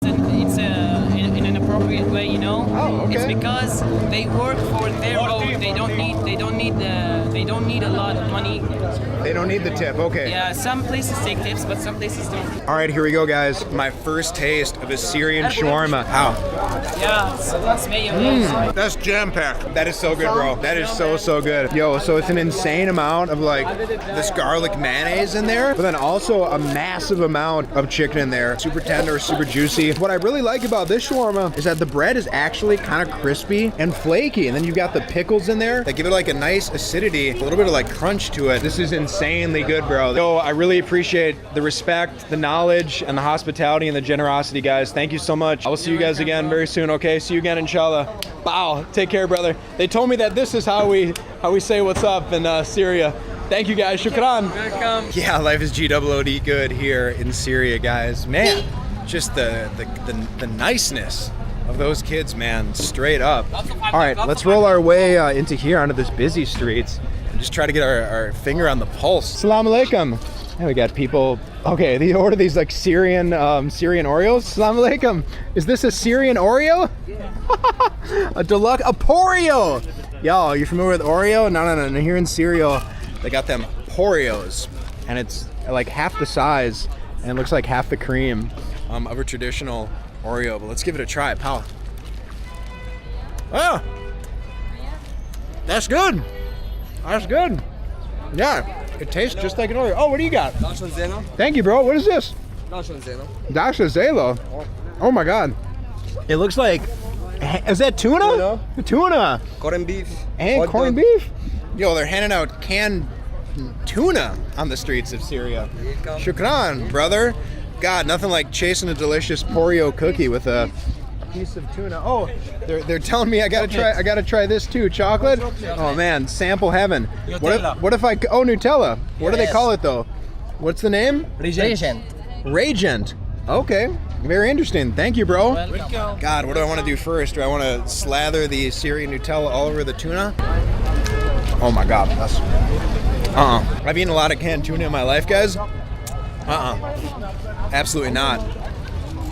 It's in an appropriate way, you know. Oh, okay. It's because they work for their own. They don't need a lot of money. They don't need the tip, okay. Yeah, some places take tips, but some places don't. All right, here we go, guys. My first taste of a Syrian shawarma. How? Yeah, it's mayo. That's jam-packed. That is so good, bro. That is so good. Yo, so it's an insane amount of like this garlic mayonnaise in there, but then also a massive amount of chicken in there. Super tender, super juicy. What I really like about this shawarma is that the bread is actually kind of crispy and flaky, and then you've got the pickles in there that give it like a nice acidity, a little bit of like crunch to it. This is insanely good, bro. So I really appreciate the respect, the knowledge, and the hospitality and the generosity, guys. Thank you so much. I will see you guys again very soon, okay? See you again, inshallah. Bow. Take care, brother. They told me that this is how we say what's up in Syria. Thank you, guys. Shukran. Welcome. Yeah, life is G-O-O-D good here in Syria, guys. Man, just the niceness of those kids, man, straight up. All right, let's roll our way into here onto this busy streets and just try to get our finger on the pulse. Assalamu alaikum. And we got people. Okay, they order these like Syrian Oreos. Assalamu alaikum. Is this a Syrian Oreo? A deluxe, a Poreo. Yo, you familiar with Oreo? No. Here in Syria, they got them Poreos, and it's like half the size, and it looks like half the cream of a traditional Oreo. But let's give it a try, pal. Oh, that's good. That's good. Yeah, it tastes just like an Oreo. Oh, what do you got? Thank you, bro. What is this? Dasha Zelo. Oh my God. It looks like, is that tuna? Tuna. Corned beef. And corned beef? Yo, they're handing out canned tuna on the streets of Syria. Shukran, brother. God, nothing like chasing a delicious Oreo cookie with a piece of tuna. Oh, they're telling me I gotta try this too. Chocolate? Oh man, sample heaven. What if I? Oh, Nutella. What do they call it though? What's the name? Regent. Okay, very interesting. Thank you, bro. Welcome. God, what do I want to do first? Do I want to slather the Syrian Nutella all over the tuna? Oh my God, that's. I've eaten a lot of canned tuna in my life, guys. Absolutely not.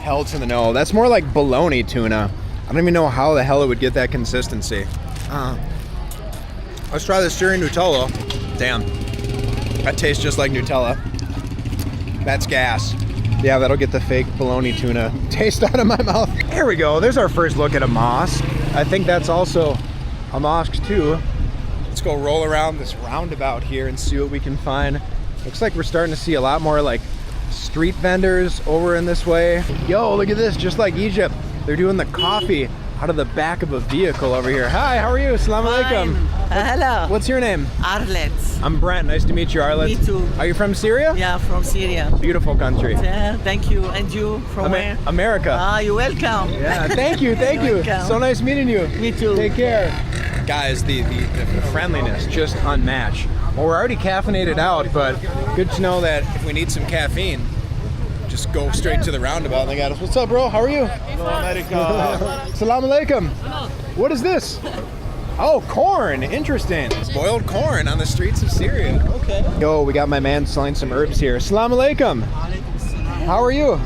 Hell to the no. That's more like bologna tuna. I don't even know how the hell it would get that consistency. Let's try this Syrian Nutella. Damn. That tastes just like Nutella. That's gas. Yeah, that'll get the fake bologna tuna taste out of my mouth. Here we go. There's our first look at a mosque. I think that's also a mosque too. Let's go roll around this roundabout here and see what we can find. Looks like we're starting to see a lot more like street vendors over in this way. Yo, look at this, just like Egypt. They're doing the coffee out of the back of a vehicle over here. Hi, how are you? Assalamu alaikum. Hello. What's your name? Owlette. I'm Brent. Nice to meet you, Owlette. Me too. Are you from Syria? Yeah, from Syria. Beautiful country. Yeah, thank you. And you, from where? America. Ah, you're welcome. Yeah, thank you, thank you. Welcome. So nice meeting you. Me too. Take care. Guys, the friendliness, just unmatched. Well, we're already caffeinated out, but good to know that if we need some caffeine, just go straight to the roundabout and they got us. What's up, bro? How are you? Assalamu alaikum. What is this? Oh, corn. Interesting. Boiled corn on the streets of Syria. Okay. Yo, we got my man selling some herbs here. Assalamu alaikum. How are you?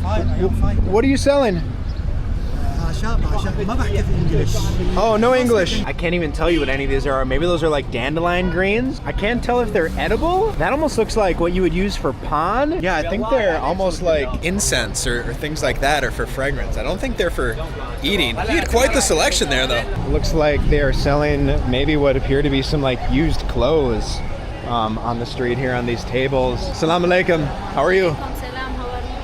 Fine. What are you selling? Oh, no English. I can't even tell you what any of these are. Maybe those are like dandelion greens. I can't tell if they're edible. That almost looks like what you would use for paan. Yeah, I think they're almost like incense or things like that, or for fragrance. I don't think they're for eating. You had quite the selection there, though. Looks like they are selling maybe what appear to be some like used clothes on the street here on these tables. Salam alaikum. How are you?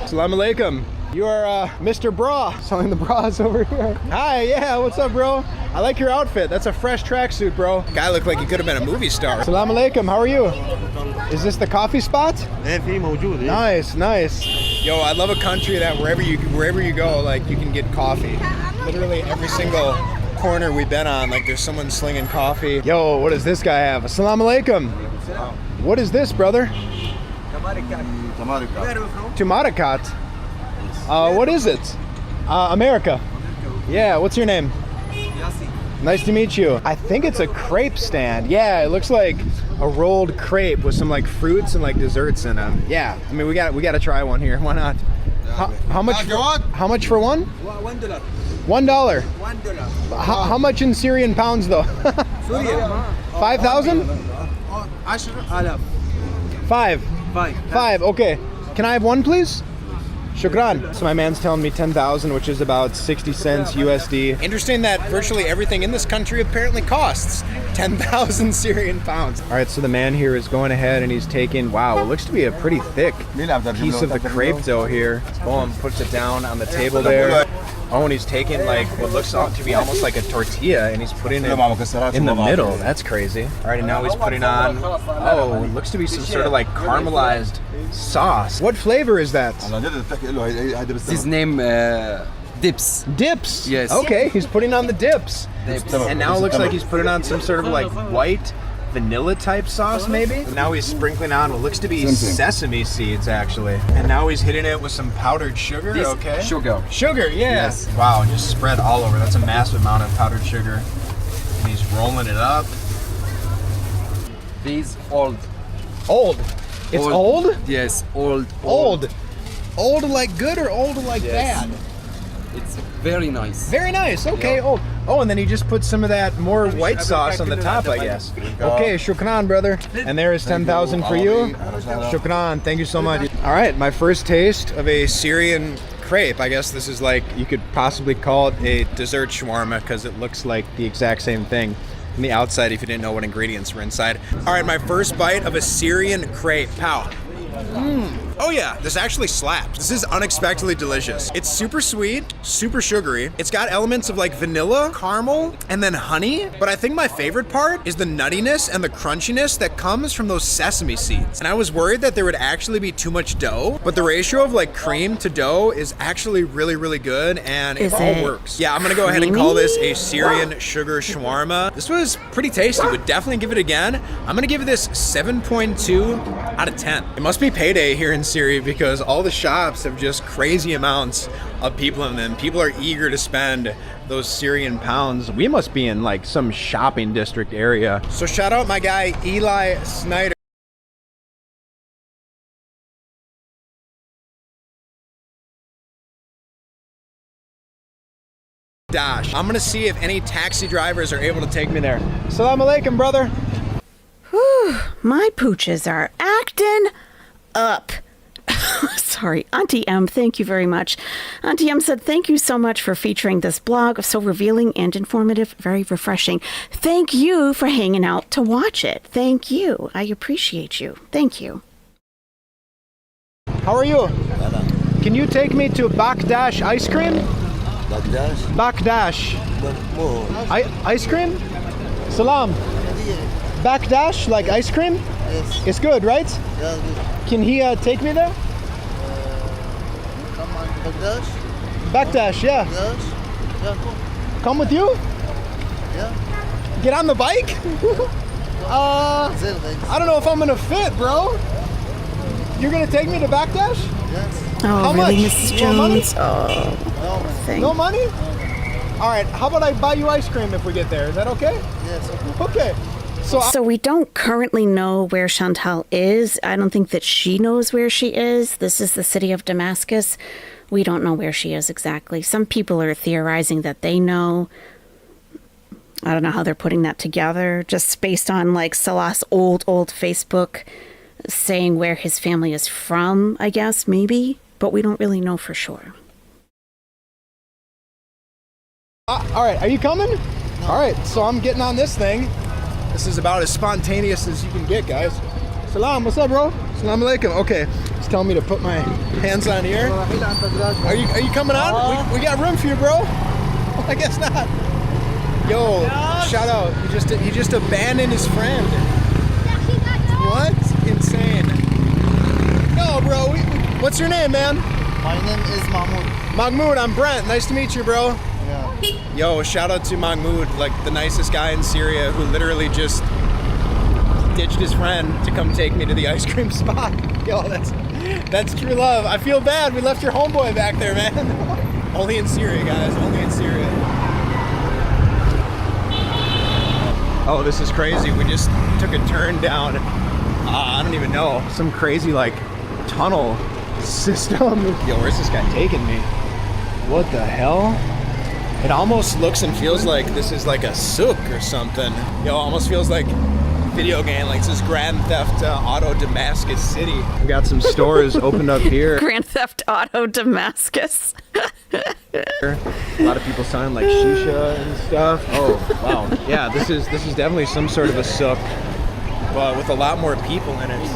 Salam alaikum. You are Mr. Bra, selling the bras over here. Hi, yeah, what's up, bro? I like your outfit. That's a fresh tracksuit, bro. Guy looked like he could have been a movie star. Salam alaikum, how are you? Is this the coffee spot? Nice, nice. Yo, I love a country that wherever you go, like you can get coffee. Literally every single corner we've been on, like there's someone slinging coffee. Yo, what does this guy have? Assalamu alaikum. What is this, brother? Tumarakat. What is it? America. Yeah, what's your name? Nice to meet you. I think it's a crepe stand. Yeah, it looks like a rolled crepe with some like fruits and like desserts in them. Yeah, I mean we got to try one here. Why not? How much for one? $1. $1. How much in Syrian pounds though? 5,000? 5. Okay. Can I have one, please? Shukran. So my man's telling me 10,000, which is about 60 cents USD. Interesting that virtually everything in this country apparently costs 10,000 Syrian pounds. All right, so the man here is going ahead and he's taking, wow, it looks to be a pretty thick piece of the crepe dough here. Boom, puts it down on the table there. Oh, and he's taking like what looks to be almost like a tortilla and he's putting it in the middle. That's crazy. All right, and now he's putting on, oh, it looks to be some sort of like caramelized sauce. What flavor is that? His name, dips. Dips? Yes. Okay, he's putting on the dips. Dips. And now it looks like he's putting on some sort of like white vanilla type sauce maybe. Now he's sprinkling on what looks to be sesame seeds actually. And now he's hitting it with some powdered sugar, okay? Sugar, yeah. Yes. Wow, just spread all over. That's a massive amount of powdered sugar. And he's rolling it up. These old. Old? It's old? Yes, old. Old like good or old like bad? It's very nice. Very nice, okay, old. Oh, and then he just put some of that more white sauce on the top, I guess. Okay, shukran, brother. And there is 10,000 for you. Shukran, thank you so much. All right, my first taste of a Syrian crepe. I guess this is like, you could possibly call it a dessert shawarma because it looks like the exact same thing from the outside if you didn't know what ingredients were inside. All right, my first bite of a Syrian crepe. Pow. Oh yeah, this actually slaps. This is unexpectedly delicious. It's super sweet, super sugary. It's got elements of like vanilla, caramel, and then honey. But I think my favorite part is the nuttiness and the crunchiness that comes from those sesame seeds. And I was worried that there would actually be too much dough, but the ratio of like cream to dough is actually really, really good, and it all works. Yeah, I'm gonna go ahead and call this a Syrian sugar shawarma. This was pretty tasty. Would definitely give it again. I'm gonna give this 7.2 out of 10. It must be payday here in Syria because all the shops have just crazy amounts of people in them. People are eager to spend those Syrian pounds. We must be in like some shopping district area. So shout out my guy Eli Snyder. I'm gonna see if any taxi drivers are able to take me there. Assalamu alaikum, brother. Whew, my pooches are acting up. Sorry, Auntie M, thank you very much. Auntie M said, thank you so much for featuring this blog. So revealing and informative, very refreshing. Thank you for hanging out to watch it. Thank you. I appreciate you. Thank you. How are you? Can you take me to Bakdash ice cream? Bakdash. Ice cream? Salam. Bakdash, like ice cream? Yes. It's good, right? Yeah, good. Can he take me there? Come on, Bakdash? Bakdash, yeah. Yeah, come with you? Yeah. Get on the bike? I don't know if I'm gonna fit, bro. You're gonna take me to Bakdash? Yes. Oh, how really, much? Mrs. No money? Jones? Oh, no money? All right, how about I buy you ice cream if we get there? Is that okay? Yes. Okay. So we don't currently know where Chantal is. I don't think that she knows where she is. This is the city of Damascus. we don't know where she is exactly. Some people are theorizing that they know. I don't know how they're putting that together, just based on like Salah's old Facebook saying where his family is from, I guess, maybe, but we don't really know for sure. All right, are you coming? No. All right, so I'm getting on this thing. This is about as spontaneous as you can get, guys. Salam, what's up, bro? Salam alaikum. Okay, he's telling me to put my hands on here. Are you coming on? We got room for you, bro. I guess not. Yo, shout out. He just abandoned his friend. What? Insane. No, bro. What's your name, man? My name is Mahmoud. Mahmoud, I'm Brent. Nice to meet you, bro. Yeah. Yo, shout out to Mahmoud, like the nicest guy in Syria who literally just ditched his friend to come take me to the ice cream spot. Yo, that's true love. I feel bad. We left your homeboy back there, man. Only in Syria, guys. Only in Syria. Oh, this is crazy. We just took a turn down, I don't even know, some crazy like tunnel system. Yo, where's this guy taking me? What the hell? It almost looks and feels like this is like a souk or something. Yo, almost feels like video game, like this is Grand Theft Auto Damascus City. We got some stores opened up here. Grand Theft Auto Damascus. A lot of people selling like shisha and stuff. Oh wow, yeah, this is definitely some sort of a souk, but with a lot more people in it.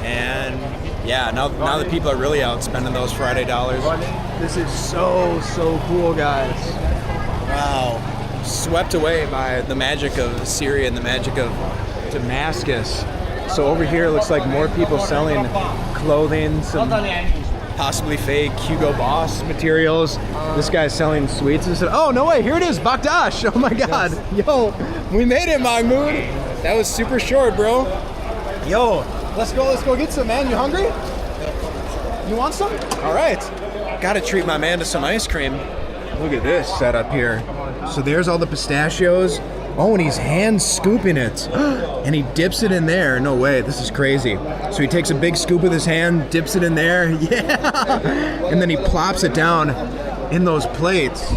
And yeah, now the people are really out spending those Friday dollars. This is so cool, guys. Wow, swept away by the magic of Syria and the magic of Damascus. So over here it looks like more people selling clothing, some possibly fake Hugo Boss materials. This guy's selling sweets and stuff. Oh, no way, here it is, Bakdash. Oh my God. Yo, we made it, Mahmoud. That was super short, bro. Yo, let's go get some, man. You hungry? You want some? All right. Gotta treat my man to some ice cream. Look at this setup here. So there's all the pistachios. Oh, and he's hand scooping it. And he dips it in there. No way, this is crazy. So he takes a big scoop with his hand, dips it in there. Yeah! And then he plops it down in those plates.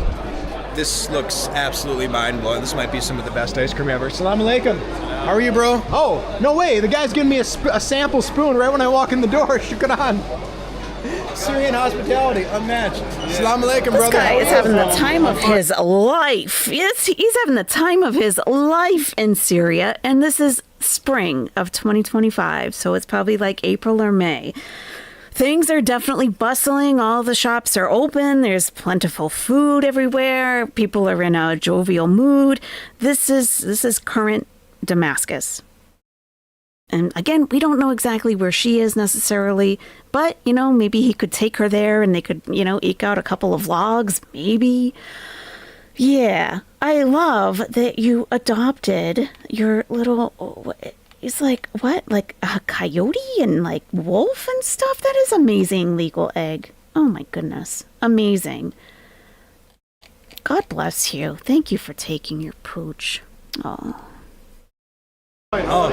This looks absolutely mind-blowing. This might be some of the best ice cream ever. Assalamu alaikum. How are you, bro? Oh, no way. The guy's giving me a sample spoon right when I walk in the door. Shukran. Syrian hospitality, unmatched. Assalamu alaikum, brother. This guy is having the time of his life. Yes, he's having the time of his life in Syria, and this is spring of 2025, so it's probably like April or May. Things are definitely bustling. All the shops are open. There's plentiful food everywhere. People are in a jovial mood. This is current Damascus. And again, we don't know exactly where she is necessarily, but, you know, maybe he could take her there and they could, you know, eke out a couple of vlogs, maybe. Yeah, I love that you adopted your little, it's like, what, like a coyote and like wolf and stuff? That is amazing, legal egg. Oh my goodness, amazing. God bless you. Thank you for taking your pooch. Oh. Oh,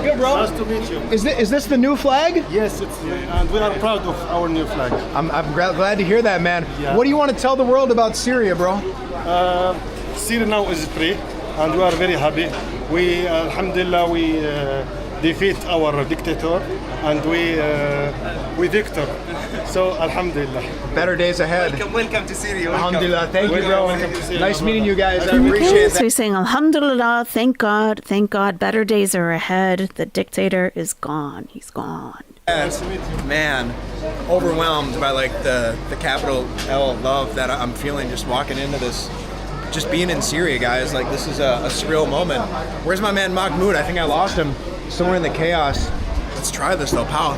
good, bro. Nice to meet you. Is this the new flag? Yes, and we are proud of our new flag. I'm glad to hear that, man. Yeah. What do you want to tell the world about Syria, bro? Syria now is free, and we are very happy. We, alhamdulillah, we defeat our dictator, and we victor. So, alhamdulillah. Better days ahead. Welcome to Syria. Alhamdulillah. Thank you, bro. Nice meeting you guys. I Okay, appreciate so that. he's saying, Alhamdulillah, thank God, better days are ahead. The dictator is gone. He's gone. Man, overwhelmed by like the capital L love that I'm feeling just walking into this. Just being in Syria, guys, like this is a surreal moment. Where's my man Mahmoud? I think I lost him somewhere in the chaos. Let's try this though, pal.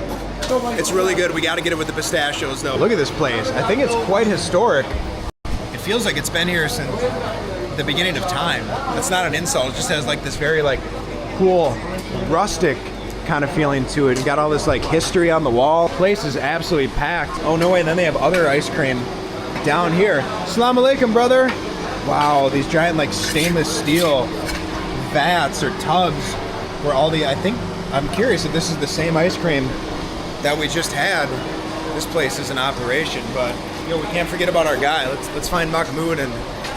It's really good. We got to get it with the pistachios though. Look at this place. I think it's quite historic. It feels like it's been here since the beginning of time. That's not an insult. It just has like this very like cool, rustic kind of feeling to it. You got all this like history on the wall. Place is absolutely packed. Oh no way, and then they have other ice cream down here. Assalamu alaikum, brother. Wow, these giant like stainless steel vats or tubs where all the, I'm curious if this is the same ice cream that we just had. This place is in operation, but Yo, we can't forget about our guy. Let's find Mahmoud and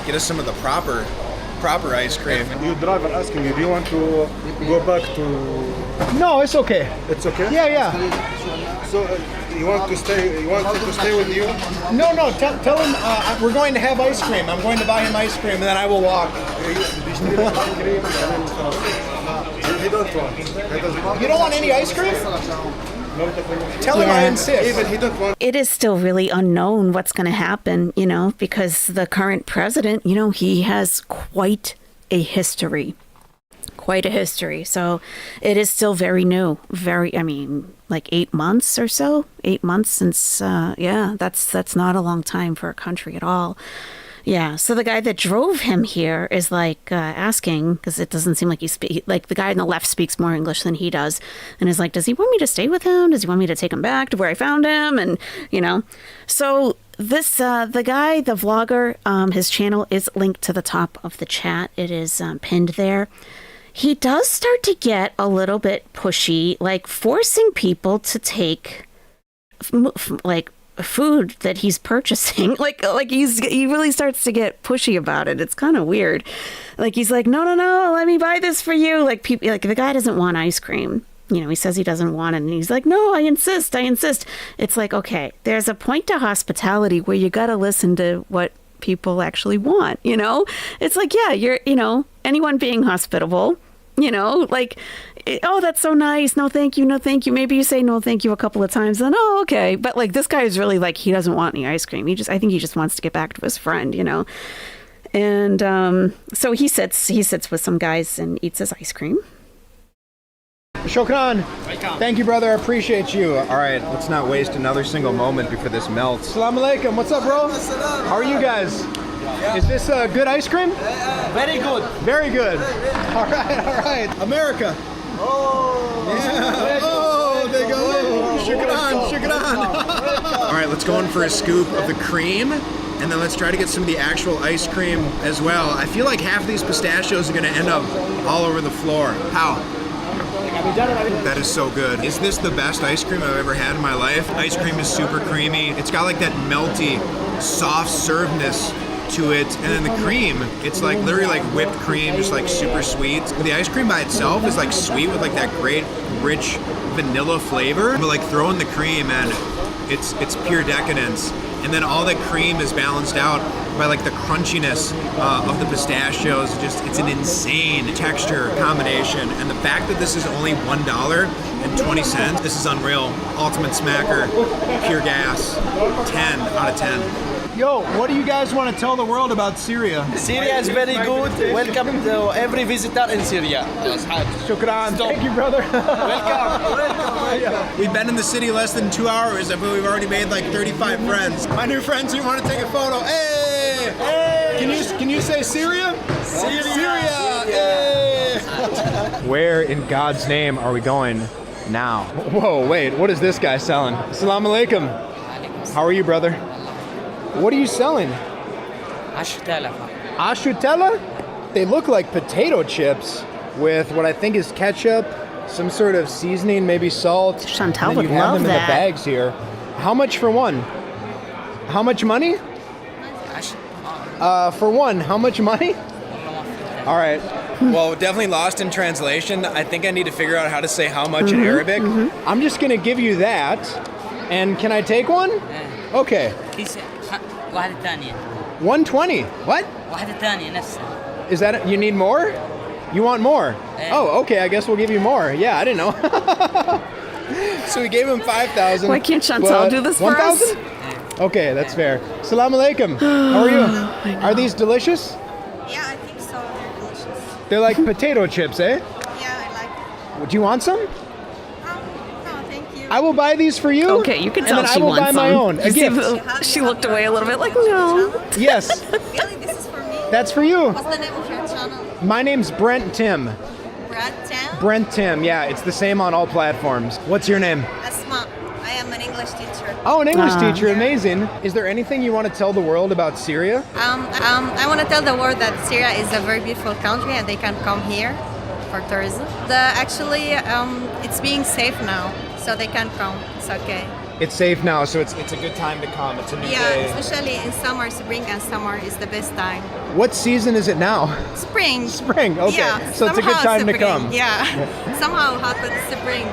get us some of the proper ice cream. Your driver asking you, do you want to go back to... No, it's okay. It's okay? Yeah. So you want to stay? You want him to stay with you? No. Tell him we're going to have ice cream. I'm going to buy him ice cream, and then I will walk. He don't want. You don't want any ice cream? Tell him I insist. Even he don't want. It is still really unknown what's going to happen, because the current president, he has quite a history. So it is still very new. Like 8 months or so. 8 months since, that's not a long time for a country at all. Yeah, so the guy that drove him here is asking, because it doesn't seem like the guy on the left speaks more English than he does, and is like, does he want me to stay with him? Does he want me to take him back to where I found him? And, so this, the guy, the vlogger, his channel is linked to the top of the chat. It is pinned there. He does start to get a little bit pushy, forcing people to take, food that he's purchasing. He really starts to get pushy about it. It's kind of weird. He's like, no, let me buy this for you. The guy doesn't want ice cream. He says he doesn't want it, and he's like, no, I insist. It's like, okay, there's a point to hospitality where you got to listen to what people actually want, It's like, yeah, you're, anyone being hospitable, oh, that's so nice. No, thank you. Maybe you say no, thank you a couple of times, then, oh, okay. But this guy is really he doesn't want any ice cream. I think he just wants to get back to his friend, And so he sits with some guys and eats his ice cream. Shukran. Thank you, brother. I appreciate you. All right, let's not waste another single moment before this melts. Assalamu alaikum. What's up, bro? How are you guys? Is this good ice cream? Very good. Very good. All right. America. Oh. Yeah. Oh, there you go. Shukran. All right, let's go in for a scoop of the cream, and then let's try to get some of the actual ice cream as well. I feel like half of these pistachios are going to end up all over the floor. How? That is so good. Is this the best ice cream I've ever had in my life? Ice cream is super creamy. It's got that melty, soft servedness to it, and then the cream, it's literally whipped cream, just super sweet. The ice cream by itself is sweet with that great rich vanilla flavor, but throw in the cream and it's pure decadence. And then all that cream is balanced out by the crunchiness of the pistachios. It's an insane texture combination, and the fact that this is only $1.20, this is unreal. Ultimate smacker, pure gas, 10 out of 10. Yo, what do you guys want to tell the world about Syria? Syria is very good. Welcome to every visitor in Syria. Shukran. Thank you, brother. Welcome. We've been in the city less than 2 hours, but we've already made 35 friends. My new friends here want to take a photo. Hey! Can you say Syria? Syria! Hey! Where in God's name are we going now? Whoa, wait, what is this guy selling? Assalamu alaikum. How are you, brother? What are you selling? Ashutella. Ashutella? They look like potato chips with what I think is ketchup, some sort of seasoning, maybe salt. Chantal would love that. You have them in the bags here. How much for one? How much money? For one, how much money? All right. Well, definitely lost in translation. I think I need to figure out how to say how much in Arabic. I'm just going to give you that. And can I take one? Okay. 120. What? Is that, you need more? You want more? Oh, okay, I guess we'll give you more. Yeah, I didn't know. So we gave him 5,000. Why can't Chantal do this for us? 1,000? Okay, that's fair. Assalamu alaikum. How are you? Are these delicious? Yeah, I think so. They're delicious. They're like potato chips, eh? Yeah, I like it. Do you want some? No, thank you. I will buy these for you. Okay, you can tell and then she I will wants buy some. my own. A gift. She looked away a little bit no. Yes. Really, this is for me? That's for you. What's the name of your channel? My name's Brent Tim. Brent Tim? Brent Tim, yeah. It's the same on all platforms. What's your name? Asma. I am an English teacher. Oh, an English teacher. Amazing. Is there anything you want to tell the world about Syria? I want to tell the world that Syria is a very beautiful country and they can come here for tourism. Actually, it's being safe now, so they can come. It's okay. it's safe now, so it's a good time to come. It's a new day. Especially in summer, spring and summer is the best time. What season is it now? Spring. Spring, okay. Yeah, So it's a good time to come. Yeah. Somehow hot, but spring,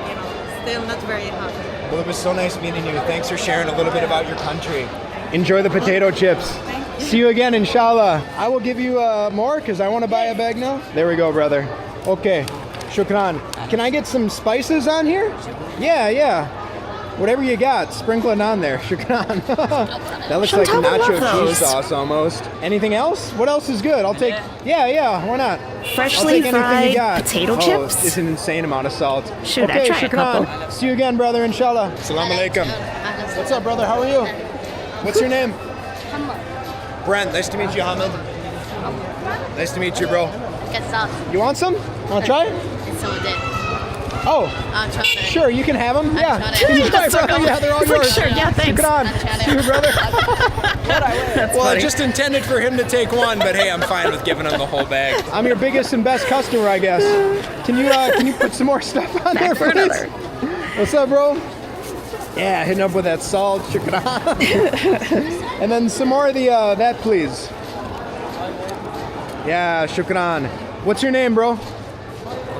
still not very hot. Well, it was so nice meeting you. Thanks for sharing a little bit about your country. Enjoy the potato chips. Thank you. See you again, inshallah. I will give you more because I want to buy a bag now. There we go, brother. Okay, shukran. Can I get some spices on here? Yeah. Whatever you got, sprinkle it on there. Shukran. That looks like nacho cheese sauce almost. Anything else? What else is good? I'll take. Yeah. Why not? Freshly I'll take anything you got. fried potato chips? It's an insane amount of salt. Should okay, I try shukran. a couple? See you again, brother. Inshallah. Assalamu alaikum. What's up, brother? How are you? What's your name? Brent. Nice to meet you, Hamid. Nice to meet you, bro. Get sauce. You want some? Want to try it? It's so good. Oh, I'll try it. sure, you can have them. Yeah, trying to- you can try, brother. Yeah, they're all yours. Sure, yeah, thanks. Shukran. See you, brother. Well, I just intended for him to take one, but hey, I'm fine with giving him the whole bag. I'm your biggest and best customer, I guess. Can you put some more stuff on there, for please? another. What's up, bro? Yeah, hitting up with that salt. Shukran. And then some more of the that, please. Yeah, shukran. What's your name, bro?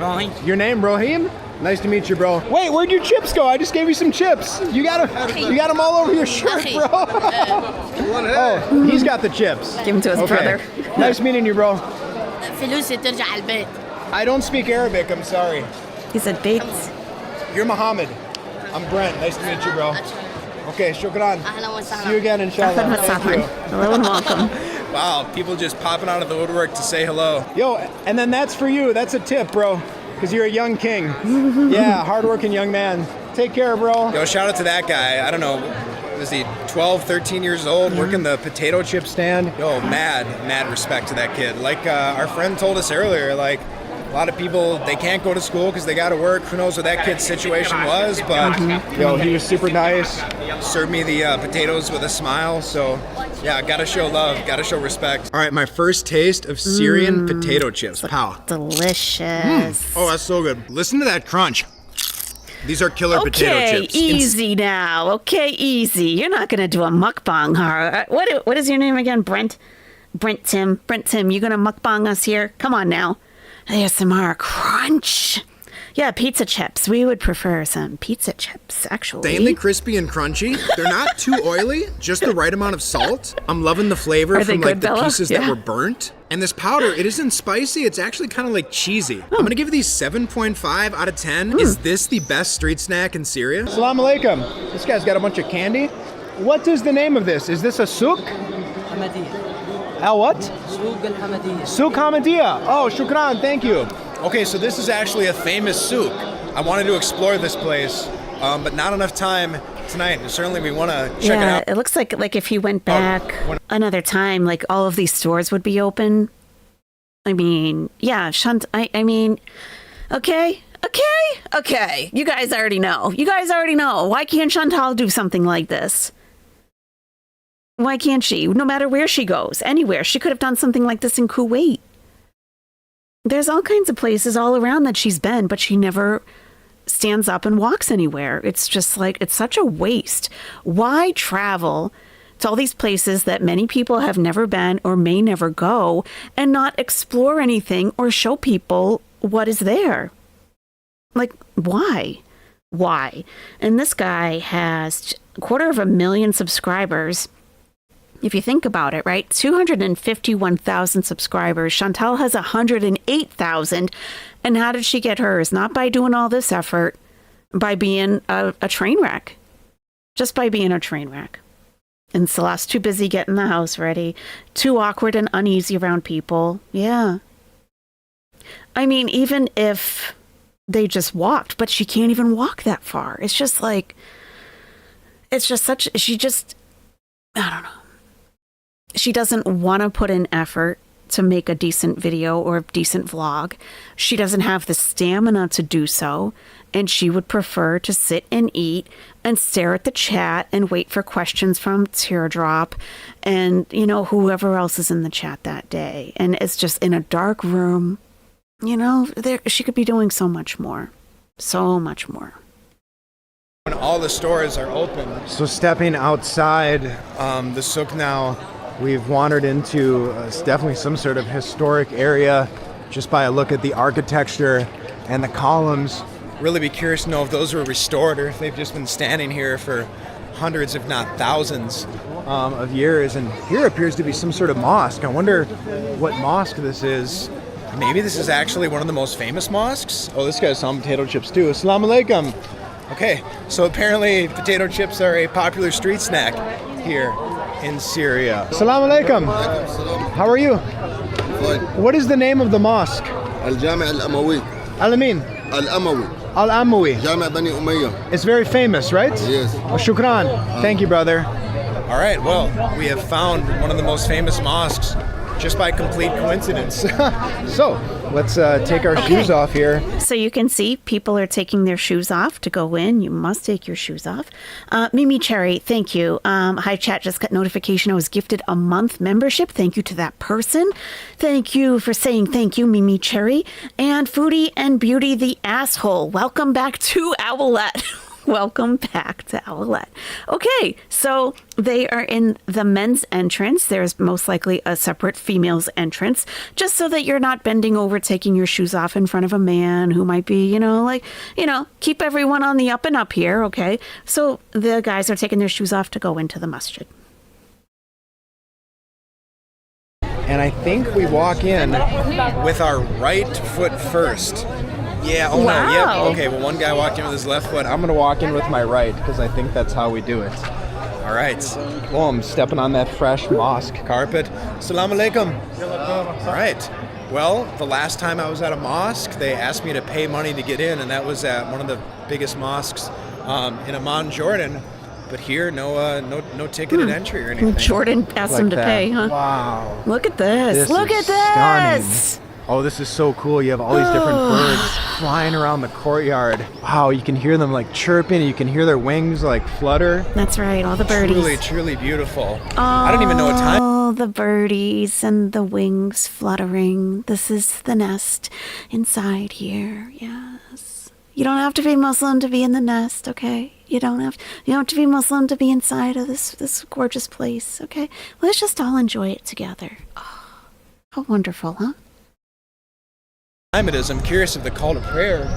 Rahim. Your name, Rahim? Nice to meet you, bro. Wait, where'd your chips go? I just gave you some chips. You got them all over your shirt, bro. Oh, he's got the chips. Give him to his brother. Nice meeting you, bro. فلوس ترجع على البيت. I don't speak Arabic, I'm sorry. He said baits. You're Muhammad. I'm Brent. Nice to meet you, bro. Okay, shukran. أهلا وسهلا. See you again, inshallah. Thank you. Hello and welcome. Wow, people just popping out of the woodwork to say hello. Yo, and then that's for you. That's a tip, bro. Because you're a young king. Yeah, hardworking young man. Take care, bro. Yo, shout out to that guy. I don't know, is he 12, 13 years old, working the potato chip stand? Yo, mad respect to that kid. Like our friend told us earlier, like, a lot of people, they can't go to school because they got to work. Who knows what that kid's situation was, but yo, he was super nice. Served me the potatoes with a smile. So, yeah, gotta show love, gotta show respect. All right, my first taste of Syrian potato chips. Pow. Delicious. Oh, that's so good. Listen to that crunch. These are killer potato chips. Okay, easy now. Okay, easy. You're not gonna do a mukbang, huh? What is your name again? Brent Tim. You gonna mukbang us here? Come on now. ASMR crunch. Yeah, pizza chips. We would prefer some pizza chips, actually. Insanely crispy and crunchy. They're not too oily, just the right amount of salt. I'm loving the flavor Are they from like good, the Bella? pieces Yeah. that were burnt. And this powder, it isn't spicy, it's actually kind of like cheesy. I'm gonna give these 7.5 out of 10. Is this the best street snack in Syria? Assalamu alaikum. This guy's got a bunch of candy. What is the name of this? Is this a souk? Al what? Souk Hamadiya. Oh, shukran, thank you. Okay, so this is actually a famous souk. I wanted to explore this place, but not enough time tonight. Certainly we want to check it out. It looks like if he went back another time, like all of these stores would be open. I mean, yeah, I mean, okay. You guys already know. Why can't Chantal do something like this? Why can't she? No matter where she goes, anywhere. She could have done something like this in Kuwait. There's all kinds of places all around that she's been, but she never stands up and walks anywhere. It's just like, it's such a waste. Why travel to all these places that many people have never been or may never go and not explore anything or show people what is there? Like, why? And this guy has 250,000 subscribers. If you think about it, right? 251,000 subscribers. Chantal has 108,000. And how did she get hers? Not by doing all this effort, by being a train wreck. Just by being a train wreck. And Celeste too busy getting the house ready. Too awkward and uneasy around people. Yeah. I mean, even if they just walked, but she can't even walk that far. It's just like, I don't know. She doesn't want to put in effort to make a decent video or a decent vlog. She doesn't have the stamina to do so. And she would prefer to sit and eat and stare at the chat and wait for questions from Teardrop and, whoever else is in the chat that day. And it's just in a dark room. She could be doing so much more. So much more. when all the stores are open. So stepping outside the souk now, we've wandered into definitely some sort of historic area just by a look at the architecture and the columns. Really be curious to know if those were restored or if they've just been standing here for hundreds, if not thousands, of years. And here appears to be some sort of mosque. I wonder what mosque this is. Maybe this is actually one of the most famous mosques. Oh, this guy's selling potato chips too. Assalamu alaikum. Okay, so apparently potato chips are a popular street snack here in Syria. Assalamu alaikum. How are you? What is the name of the mosque? Al-Jami' al-Amawi. Al-Amin? Al-Amawi. Al-Amawi. Jami' Bani Umayyah. It's very famous, right? Yes. Oh, shukran. Thank you, brother. All right, well, we have found one of the most famous mosques just by complete coincidence. So, let's take our shoes off here. So you can see people are taking their shoes off to go in. You must take your shoes off. Mimi Cherry, thank you. Hi chat, just got notification I was gifted a month membership. Thank you to that person. Thank you for saying thank you, Mimi Cherry. And Foodie and Beauty the Asshole, welcome back to Owlette. Welcome back to Owlette. Okay, so they are in the men's entrance. There's most likely a separate female's entrance, just so that you're not bending over, taking your shoes off in front of a man who might be, keep everyone on the up and up here, okay? So the guys are taking their shoes off to go into the masjid. And I think we walk in with our right foot first. Yeah, oh wow. No, yep. Okay, well, one guy walked in with his left foot. I'm going to walk in with my right because I think that's how we do it. All right. Well, I'm stepping on that fresh mosque carpet. Assalamu alaikum. All right. Well, the last time I was at a mosque, they asked me to pay money to get in, and that was at one of the biggest mosques in Amman, Jordan. But here, no ticketed entry or anything. Jordan asked him to pay, huh? Wow. Look at this. Look at this. Stunning. Oh, this is so cool. You have all these different birds flying around the courtyard. Wow, you can hear them like chirping. You can hear their wings like flutter. That's right, all the birdies. Truly, truly beautiful. I don't even know what time. Oh, the birdies and the wings fluttering. This is the nest inside here. Yes. You don't have to be Muslim to be in the nest, okay? You don't have to be Muslim to be inside of this gorgeous place, okay? Let's just all enjoy it together. Oh, how wonderful, huh? Time it is. I'm curious if the call to prayer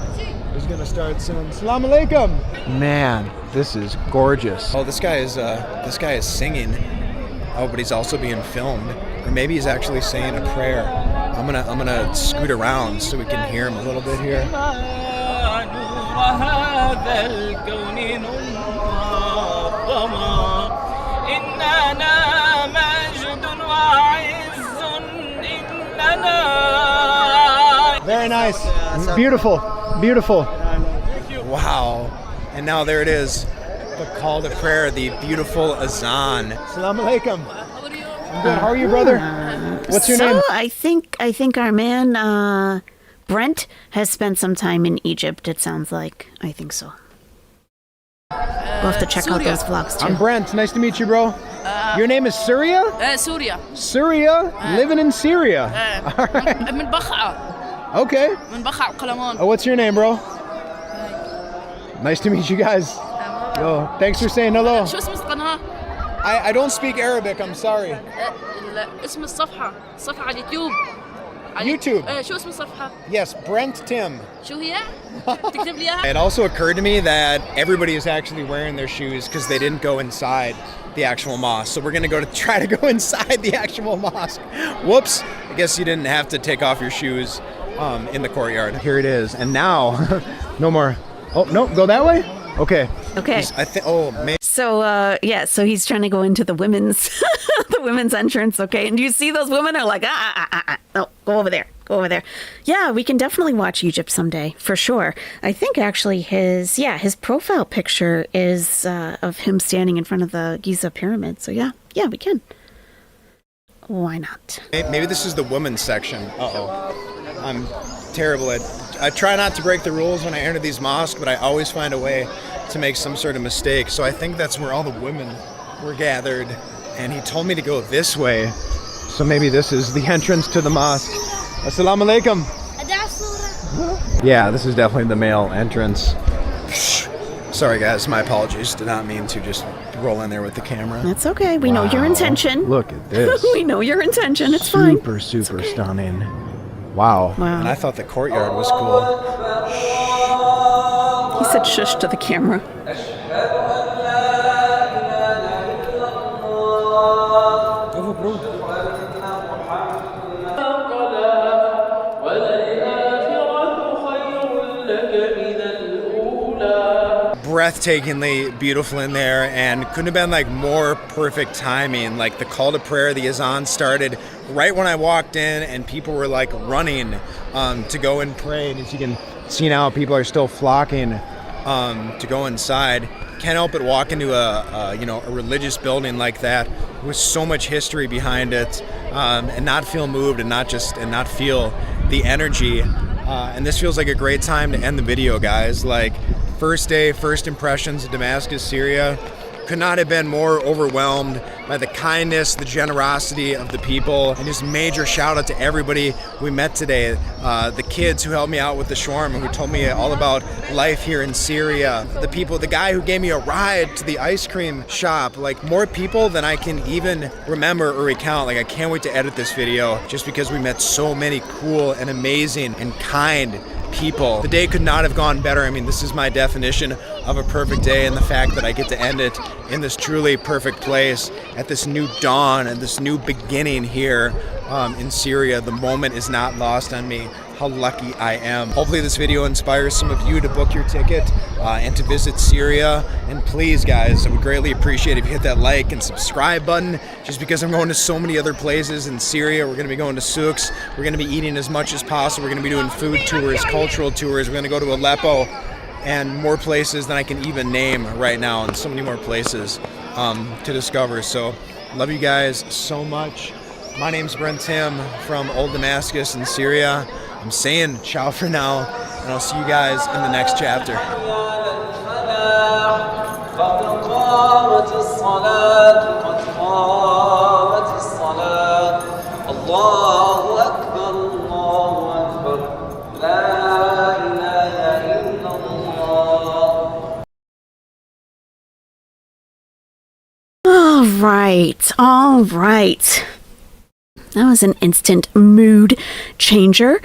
is going to start soon. Assalamu alaikum. Man, this is gorgeous. Oh, this guy is singing. Oh, but he's also being filmed, or maybe he's actually saying a prayer. I'm gonna scoot around so we can hear him a little bit here. Very nice. Beautiful. Beautiful. Wow. And now there it is. The call to prayer, the beautiful azan. Assalamu alaikum. I'm good. How are you, brother? What's your name? I think our man Brent has spent some time in Egypt, it sounds like. I think so. We'll have to check out those vlogs too. I'm Brent. Nice to meet you, bro. Your name is Syria? Syria. Syria? Living in Syria. All right. من بقعة. Okay. من بقعة وقلمون. Oh, what's your name, bro? Nice to meet you guys. Yo, thanks for saying hello. شو اسم القناة؟ I don't speak Arabic, I'm sorry. اسم الصفحة على اليوتيوب. YouTube. شو اسم الصفحة؟ Yes, Brent Tim. شو هي؟ تكتب لي إياها؟ It also occurred to me that everybody is actually wearing their shoes because they didn't go inside the actual mosque. So we're going to try to go inside the actual mosque. Whoops. I guess you didn't have to take off your shoes in the courtyard. Here it is. And now, no more. Oh, no, go that way? Okay. Okay. So he's trying to go into the women's the women's entrance, okay? And do you see those women are like, no, go over there. Go over there. Yeah, we can definitely watch Egypt someday, for sure. I think actually his profile picture is of him standing in front of the Giza pyramid. So yeah, we can. Why not? Maybe this is the women's section. Uh-oh. I'm terrible at... I try not to break the rules when I enter these mosques, but I always find a way to make some sort of mistake. So I think that's where all the women were gathered. And he told me to go this way. So maybe this is the entrance to the mosque. Assalamu alaikum. Yeah, this is definitely the male entrance. Sorry, guys. My apologies. Did not mean to just roll in there with the camera. That's okay. We know your intention. Look at this. We know your intention. It's fine. Super stunning. Wow. And I thought the courtyard was cool. He said shush to the camera. Breathtakingly beautiful in there, and couldn't have been like more perfect timing. Like the call to prayer, the azan started right when I walked in, and people were like running to go and pray. And as you can see now, people are still flocking to go inside. Can't help but walk into a religious building like that with so much history behind it, and not feel moved and not feel the energy. And this feels like a great time to end the video, guys. Like, first day, first impressions of Damascus, Syria. Could not have been more overwhelmed by the kindness, the generosity of the people, and just major shout out to everybody we met today. The kids who helped me out with the shawarma, who told me all about life here in Syria. The guy who gave me a ride to the ice cream shop. Like, more people than I can even remember or recount. Like, I can't wait to edit this video just because we met so many cool and amazing and kind people. The day could not have gone better. I mean, this is my definition of a perfect day, and the fact that I get to end it in this truly perfect place at this new dawn and this new beginning here in Syria. The moment is not lost on me. How lucky I am. Hopefully this video inspires some of you to book your ticket and to visit Syria. And please, guys, I would greatly appreciate if you hit that like and subscribe button, just because I'm going to so many other places in Syria. We're going to be going to souks. We're going to be eating as much as possible. We're going to be doing food tours, cultural tours. We're going to go to Aleppo and more places than I can even name right now, and so many more places to discover. So love you guys so much. My name's Brent Tim from Old Damascus in Syria. I'm saying ciao for now, and I'll see you guys in the next chapter. All right. That was an instant mood changer.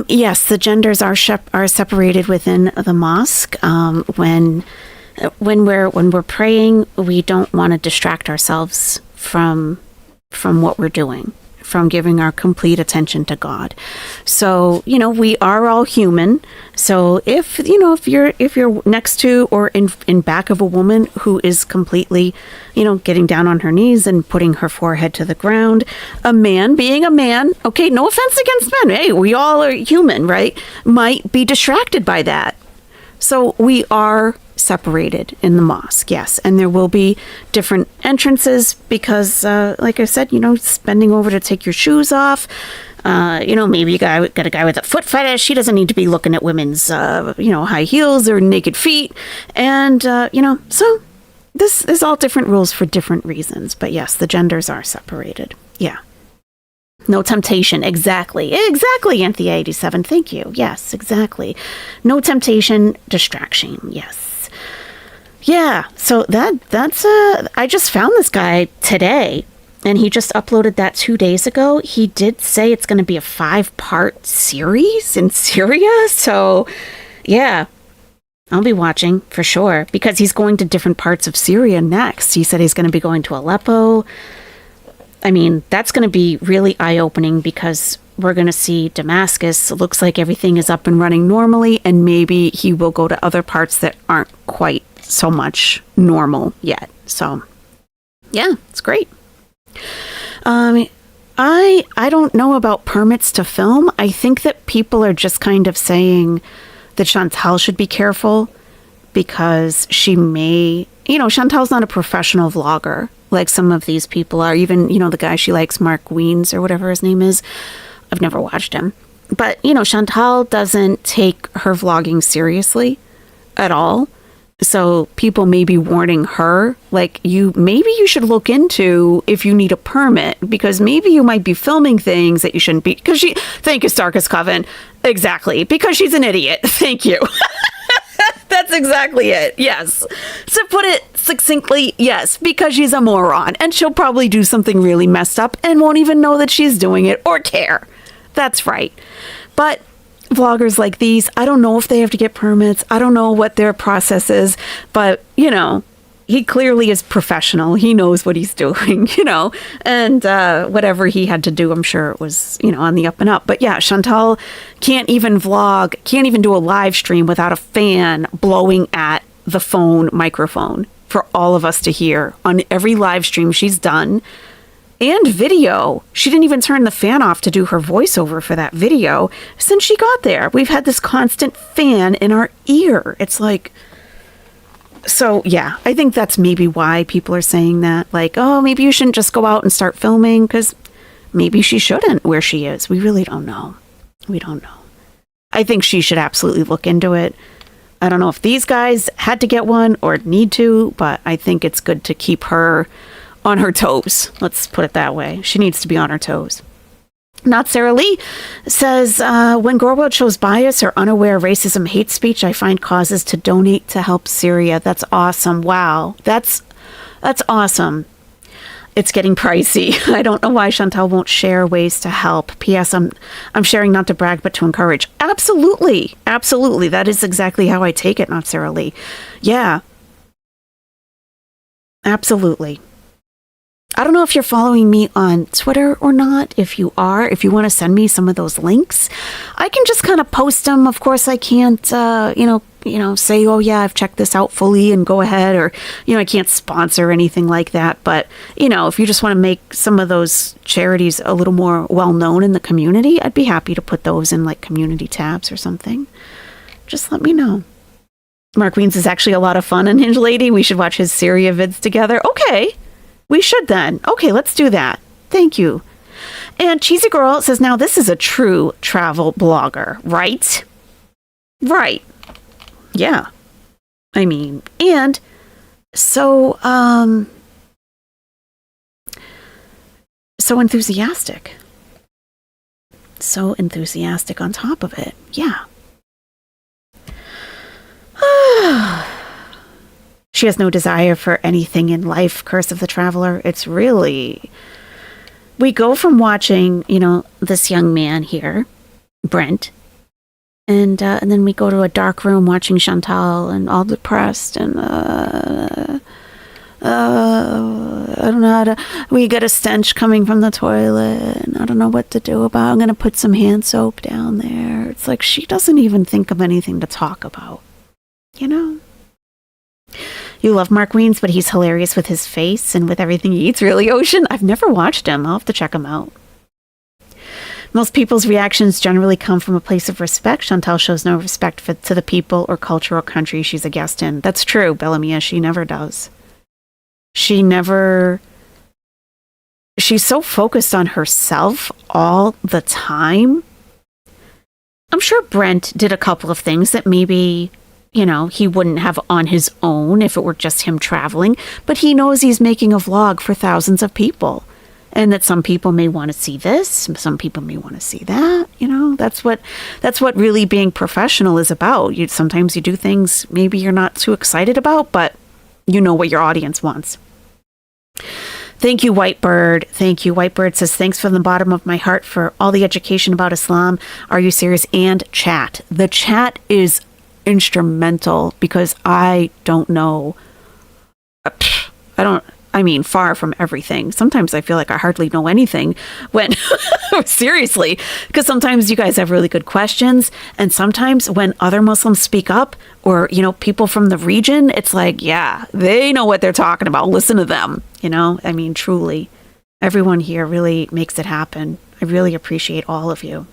Yes, the genders are separated within the mosque. When we're praying, we don't want to distract ourselves from what we're doing, from giving our complete attention to God. So, we are all human. So if you're next to or in back of a woman who is completely, getting down on her knees and putting her forehead to the ground, a man being a man, okay, no offense against men. Hey, we all are human, right? Might be distracted by that. So we are separated in the mosque, yes, and there will be different entrances because, like I said, bending over to take your shoes off. Maybe you got a guy with a foot fetish. He doesn't need to be looking at women's, high heels or naked feet, and so this is all different rules for different reasons. But yes, the genders are separated. Yeah. No temptation. Exactly, Anthea 87. Thank you. Yes, exactly. No temptation, distraction. Yes. Yeah. So that's I just found this guy today, and he just uploaded that 2 days ago. He did say it's going to be a 5-part series in Syria. So, yeah, I'll be watching for sure because he's going to different parts of Syria next. He said he's going to be going to Aleppo. I mean, that's going to be really eye-opening because we're going to see Damascus. It looks like everything is up and running normally, and maybe he will go to other parts that aren't quite so much normal yet. So, yeah, it's great. I don't know about permits to film. I think that people are just kind of saying that Chantal should be careful because she may, Chantal's not a professional vlogger like some of these people are. Even, the guy she likes, Mark Weens or whatever his name is. I've never watched him. But, Chantal doesn't take her vlogging seriously at all. So people may be warning her, like, maybe you should look into if you need a permit, because maybe you might be filming things that you shouldn't be. Thank you, Starkest Coven. Exactly. Because she's an idiot. Thank you. That's exactly it. Yes. To put it succinctly, yes, because she's a moron and she'll probably do something really messed up and won't even know that she's doing it or care. That's right. But vloggers like these, I don't know if they have to get permits. I don't know what their process is, but he clearly is professional. He knows what he's doing, and whatever he had to do, I'm sure it was, on the up and up. But yeah, Chantal can't even vlog, can't even do a live stream without a fan blowing at the phone microphone for all of us to hear on every live stream she's done. And video. She didn't even turn the fan off to do her voiceover for that video since she got there. We've had this constant fan in our ear. It's like... So, yeah, I think that's maybe why people are saying that. Like, oh, maybe you shouldn't just go out and start filming, because maybe she shouldn't where she is. We really don't know. We don't know. I think she should absolutely look into it. I don't know if these guys had to get one or need to, but I think it's good to keep her on her toes. Let's put it that way. She needs to be on her toes. Not Sarah Lee says, when Gorworld shows bias or unaware racism hate speech, I find causes to donate to help Syria. That's awesome. Wow. That's awesome. It's getting pricey. I don't know why Chantal won't share ways to help. P.S. I'm sharing not to brag, but to encourage. Absolutely. Absolutely. That is exactly how I take it, not Sarah Lee. Yeah. Absolutely. I don't know if you're following me on Twitter or not. If you are, if you want to send me some of those links, I can just kind of post them. Of course, I can't, say, oh yeah, I've checked this out fully and go ahead, or, I can't sponsor anything like that. But, if you just want to make some of those charities a little more well known in the community, I'd be happy to put those in like community tabs or something. Just let me know. Mark Wiens is actually a lot of fun on Hinge Lady. We should watch his Syria vids together. Okay. We should then. Okay, let's do that. Thank you. And Cheesy Girl says, now this is a true travel blogger, right? Right. Yeah. I mean, and so enthusiastic. So enthusiastic on top of it. Yeah. She has no desire for anything in life, Curse of the Traveler. It's really... We go from watching, this young man here, Brent, and then we go to a dark room watching Chantal and all depressed and I don't know how to... We get a stench coming from the toilet and I don't know what to do about it. I'm going to put some hand soap down there. It's like she doesn't even think of anything to talk about, You love Mark Wiens, but he's hilarious with his face and with everything he eats. Really, Ocean? I've never watched him. I'll have to check him out. Most people's reactions generally come from a place of respect. Chantal shows no respect to the people or culture or country she's a guest in. That's true, Bellamia. She never does. She's so focused on herself all the time. I'm sure Brent did a couple of things that maybe... he wouldn't have on his own if it were just him traveling, but he knows he's making a vlog for thousands of people and that some people may want to see this, some people may want to see that, that's what really being professional is about. Sometimes you do things maybe you're not too excited about, but you know what your audience wants. Thank you, Whitebird. Thank you. Whitebird says, thanks from the bottom of my heart for all the education about Islam. Are you serious? And chat. The chat is instrumental because I don't know. Far from everything. Sometimes I feel like I hardly know anything when, seriously, because sometimes you guys have really good questions. And sometimes when other Muslims speak up or, people from the region, it's like, yeah, they know what they're talking about. Listen to them, truly. Everyone here really makes it happen. I really appreciate all of you.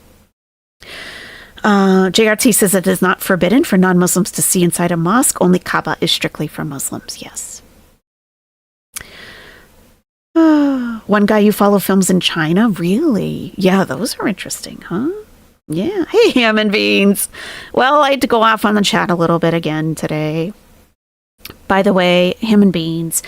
JRT says it is not forbidden for non-Muslims to see inside a mosque. Only Kaaba is strictly for Muslims. Yes. One guy you follow films in China? Really? Yeah, those are interesting, huh? Yeah. Hey, Ham and Beans. Well, I had to go off on the chat a little bit again today. By the way, Ham and Beans,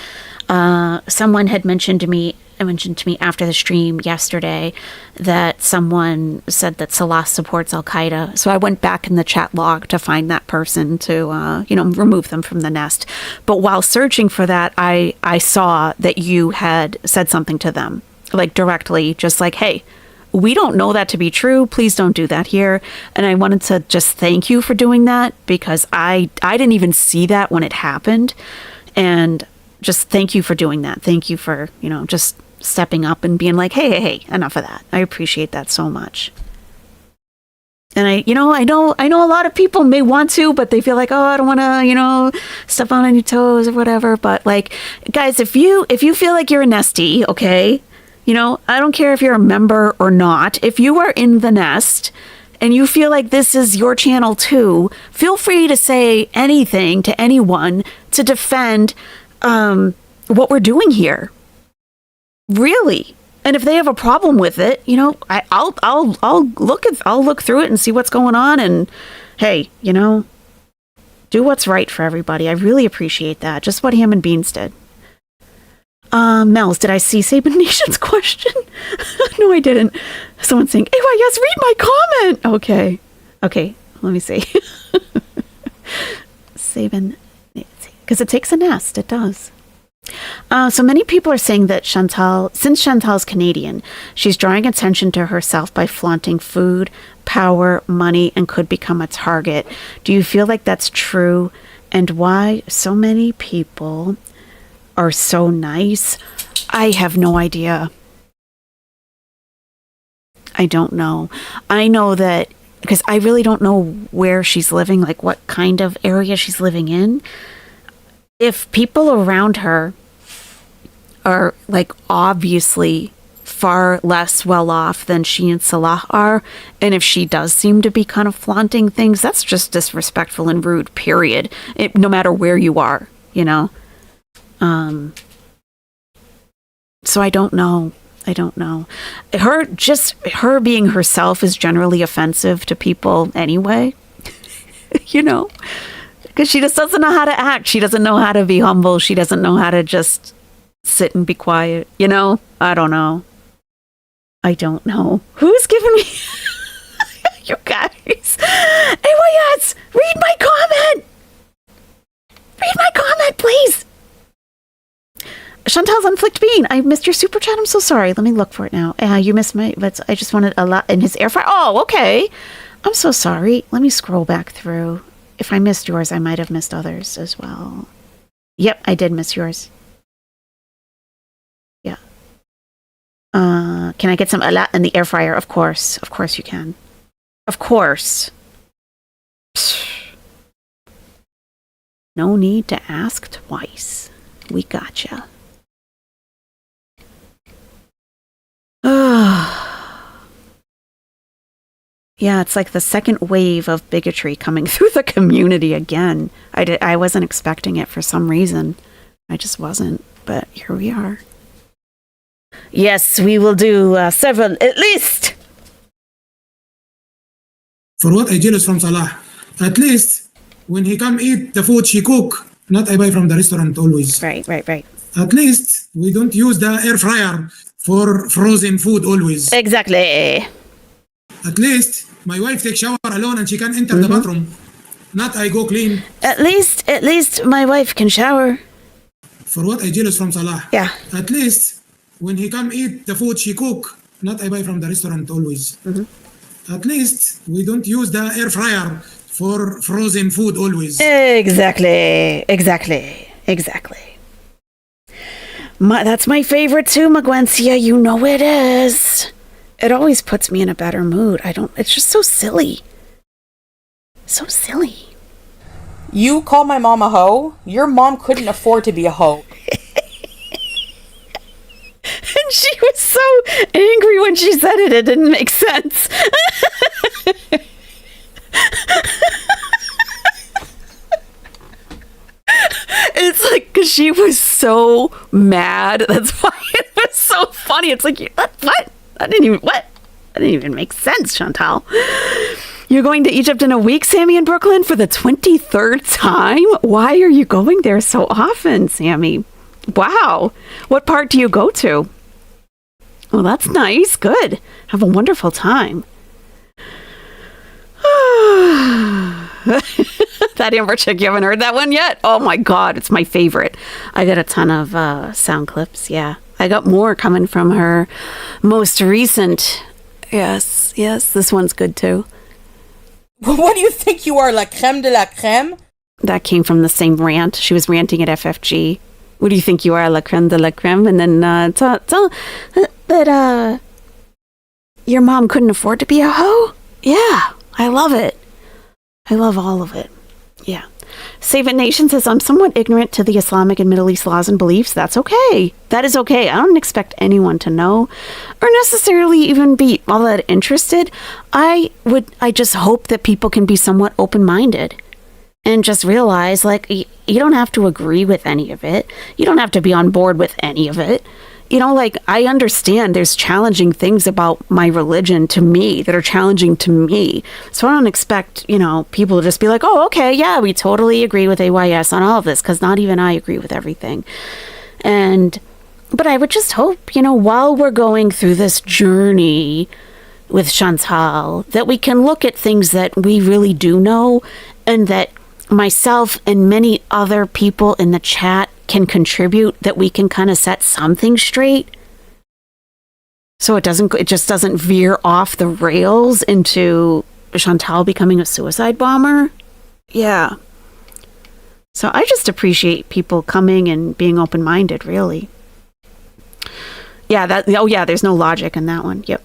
someone had mentioned to me mentioned to me after the stream yesterday that someone said that Salah supports Al-Qaeda. So I went back in the chat log to find that person to, remove them from the nest. But while searching for that, I saw that you had said something to them, like directly, just like, hey, we don't know that to be true. Please don't do that here. And I wanted to just thank you for doing that, because I didn't even see that when it happened. And just thank you for doing that. Thank you for, just stepping up and being like, hey, enough of that. I appreciate that so much. And I know a lot of people may want to, but they feel like, oh, I don't want to, step on any toes or whatever. But like, guys, if you feel like you're a Nestie, okay, I don't care if you're a member or not. If you are in the nest and you feel like this is your channel too, feel free to say anything to anyone to defend what we're doing here. Really. And if they have a problem with it, I'll look through it and see what's going on, and hey, do what's right for everybody. I really appreciate that. Just what Ham and Beans did. Mel's, did I see Saban Nation's question? No, I didn't. Someone's saying, AYS, read my comment. Okay, let me see. Saban, because it takes a nest. It does. So many people are saying that since Chantal's Canadian, she's drawing attention to herself by flaunting food, power, money, and could become a target. Do you feel like that's true? And why so many people are so nice? I have no idea. I don't know. I know that because I really don't know where she's living, like what kind of area she's living in. If people around her are like obviously far less well off than she and Salah are, and if she does seem to be kind of flaunting things, that's just disrespectful and rude, period. No matter where you are, So I don't know. Her being herself is generally offensive to people anyway, because she just doesn't know how to act. She doesn't know how to be humble. She doesn't know how to just sit and be quiet. I don't know. Who's giving me... You guys. AYS, read my comment. Please. Chantal's Unflicked Bean, I missed your super chat. I'm so sorry. Let me look for it now. You missed I just wanted a lot in his air fryer. Oh, okay. I'm so sorry. Let me scroll back through. If I missed yours, I might have missed others as well. Yep, I did miss yours. Yeah. Can I get some Owlette in the air fryer? Of course. Of course you can. Of course. No need to ask twice. We gotcha. Yeah, it's like the second wave of bigotry coming through the community again. I wasn't expecting it for some reason. I just wasn't, but here we are. Yes, we will do several, at least. For what I jealous from Salah. At least, when he come eat the food she cook, not I buy from the restaurant always. Right. At least, we don't use the air fryer for frozen food always. Exactly. At least my wife takes shower alone and she can enter the bathroom. Not I go clean. At least my wife can shower. For what I jealous from Salah. Yeah. At least when he come eat the food she cook, not I buy from the restaurant always. At least we don't use the air fryer for frozen food always. Exactly. That's my favorite too, Magwencia. You know it is. It always puts me in a better mood. It's just so silly. So silly. You call my mom a hoe? Your mom couldn't afford to be a hoe. And she was so angry when she said it. It didn't make sense. It's like, because she was so mad. That's why it was so funny. It's like, what? That didn't even make sense, Chantal. You're going to Egypt in a week, Sammy, in Brooklyn, for the 23rd time? Why are you going there so often, Sammy? Wow. What part do you go to? Well, that's nice. Good. Have a wonderful time. That Amber chick, you haven't heard that one yet? Oh my God, it's my favorite. I got a ton of sound clips. Yeah, I got more coming from her most recent. Yes, this one's good too. What do you think you are, la creme de la creme? That came from the same rant. She was ranting at FFG. What do you think you are, la creme de la creme? And then tell that your mom couldn't afford to be a hoe? Yeah, I love it. I love all of it. Yeah. Save It Nation says, I'm somewhat ignorant to the Islamic and Middle East laws and beliefs. That's okay. That is okay. I don't expect anyone to know or necessarily even be all that interested. I just hope that people can be somewhat open-minded and just realize, like, you don't have to agree with any of it. You don't have to be on board with any of it. You know, like, I understand there's challenging things about my religion to me that are challenging to me. So I don't expect, people to just be like, oh, okay, yeah, we totally agree with AYS on all of this, because not even I agree with everything. But I would just hope, while we're going through this journey with Chantal, that we can look at things that we really do know, and that myself and many other people in the chat can contribute, that we can kind of set something straight, so it just doesn't veer off the rails into Chantal becoming a suicide bomber. Yeah. So I just appreciate people coming and being open-minded, really. Yeah, there's no logic in that one. Yep.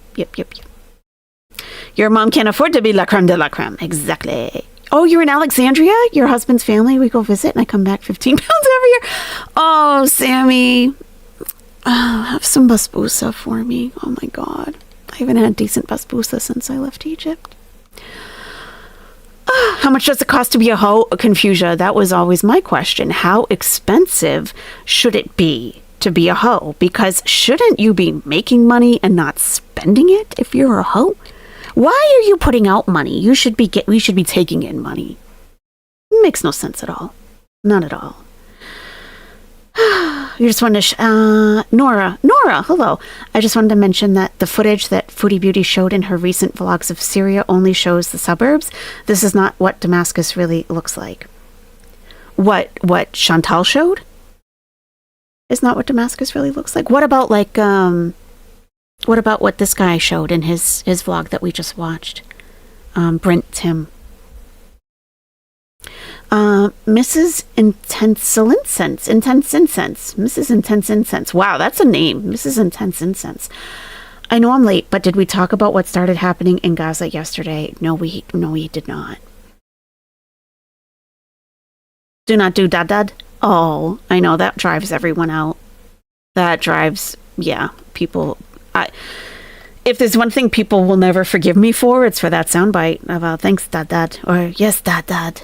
Your mom can't afford to be la creme de la creme. Exactly. Oh, you're in Alexandria? Your husband's family? We go visit and I come back 15 pounds every year. Oh, Sammy. Oh, have some basbousa for me. Oh my God. I haven't had decent basbousa since I left Egypt. How much does it cost to be a hoe? Confusia. That was always my question. How expensive should it be to be a hoe? Because shouldn't you be making money and not spending it if you're a hoe? Why are you putting out money? We should be taking in money. It makes no sense at all. Not at all. You just wanted to... Nora, hello. I just wanted to mention that the footage that Foodie Beauty showed in her recent vlogs of Syria only shows the suburbs. This is not what Damascus really looks like. What Chantal showed is not what Damascus really looks like. What about what this guy showed in his vlog that we just watched? Brent Tim. Mrs. Intense Incense. Mrs. Intense Incense. Wow, that's a name. Mrs. Intense Incense. I know I'm late, but did we talk about what started happening in Gaza yesterday? No, we did not. Do not do dad. Oh, I know, that drives everyone out. That drives, people... if there's one thing people will never forgive me for, it's for that soundbite about thanks, dad, or yes, dad.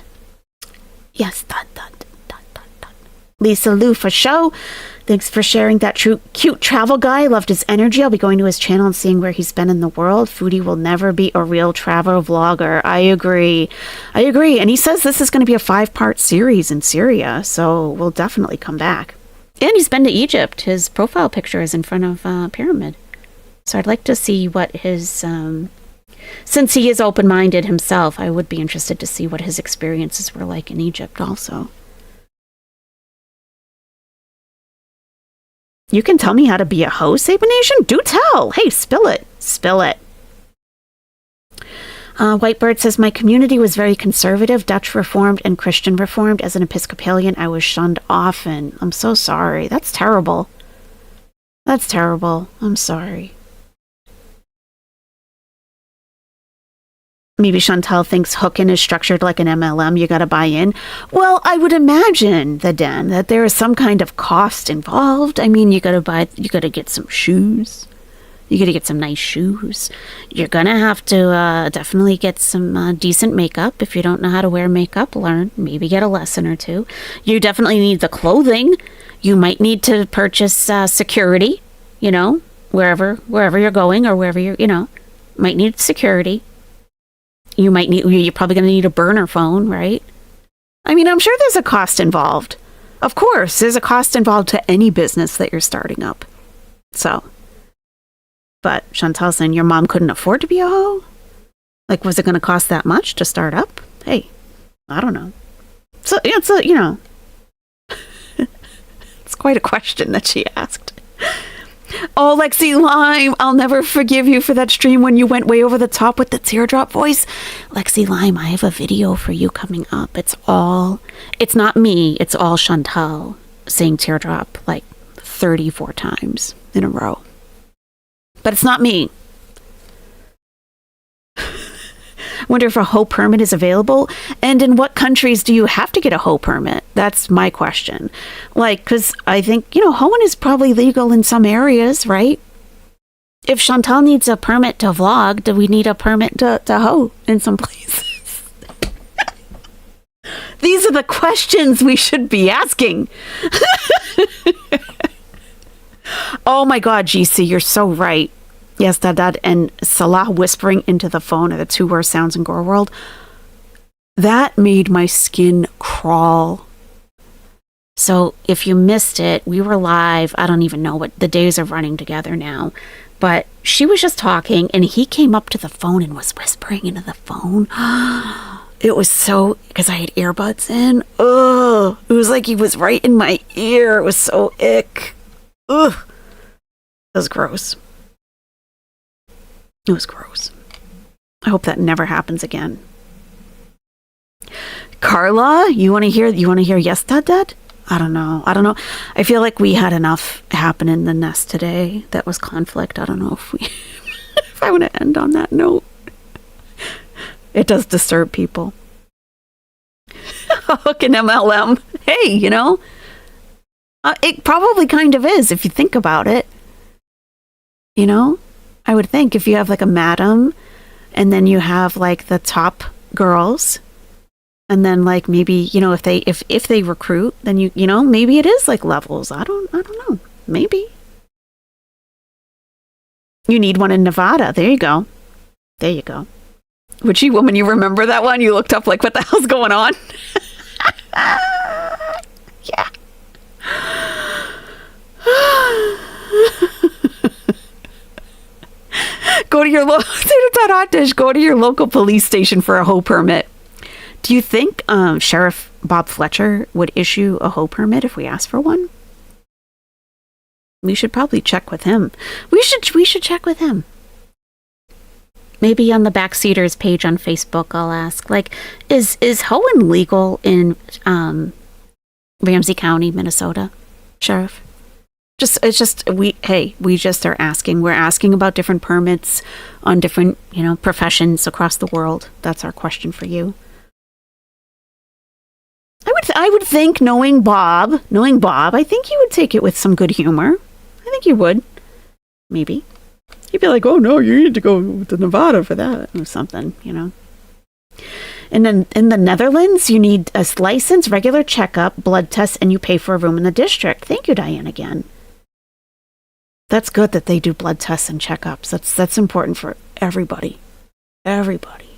Yes, dad. Lisa Lou for show. Thanks for sharing that cute travel guy. Loved his energy. I'll be going to his channel and seeing where he's been in the world. Foodie will never be a real travel vlogger. I agree. And he says this is going to be a 5-part series in Syria, so we'll definitely come back. And he's been to Egypt. His profile picture is in front of a pyramid. So I'd like to see what his, since he is open-minded himself, I would be interested to see what his experiences were like in Egypt also. You can tell me how to be a host, Saban Nation? Do tell! Hey, spill it. Whitebird says, my community was very conservative, Dutch Reformed and Christian Reformed. As an Episcopalian, I was shunned often. I'm so sorry. That's terrible. I'm sorry. Maybe Chantal thinks hooking is structured like an MLM. You got to buy in. Well, I would imagine, that there is some kind of cost involved. I mean, you got to get some shoes. You got to get some nice shoes. You're going to have to definitely get some decent makeup. If you don't know how to wear makeup, learn. Maybe get a lesson or two. You definitely need the clothing. You might need to purchase security, wherever you're going or wherever you're, might need security. You're probably going to need a burner phone, right? I mean, I'm sure there's a cost involved. Of course, there's a cost involved to any business that you're starting up. So, But Chantal's saying your mom couldn't afford to be a hoe? Like, was it going to cost that much to start up? Hey, I don't know. So it's a, it's quite a question that she asked. Oh, Lexi Lime, I'll never forgive you for that stream when you went way over the top with the teardrop voice. Lexi Lime, I have a video for you coming up. It's not me, it's all Chantal saying teardrop like 34 times in a row. But it's not me. Wonder if a hoe permit is available, and in what countries do you have to get a hoe permit? That's my question. Like, because I think, hoeing is probably legal in some areas, right? If Chantal needs a permit to vlog, do we need a permit to hoe in some places? These are the questions we should be asking. Oh my God, GC, you're so right. Yes, Dad and Salah whispering into the phone are the two worst sounds in Gore World. That made my skin crawl. So if you missed it, we were live. I don't even know what the days are running together now. But she was just talking and he came up to the phone and was whispering into the phone. It was so, because I had earbuds in. Ugh. It was like he was right in my ear. It was so ick. Ugh. It was gross. It was gross. I hope that never happens again. Carla, you want to hear yes, Dad? I don't know. I feel like we had enough happen in the nest today that was conflict. I don't know if if I want to end on that note. It does disturb people. Hook an MLM. Hey, it probably kind of is if you think about it. I would think if you have like a madam and then you have like the top girls and then like maybe, if they recruit, then maybe it is like levels. I don't know. Maybe. You need one in Nevada. There you go. Witchy woman, you remember that one? You looked up like, what the hell's going on? Yeah. Go to your local police station for a hoe permit. Do you think Sheriff Bob Fletcher would issue a hoe permit if we asked for one? We should probably check with him. We should check with him. Maybe on the Backseaters page on Facebook, I'll ask. Like, is hoeing legal in Ramsey County, Minnesota, Sheriff? We just are asking. We're asking about different permits on different, professions across the world. That's our question for you. I would think, knowing Bob, I think he would take it with some good humor. I think he would. Maybe. He'd be like, oh no, you need to go to Nevada for that or something, And then in the Netherlands, you need a license, regular checkup, blood test, and you pay for a room in the district. Thank you, Diane, again. That's good that they do blood tests and checkups. That's important for everybody. Everybody.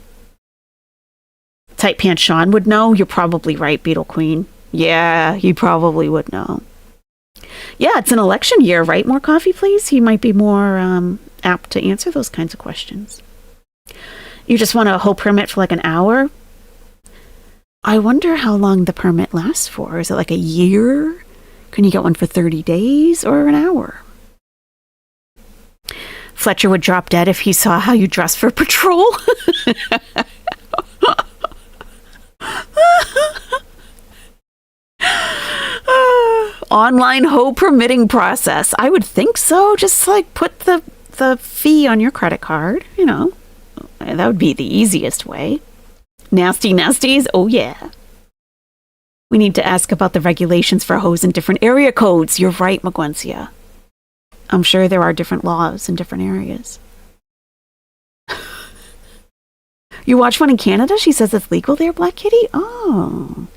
Tight Pants Sean would know. You're probably right, Beetle Queen. Yeah, he probably would know. Yeah, it's an election year, right? More coffee, please? He might be more apt to answer those kinds of questions. You just want a whole permit for like an hour? I wonder how long the permit lasts for. Is it like a year? Can you get one for 30 days or an hour? Fletcher would drop dead if he saw how you dress for patrol. Online hoe permitting process. I would think so. Just like put the fee on your credit card, That would be the easiest way. Nasty Nesties? Oh yeah. We need to ask about the regulations for hoes in different area codes. You're right, Magwencia. I'm sure there are different laws in different areas. You watch one in Canada? She says it's legal there, Black Kitty? Oh.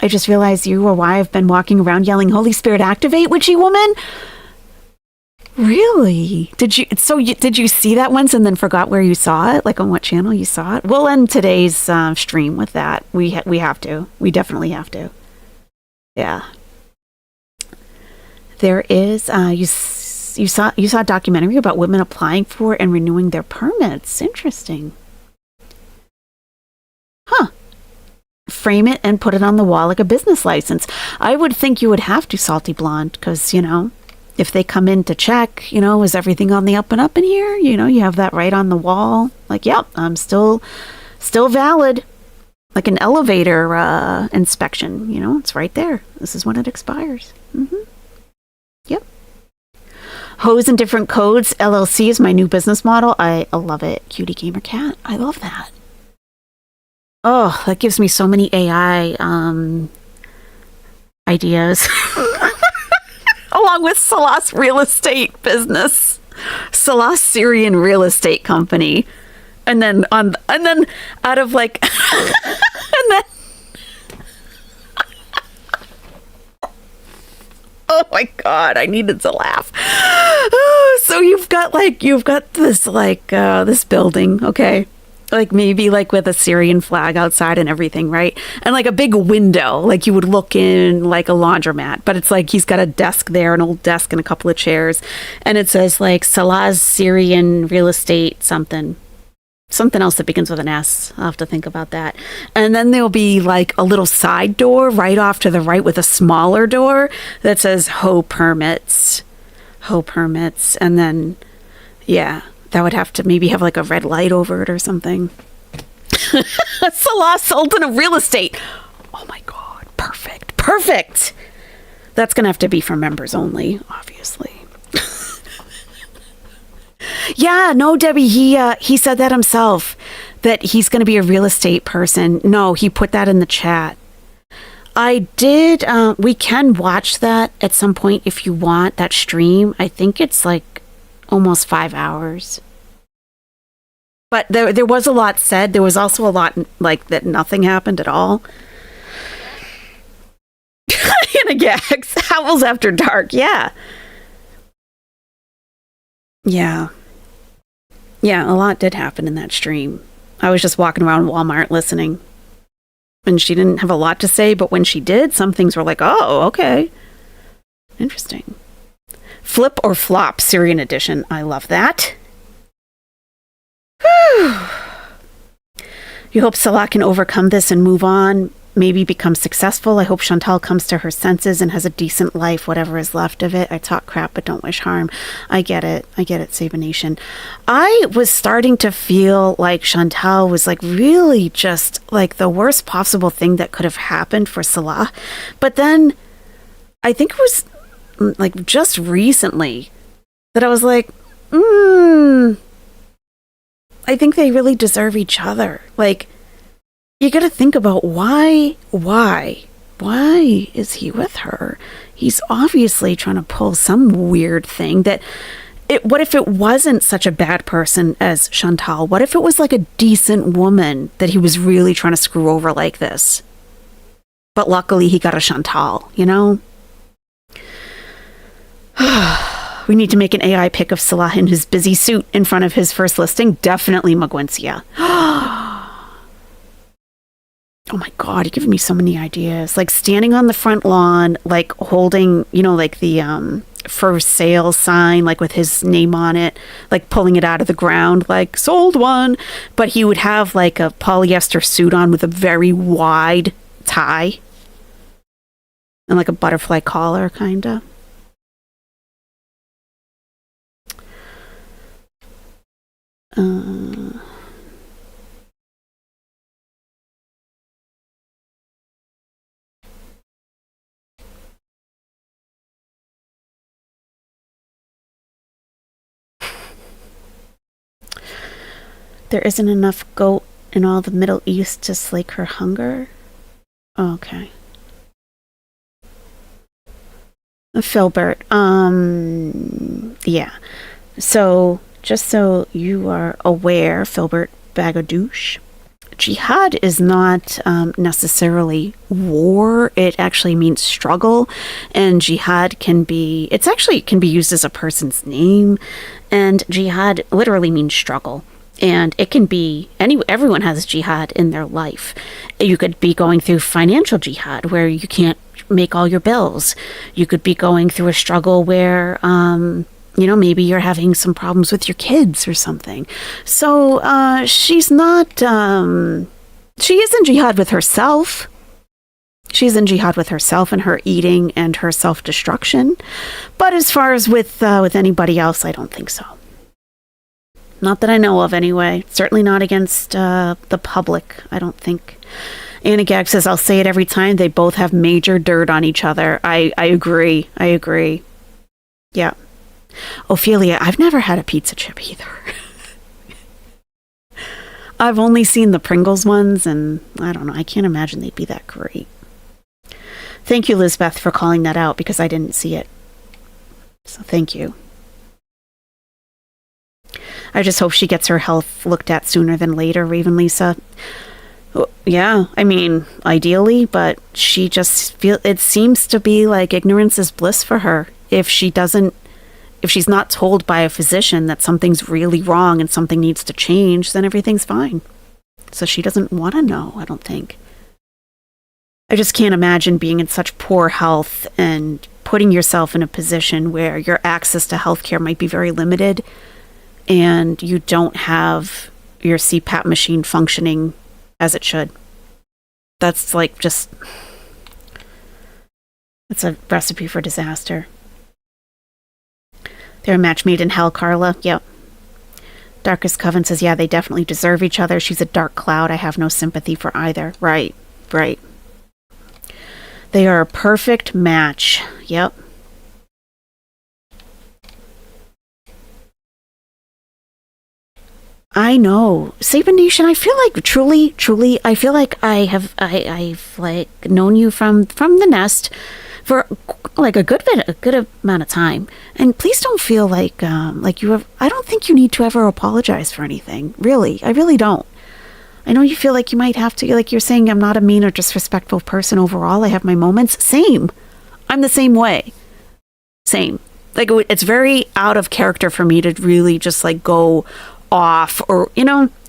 I just realized you or why I've been walking around yelling, Holy Spirit, activate, witchy woman? Really? Did you see that once and then forgot where you saw it? Like on what channel you saw it? We'll end today's stream with that. We have to. We definitely have to. Yeah. There is, You saw a documentary about women applying for and renewing their permits. Interesting. Huh. Frame it and put it on the wall like a business license. I would think you would have to, Salty Blonde, because, if they come in to check, is everything on the up and up in here? You have that right on the wall. Like, yep, I'm still valid. Like an elevator inspection, it's right there. This is when it expires. Yep. Hose and Different Codes LLC is my new business model. I love it. Cutie Gamer Cat. I love that. Oh, that gives me so many AI ideas. Along with Salah's real estate business. Salah's Syrian real estate company. And then out of like and then oh my God, I needed to laugh. So you've got this this building, okay? Like maybe like with a Syrian flag outside and everything, right? And like a big window, like you would look in like a laundromat, but it's like he's got a desk there, an old desk and a couple of chairs. And it says like Salah's Syrian real estate something else that begins with an S. I'll have to think about that. And then there'll be like a little side door right off to the right with a smaller door that says Ho Permits. And then, yeah, that would have to maybe have like a red light over it or something. Salah Sultan of Real Estate. Oh my God. Perfect. That's going to have to be for members only, obviously. Yeah, no, Debbie, he said that himself, that he's going to be a real estate person. No, he put that in the chat. I did, we can watch that at some point if you want, that stream. I think it's like almost 5 hours. But there was a lot said. There was also a lot like that nothing happened at all. Hannah Gags, Howls After Dark, yeah. Yeah, a lot did happen in that stream. I was just walking around Walmart listening. And she didn't have a lot to say, but when she did, some things were like, oh, okay. Interesting. Flip or Flop, Syrian edition. I love that. Whew. You hope Salah can overcome this and move on, maybe become successful. I hope Chantal comes to her senses and has a decent life, whatever is left of it. I talk crap, but don't wish harm. I get it, Save a Nation. I was starting to feel like Chantal was like really just like the worst possible thing that could have happened for Salah. But then I think it was like just recently that I was like, I think they really deserve each other. Like, you got to think about why is he with her? He's obviously trying to pull some weird thing what if it wasn't such a bad person as Chantal? What if it was like a decent woman that he was really trying to screw over like this? But luckily he got a Chantal, We need to make an AI pic of Salah in his busy suit in front of his first listing. Definitely Maguencia. Oh my God, you're giving me so many ideas. Like standing on the front lawn, like holding, like the for sale sign, like with his name on it, like pulling it out of the ground, like sold one. But he would have like a polyester suit on with a very wide tie and like a butterfly collar, kind of. There isn't enough goat in all the Middle East to slake her hunger? Oh, okay. Filbert, yeah. So, just so you are aware, Filbert Bagadouche, jihad is not necessarily war. It actually means struggle, and jihad can be used as a person's name, and jihad literally means struggle. And it can be everyone has jihad in their life. You could be going through financial jihad where you can't make all your bills. You could be going through a struggle where maybe you're having some problems with your kids or something. So she's not, she is in jihad with herself. She's in jihad with herself and her eating and her self-destruction. But as far as with anybody else, I don't think so. Not that I know of anyway. Certainly not against the public, I don't think. Anna Gag says, I'll say it every time, they both have major dirt on each other. I agree. Yeah. Ophelia, I've never had a pizza chip either. I've only seen the Pringles ones, and I don't know. I can't imagine they'd be that great. Thank you, Lizbeth, for calling that out because I didn't see it. So thank you. I just hope she gets her health looked at sooner than later, Raven Lisa. Yeah, I mean, ideally, but she just it seems to be like ignorance is bliss for her. If she's not told by a physician that something's really wrong and something needs to change, then everything's fine. So she doesn't want to know, I don't think. I just can't imagine being in such poor health and putting yourself in a position where your access to healthcare might be very limited and you don't have your CPAP machine functioning as it should. That's like just... it's a recipe for disaster. They're a match made in hell, Carla. Yep. Darkest Coven says, yeah, they definitely deserve each other. She's a dark cloud. I have no sympathy for either. Right. They are a perfect match. Yep. I know. Saban Nation, I feel like truly, I feel like I've like known you from the nest for like a good amount of time. And please don't feel like you have, I don't think you need to ever apologize for anything. Really. I really don't. I know you feel like you might have to, like you're saying, I'm not a mean or disrespectful person overall. I have my moments. Same. I'm the same way. Same. Like it's very out of character for me to really just like go off or,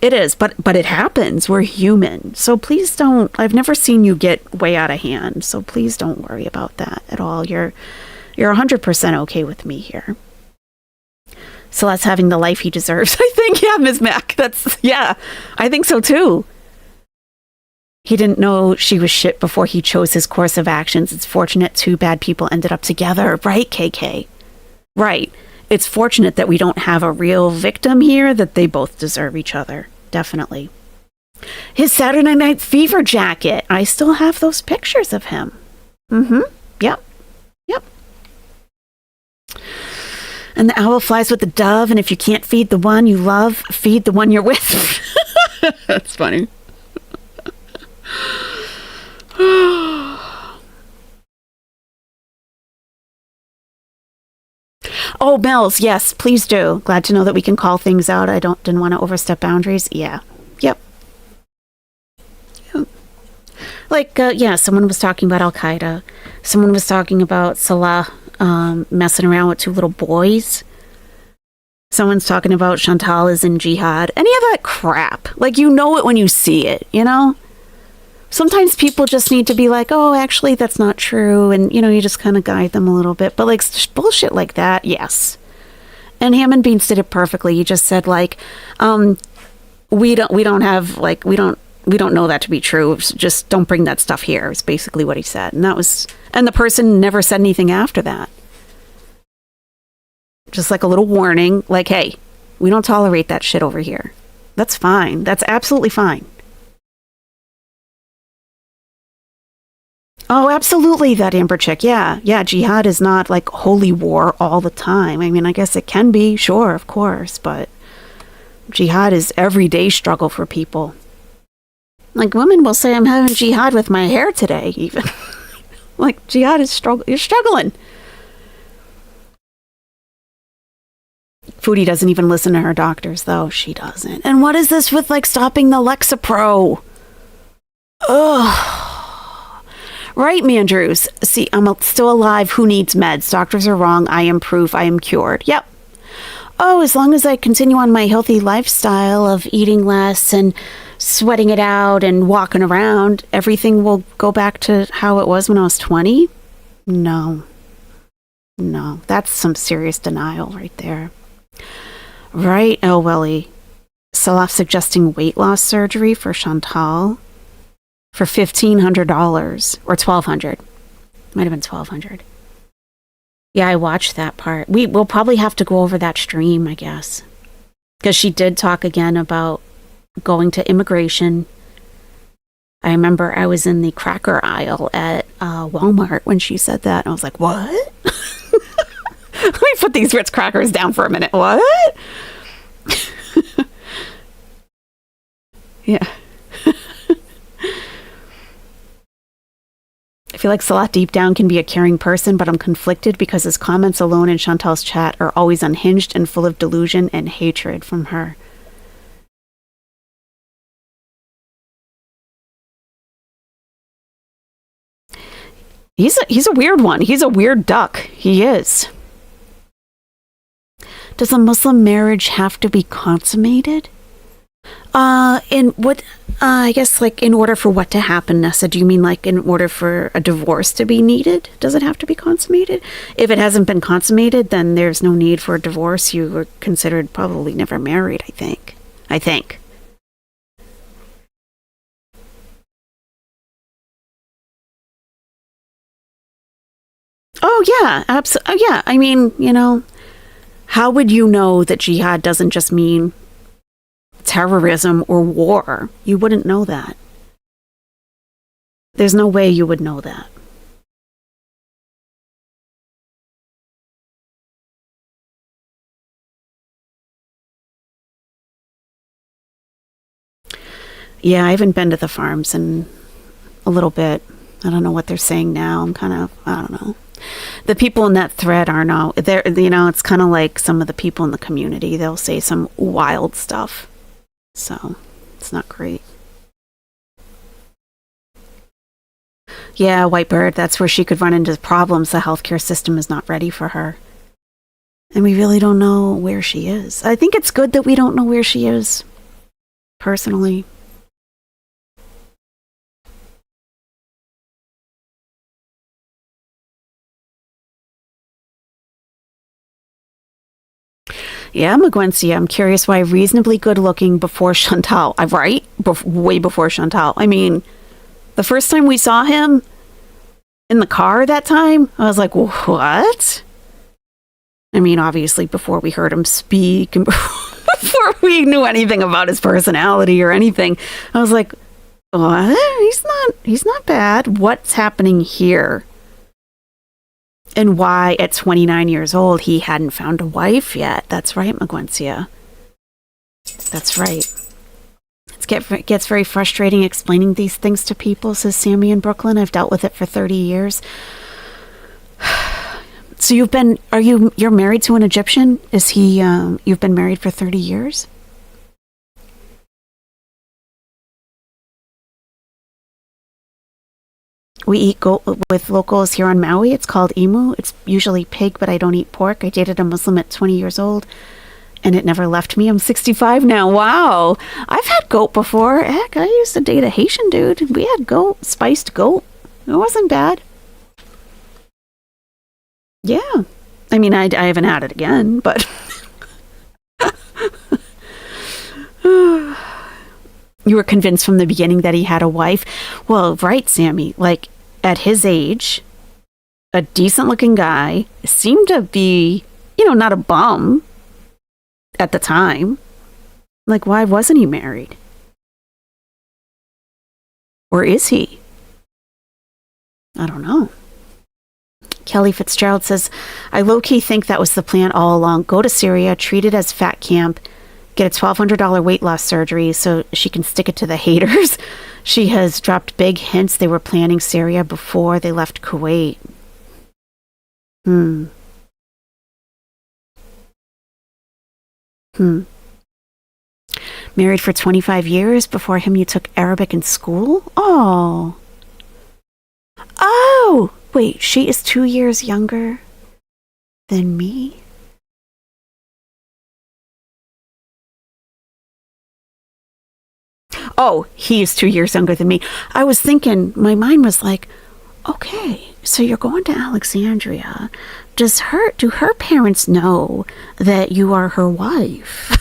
it is, but it happens. We're human. So please don't, I've never seen you get way out of hand. So please don't worry about that at all. You're 100% okay with me here. Celeste having the life he deserves. I think, yeah, Ms. Mac. I think so too. He didn't know she was shit before he chose his course of actions. It's fortunate two bad people ended up together. Right, KK? Right. It's fortunate that we don't have a real victim here, that they both deserve each other. Definitely. His Saturday Night Fever jacket. I still have those pictures of him. Yep. And the owl flies with the dove, and if you can't feed the one you love, feed the one you're with. That's funny. Oh, Mel's, yes, please do. Glad to know that we can call things out. I didn't want to overstep boundaries. Yeah. Yep. Like, someone was talking about Al-Qaeda. Someone was talking about Salah messing around with two little boys. Someone's talking about Chantal is in jihad. Any of that crap. Like, you know it when you see it, Sometimes people just need to be like, oh, actually, that's not true. And, you just kind of guide them a little bit. But, like, bullshit like that, yes. And Hammond Beans did it perfectly. He just said, like, we don't know that to be true. Just don't bring that stuff here, is basically what he said. And the person never said anything after that. Just like a little warning, like, hey, we don't tolerate that shit over here. That's fine. That's absolutely fine. Oh, absolutely, that Amber chick. Yeah, jihad is not like holy war all the time. I mean, I guess it can be, sure, of course, but jihad is everyday struggle for people. Like, women will say, I'm having jihad with my hair today, even. Like, jihad is you're struggling. Foodie doesn't even listen to her doctors, though. She doesn't. And what is this with, like, stopping the Lexapro? Ugh. Right, Mandrews. See, I'm still alive. Who needs meds? Doctors are wrong. I am proof. I am cured. Yep. Oh, as long as I continue on my healthy lifestyle of eating less and sweating it out and walking around, everything will go back to how it was when I was 20? No. No, that's some serious denial right there. Right, oh, Welly. Salaf suggesting weight loss surgery for Chantal for $1,500 or $1,200. Might have been $1,200. Yeah, I watched that part. We'll probably have to go over that stream, I guess. Because she did talk again about going to immigration. I remember I was in the cracker aisle at Walmart when she said that. And I was like, what? Let me put these Ritz crackers down for a minute. What? Yeah. I feel like Salah deep down can be a caring person, but I'm conflicted because his comments alone in Chantal's chat are always unhinged and full of delusion and hatred from her. He's a weird one. He's a weird duck. He is. Does a Muslim marriage have to be consummated? In what, I guess, like, in order for what to happen, Nessa, do you mean, like, in order for a divorce to be needed? Does it have to be consummated? If it hasn't been consummated, then there's no need for a divorce. You were considered probably never married, I think. Oh, yeah, absolutely. Oh, yeah, I mean, you know, how would you know that jihad doesn't just mean terrorism or war? You wouldn't know that. There's no way you would know that. Yeah, I haven't been to the farms in a little bit. I don't know what they're saying now. I don't know. The people in that thread are now, they're, you know, it's kind of like some of the people in the community. They'll say some wild stuff. So, it's not great. Yeah, Whitebird, that's where she could run into problems. The healthcare system is not ready for her. And we really don't know where she is. I think it's good that we don't know where she is, personally. Yeah, McGuency, I'm curious why reasonably good looking before Chantal. Right? Way before Chantal. I mean, the first time we saw him in the car that time, I was like, what? I mean, obviously before we heard him speak and before we knew anything about his personality or anything, I was like, what? He's not bad. What's happening here? And why, at 29 years old, he hadn't found a wife yet. That's right, McGuencia. That's right. It gets very frustrating explaining these things to people, says Sammy in Brooklyn. I've dealt with it for 30 years. So you're married to an Egyptian? Is he, you've been married for 30 years? We eat goat with locals here on Maui. It's called emu. It's usually pig, but I don't eat pork. I dated a Muslim at 20 years old, and it never left me. I'm 65 now. Wow. I've had goat before. Heck, I used to date a Haitian dude. We had goat, spiced goat. It wasn't bad. Yeah. I mean, I haven't had it again, but... You were convinced from the beginning that he had a wife? Well, right, Sammy. Like, at his age, a decent-looking guy, seemed to be, not a bum at the time. Like, why wasn't he married? Or is he? I don't know. Kelly Fitzgerald says, I low-key think that was the plan all along. Go to Syria, treat it as fat camp, get a $1,200 weight loss surgery so she can stick it to the haters. She has dropped big hints they were planning Syria before they left Kuwait. Married for 25 years. Before him, you took Arabic in school? Oh, wait, she is 2 years younger than me? Oh, he is 2 years younger than me. I was thinking, my mind was like, okay, so you're going to Alexandria. Do her parents know that you are her wife?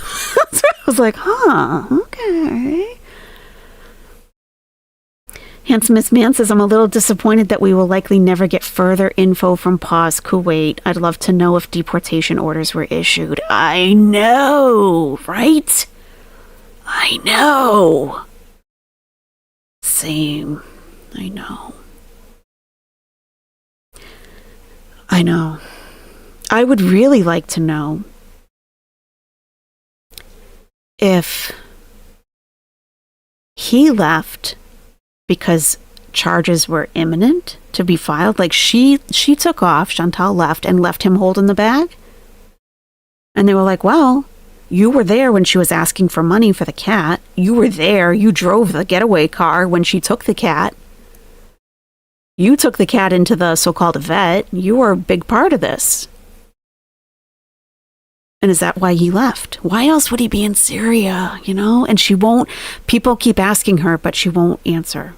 So I was like, huh, okay. Handsome Miss Man says, I'm a little disappointed that we will likely never get further info from Paz Kuwait. I'd love to know if deportation orders were issued. I know, right? I know. Same. I know. I would really like to know if he left because charges were imminent to be filed. Like she took off, Chantal left and left him holding the bag. And they were like, well, you were there when she was asking for money for the cat. You were there. You drove the getaway car when she took the cat. You took the cat into the so-called vet. You were a big part of this. And is that why he left? Why else would he be in Syria, And she won't, people keep asking her, but she won't answer.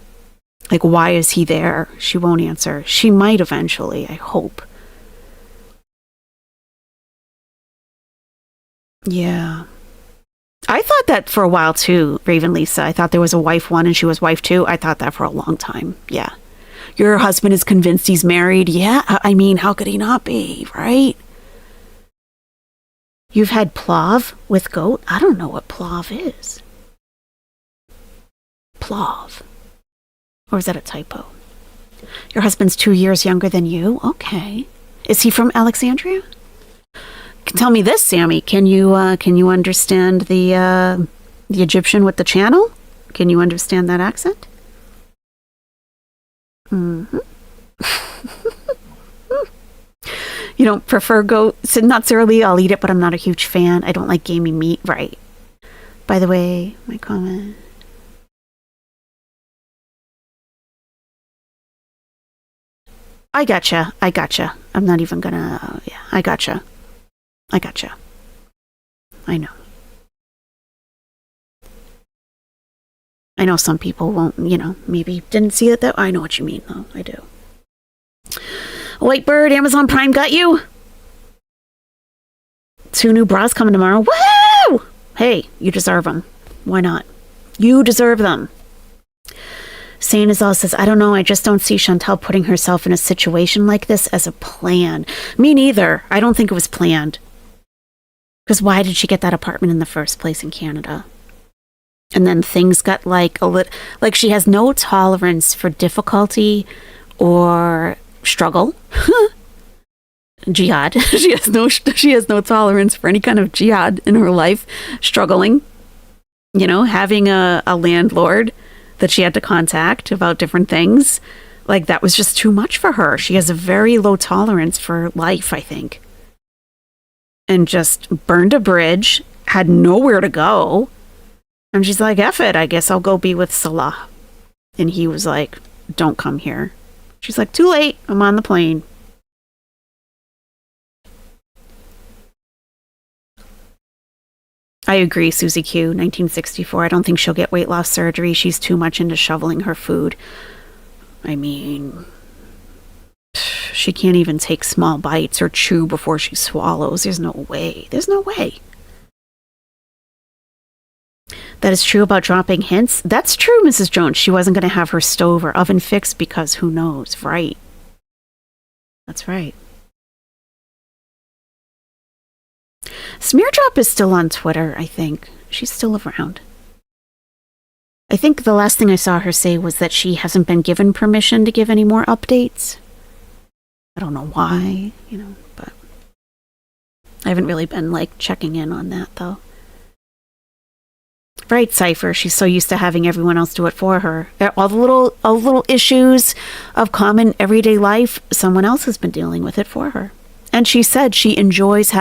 Like, why is he there? She won't answer. She might eventually, I hope. Yeah. I thought that for a while too, Raven Lisa. I thought there was a wife one and she was wife two. I thought that for a long time. Yeah. Your husband is convinced he's married. Yeah. I mean, how could he not be, right? You've had plov with goat? I don't know what plov is. Plov. Or is that a typo? Your husband's 2 years younger than you? Okay. Is he from Alexandria? Tell me this, Sammy. Can you understand the Egyptian with the channel? Can you understand that accent? Mm-hmm. You don't prefer goat? So not necessarily. I'll eat it, but I'm not a huge fan. I don't like gamey meat. Right. By the way, my comment. I gotcha. I'm not even gonna. Yeah, I gotcha. I know. I know some people won't, maybe didn't see it that. I know what you mean, though. I do. Whitebird, Amazon Prime got you. 2 new bras coming tomorrow. Woo! Hey, you deserve them. Why not? You deserve them. Sane Azal says, I don't know. I just don't see Chantal putting herself in a situation like this as a plan. Me neither. I don't think it was planned. Because why did she get that apartment in the first place in Canada? And then things got like she has no tolerance for difficulty or struggle. Jihad. She has no tolerance for any kind of jihad in her life. Struggling. Having a landlord that she had to contact about different things. Like, that was just too much for her. She has a very low tolerance for life, I think. And just burned a bridge, had nowhere to go. And she's like, F it, I guess I'll go be with Salah. And he was like, don't come here. She's like, too late, I'm on the plane. I agree, Susie Q, 1964. I don't think she'll get weight loss surgery. She's too much into shoveling her food. I mean, she can't even take small bites or chew before she swallows. There's no way. That is true about dropping hints. That's true, Mrs. Jones. She wasn't going to have her stove or oven fixed because who knows, right? That's right. Smeardrop is still on Twitter, I think. She's still around. I think the last thing I saw her say was that she hasn't been given permission to give any more updates. I don't know why, but I haven't really been, checking in on that, though. Right, Cypher. She's so used to having everyone else do it for her. All the little issues of common everyday life, someone else has been dealing with it for her. And she said she enjoys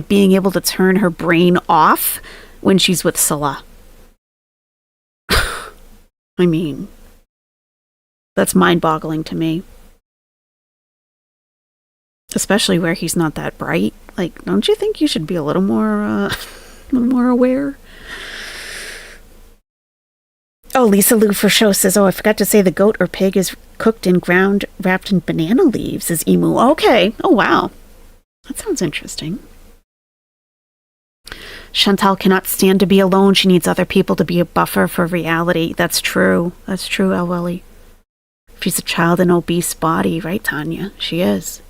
being able to turn her brain off when she's with Salah. I mean, that's mind-boggling to me. Especially where he's not that bright. Don't you think you should be a little more aware? Oh, Lisa Lou for show says, oh, I forgot to say the goat or pig is cooked in ground wrapped in banana leaves is emu. Okay. Oh, wow. That sounds interesting. Chantal cannot stand to be alone. She needs other people to be a buffer for reality. That's true. That's true, Elwelly. She's a child in an obese body, right, Tanya? She is.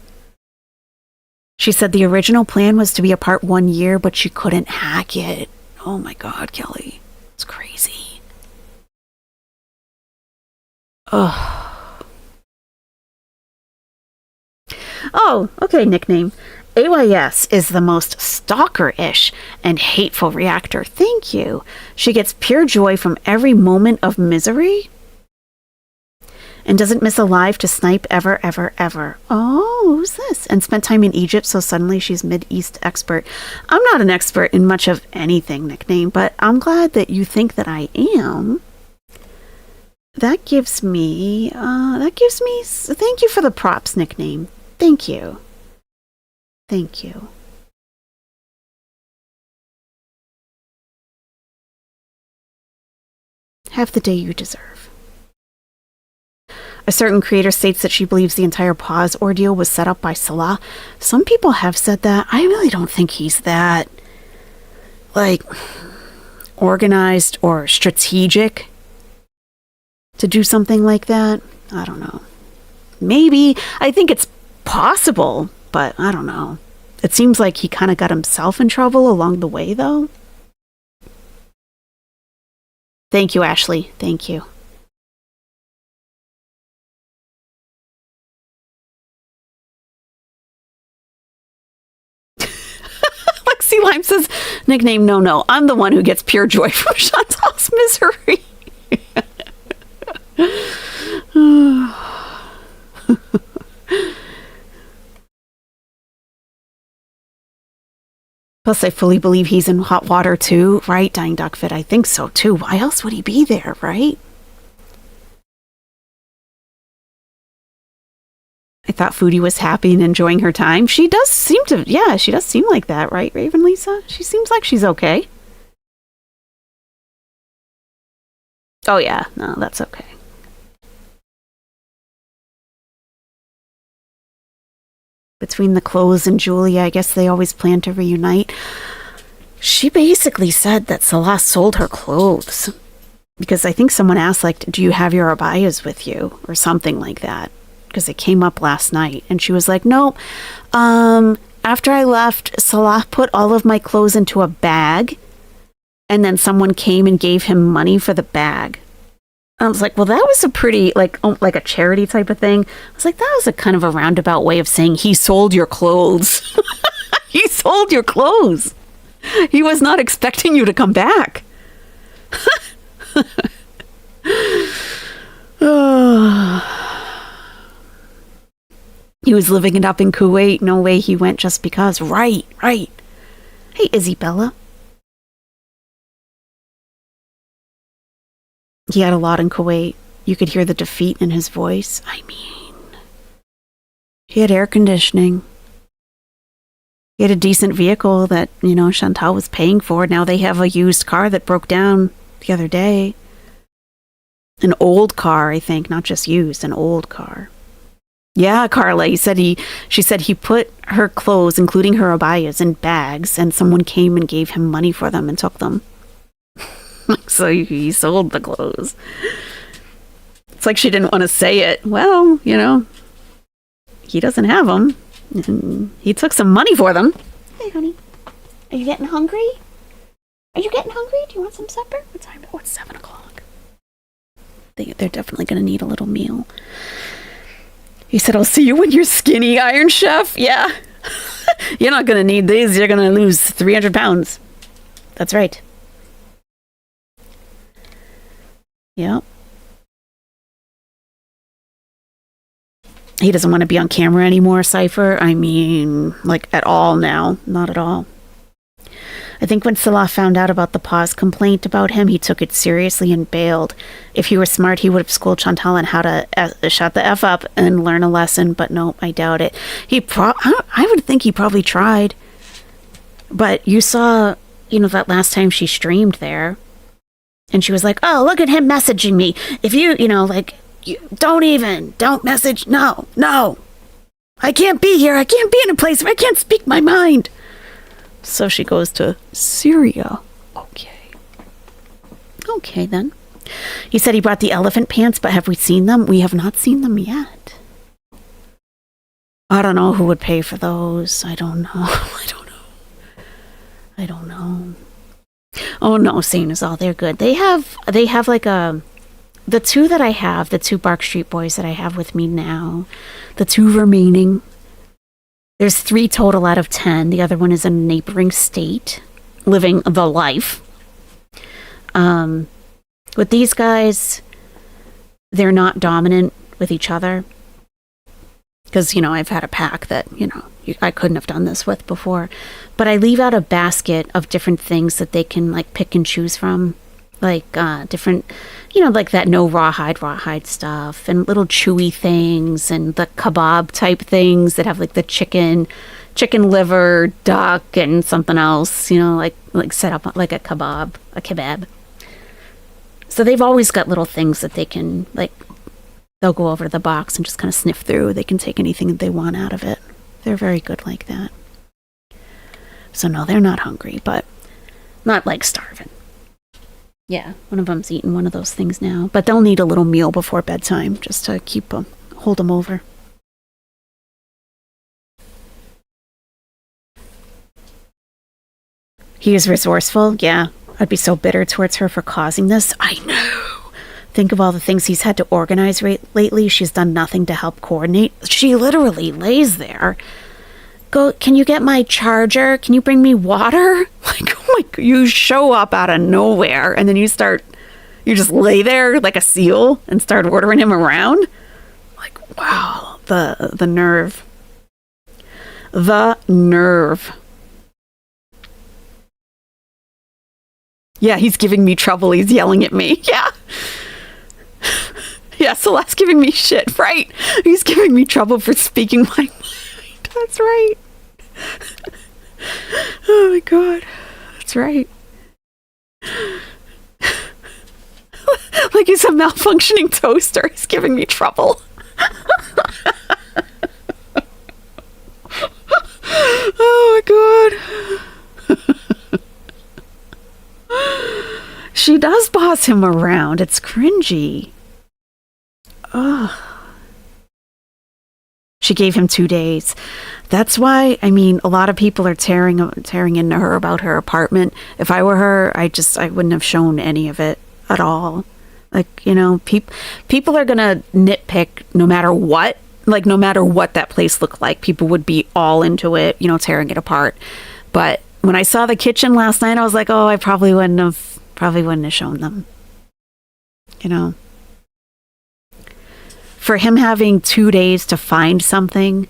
She said the original plan was to be apart 1 year, but she couldn't hack it. Oh my God, Kelly. It's crazy. Oh. Oh, okay, nickname. AYS is the most stalker-ish and hateful reactor. Thank you. She gets pure joy from every moment of misery and doesn't miss a live to snipe ever, ever, ever. Oh, who's this? And spent time in Egypt, so suddenly she's Mid-East expert. I'm not an expert in much of anything, nickname, but I'm glad that you think that I am. That gives me, thank you for the props, nickname. Thank you. Thank you. Have the day you deserve. A certain creator states that she believes the entire pause ordeal was set up by Salah. Some people have said that. I really don't think he's that, organized or strategic to do something like that. I don't know. Maybe. I think it's possible, but I don't know. It seems like he kind of got himself in trouble along the way, though. Thank you, Ashley. Thank you. Lexi Lime says, nickname, no. I'm the one who gets pure joy from Chantal's misery. Plus, I fully believe he's in hot water too, right? Dying Duckfit, I think so too. Why else would he be there, right? I thought Foodie was happy and enjoying her time. She does seem like that, right, Raven Lisa? She seems like she's okay. Oh yeah, no, that's okay. Between the clothes and Julia, I guess they always plan to reunite. She basically said that Salah sold her clothes. Because I think someone asked, do you have your abayas with you? Or something like that. Because it came up last night. And she was like, nope. After I left, Salah put all of my clothes into a bag. And then someone came and gave him money for the bag. I was like, well, that was a pretty, like a charity type of thing. I was like, that was a kind of a roundabout way of saying he sold your clothes. He sold your clothes. He was not expecting you to come back. He was living it up in Kuwait. No way he went just because. Right. Hey, Isabella. He had a lot in Kuwait. You could hear the defeat in his voice. I mean, he had air conditioning. He had a decent vehicle that, Chantal was paying for. Now they have a used car that broke down the other day. An old car, I think, not just used, an old car. Yeah, Carla, she said he put her clothes, including her abayas, in bags, and someone came and gave him money for them and took them. So he sold the clothes. It's like she didn't want to say it. Well, he doesn't have them. And he took some money for them. Hey, honey. Are you getting hungry? Do you want some supper? What time? Oh, it's 7 o'clock. They're definitely going to need a little meal. He said, I'll see you when you're skinny, Iron Chef. Yeah. You're not going to need these. You're going to lose 300 pounds. That's right. Yep. He doesn't want to be on camera anymore, Cypher. I mean, at all now. Not at all. I think when Salah found out about the pause complaint about him, he took it seriously and bailed. If he were smart, he would have schooled Chantal on how to shut the F up and learn a lesson, but no, I doubt it. I would think he probably tried. But you saw, that last time she streamed there, And she was like, oh, look at him messaging me. If you don't message. No. I can't be here. I can't be in a place where I can't speak my mind. So she goes to Syria. Okay, then. He said he brought the elephant pants, but have we seen them? We have not seen them yet. I don't know who would pay for those. I don't know. Oh no, seeing as all, they're good. They have like the two that I have, the two Bark Street Boys that I have with me now, the two remaining. There's 3 total out of 10. The other one is in a neighboring state, living the life. With these guys, they're not dominant with each other. Because, I've had a pack that, I couldn't have done this with before. But I leave out a basket of different things that they can, like, pick and choose from. Like, different, like that no rawhide stuff. And little chewy things. And the kebab type things that have, like, the chicken liver, duck, and something else. Like set up like a kebab. So they've always got little things that they can, like, they'll go over to the box and just kind of sniff through. They can take anything that they want out of it. They're very good like that. So no, they're not hungry, but not like starving. Yeah, one of them's eating one of those things now, but they'll need a little meal before bedtime just to hold them over. He is resourceful. Yeah, I'd be so bitter towards her for causing this. I know. Think of all the things he's had to organize lately. She's done nothing to help coordinate. She literally lays there. Go, can you get my charger? Can you bring me water? Like, oh my God, you show up out of nowhere and then you just lay there like a seal and start ordering him around. Like, wow, the nerve. The nerve. Yeah, he's giving me trouble. He's yelling at me. Yeah. Yeah, Celeste's giving me shit, right? He's giving me trouble for speaking my mind. That's right. Oh my God. That's right. Like he's a malfunctioning toaster. He's giving me trouble. Oh my God. She does boss him around. It's cringy. Ugh. She gave him 2 days. That's why, a lot of people are tearing into her about her apartment. If I were her, I wouldn't have shown any of it at all. Like, people are going to nitpick no matter what. Like, no matter what that place looked like, people would be all into it, tearing it apart. But when I saw the kitchen last night, I was like, oh, I probably wouldn't have shown them. For him having 2 days to find something,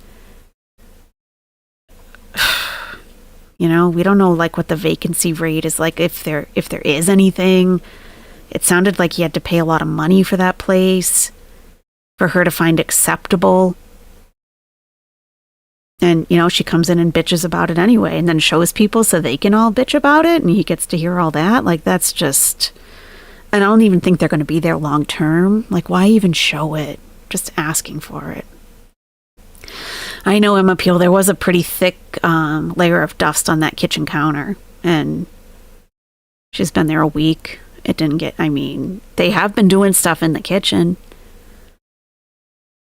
we don't know like what the vacancy rate is like, if there is anything. It sounded like he had to pay a lot of money for that place for her to find acceptable. And, she comes in and bitches about it anyway and then shows people so they can all bitch about it and he gets to hear all that. Like, that's just... And I don't even think they're going to be there long term. Like, why even show it? Just asking for it. I know Emma Peel, there was a pretty thick layer of dust on that kitchen counter. And she's been there a week. It didn't get... they have been doing stuff in the kitchen.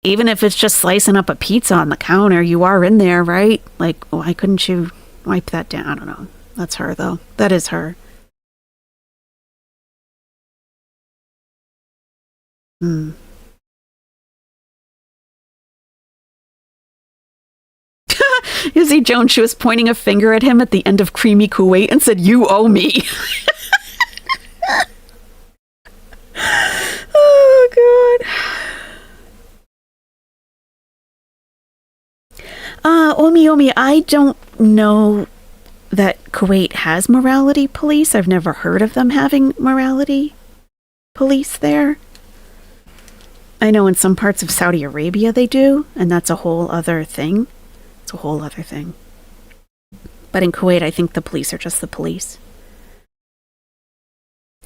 Even if it's just slicing up a pizza on the counter, you are in there, right? Like, why couldn't you wipe that down? I don't know. That's her, though. That is her. You see, Joan, she was pointing a finger at him at the end of Creamy Kuwait and said, "You owe me." Oh, God. Omi, I don't know that Kuwait has morality police. I've never heard of them having morality police there. I know in some parts of Saudi Arabia they do, and that's a whole other thing. It's a whole other thing. But in Kuwait, I think the police are just the police.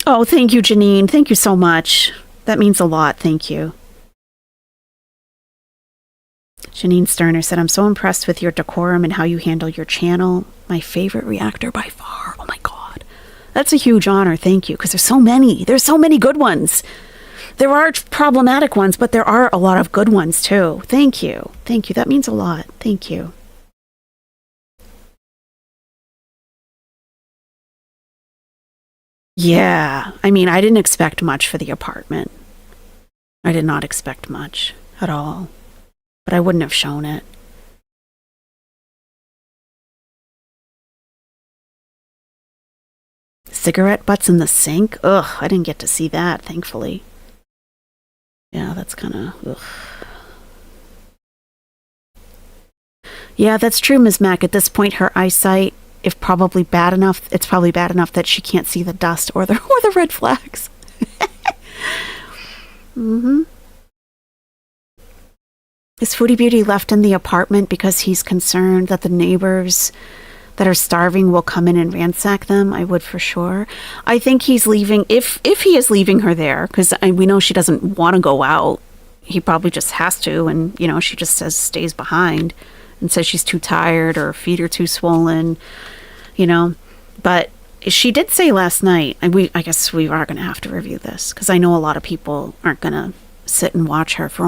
Oh, thank you, Janine. Thank you so much. That means a lot. Thank you. Janine Sterner said, I'm so impressed with your decorum and how you handle your channel. My favorite reactor by far. Oh my God. That's a huge honor. Thank you. Because there's so many. There's so many good ones. There are problematic ones, but there are a lot of good ones too. Thank you. Thank you. That means a lot. Thank you. Yeah. I mean, I didn't expect much for the apartment. I did not expect much at all. But I wouldn't have shown it. Cigarette butts in the sink? Ugh, I didn't get to see that, thankfully. Yeah, that's kind of, ugh. Yeah, that's true, Ms. Mack. At this point, her eyesight, it's probably bad enough that she can't see the dust or the red flags. Mm-hmm. Is Foodie Beauty left in the apartment because he's concerned that the neighbors that are starving will come in and ransack them? I would for sure. I think he's leaving, if he is leaving her there, because we know she doesn't want to go out. He probably just has to, and, she just stays behind and says she's too tired or her feet are too swollen, But she did say last night, and I guess we are going to have to review this, because I know a lot of people aren't going to sit and watch her for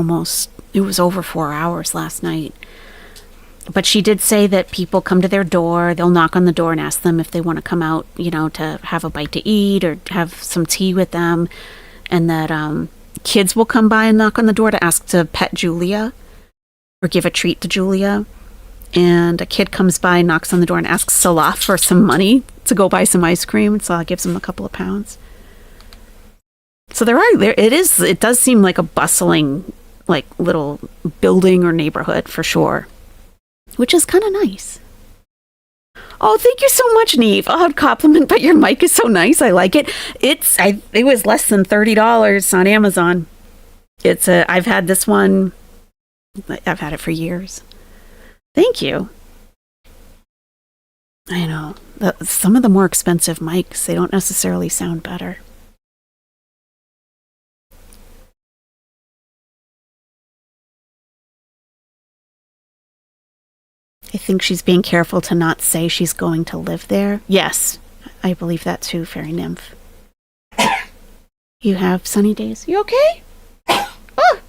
it was over 4 hours last night. But she did say that people come to their door, they'll knock on the door and ask them if they want to come out, to have a bite to eat or have some tea with them. And that kids will come by and knock on the door to ask to pet Julia or give a treat to Julia. And a kid comes by and knocks on the door and asks Salah for some money to go buy some ice cream. And Salah gives him a couple of pounds. So it does seem like a bustling, little building or neighborhood for sure, which is kind of nice. Oh, thank you so much, Neve. Odd compliment, but your mic is so nice. I like it. It was less than $30 on Amazon. I've had this one. I've had it for years. Thank you. I know. Some of the more expensive mics, they don't necessarily sound better. I think she's being careful to not say she's going to live there. Yes, I believe that too, Fairy Nymph. You have sunny days. You okay? Oh.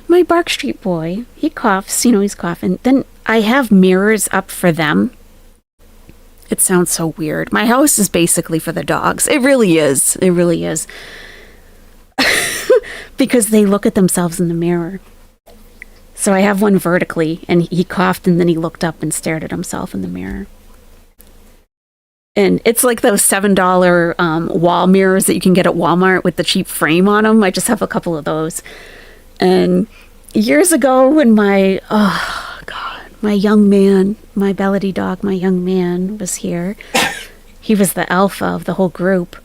My Bark Street boy, he coughs, he's coughing. Then I have mirrors up for them. It sounds so weird. My house is basically for the dogs. It really is. It really is. Because they look at themselves in the mirror. So I have one vertically, and he coughed, and then he looked up and stared at himself in the mirror. And it's like those $7 wall mirrors that you can get at Walmart with the cheap frame on them. I just have a couple of those. And years ago when my young man, my Bellady dog, my young man was here, he was the alpha of the whole group.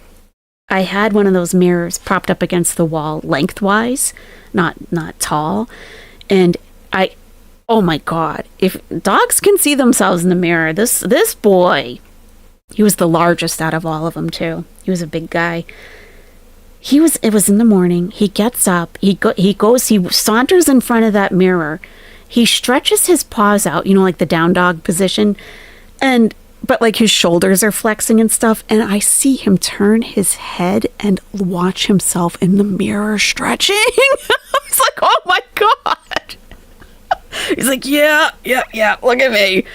I had one of those mirrors propped up against the wall lengthwise, not tall. And oh my God, if dogs can see themselves in the mirror, this boy, he was the largest out of all of them too. He was a big guy. It was in the morning. He gets up, he saunters in front of that mirror. He stretches his paws out, like the down dog position. But his shoulders are flexing and stuff. And I see him turn his head and watch himself in the mirror stretching. I was like, oh my God. He's like, yeah, look at me.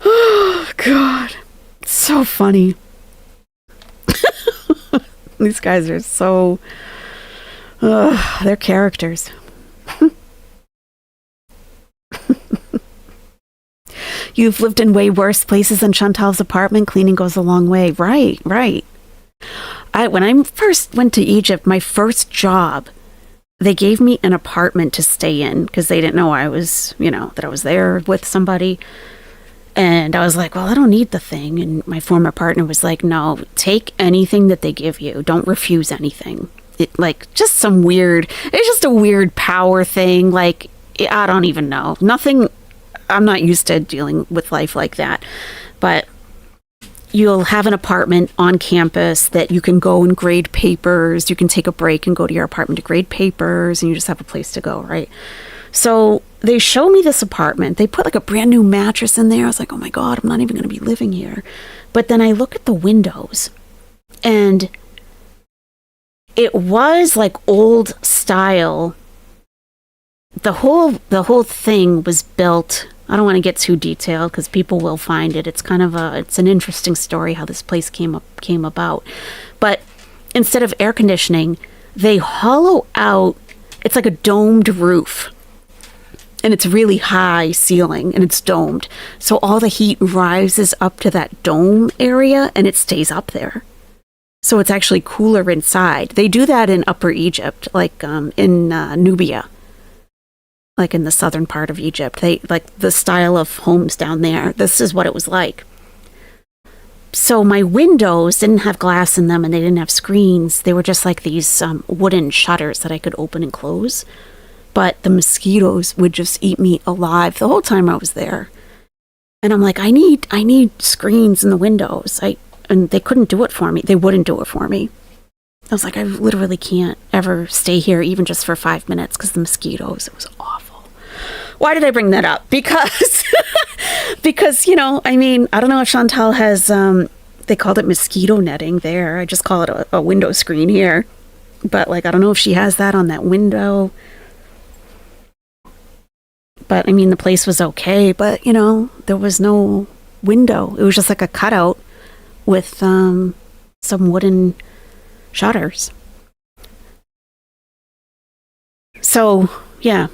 Oh God. So funny. These guys are so, they're characters. You've lived in way worse places than Chantal's apartment. Cleaning goes a long way. Right. When I first went to Egypt, my first job, they gave me an apartment to stay in because they didn't know I was, that I was there with somebody. And I was like, well, I don't need the thing. And my former partner was like, no, take anything that they give you. Don't refuse anything. It's just a weird power thing. I don't even know. Nothing. I'm not used to dealing with life like that. But you'll have an apartment on campus that you can go and grade papers. You can take a break and go to your apartment to grade papers, and you just have a place to go, right? So they show me this apartment. They put like a brand new mattress in there. I was like, oh my God, I'm not even going to be living here. But then I look at the windows, and it was like old style. The whole thing was built. I don't want to get too detailed because people will find it. It's it's an interesting story how this place came about. But instead of air conditioning, they hollow out. It's like a domed roof, and it's really high ceiling, and it's domed. So all the heat rises up to that dome area, and it stays up there. So it's actually cooler inside. They do that in Upper Egypt, like in Nubia. Like in the southern part of Egypt. They like the style of homes down there. This is what it was like. So my windows didn't have glass in them, and they didn't have screens. They were just like these wooden shutters that I could open and close. But the mosquitoes would just eat me alive the whole time I was there. And I'm like, I need screens in the windows. And they couldn't do it for me. They wouldn't do it for me. I was like, I literally can't ever stay here even just for 5 minutes because the mosquitoes, it was awful. Why did I bring that up? Because, I don't know if Chantal has, they called it mosquito netting there. I just call it a window screen here. But I don't know if she has that on that window. But the place was okay, but there was no window. It was just like a cutout with some wooden shutters. So, yeah.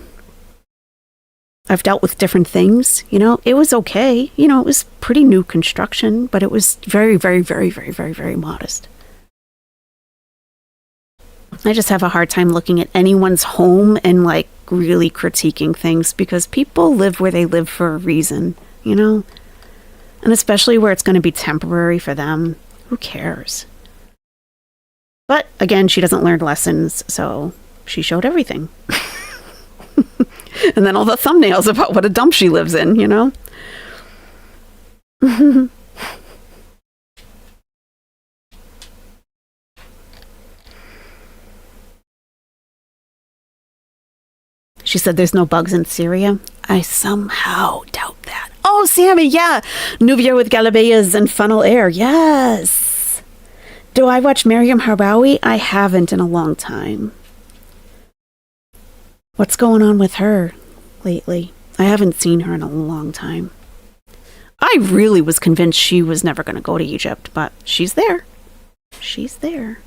I've dealt with different things, It was okay. It was pretty new construction, but it was very, very, very, very, very, very modest. I just have a hard time looking at anyone's home and really critiquing things because people live where they live for a reason, And especially where it's going to be temporary for them. Who cares? But again, she doesn't learn lessons, so she showed everything. And then all the thumbnails about what a dump she lives in, She said there's no bugs in Syria. I somehow doubt that. Oh, Sammy, yeah. Nubia with Galabeyas and funnel air. Yes. Do I watch Mariam Harbawi? I haven't in a long time. What's going on with her lately? I haven't seen her in a long time. I really was convinced she was never going to go to Egypt, but she's there. She's there.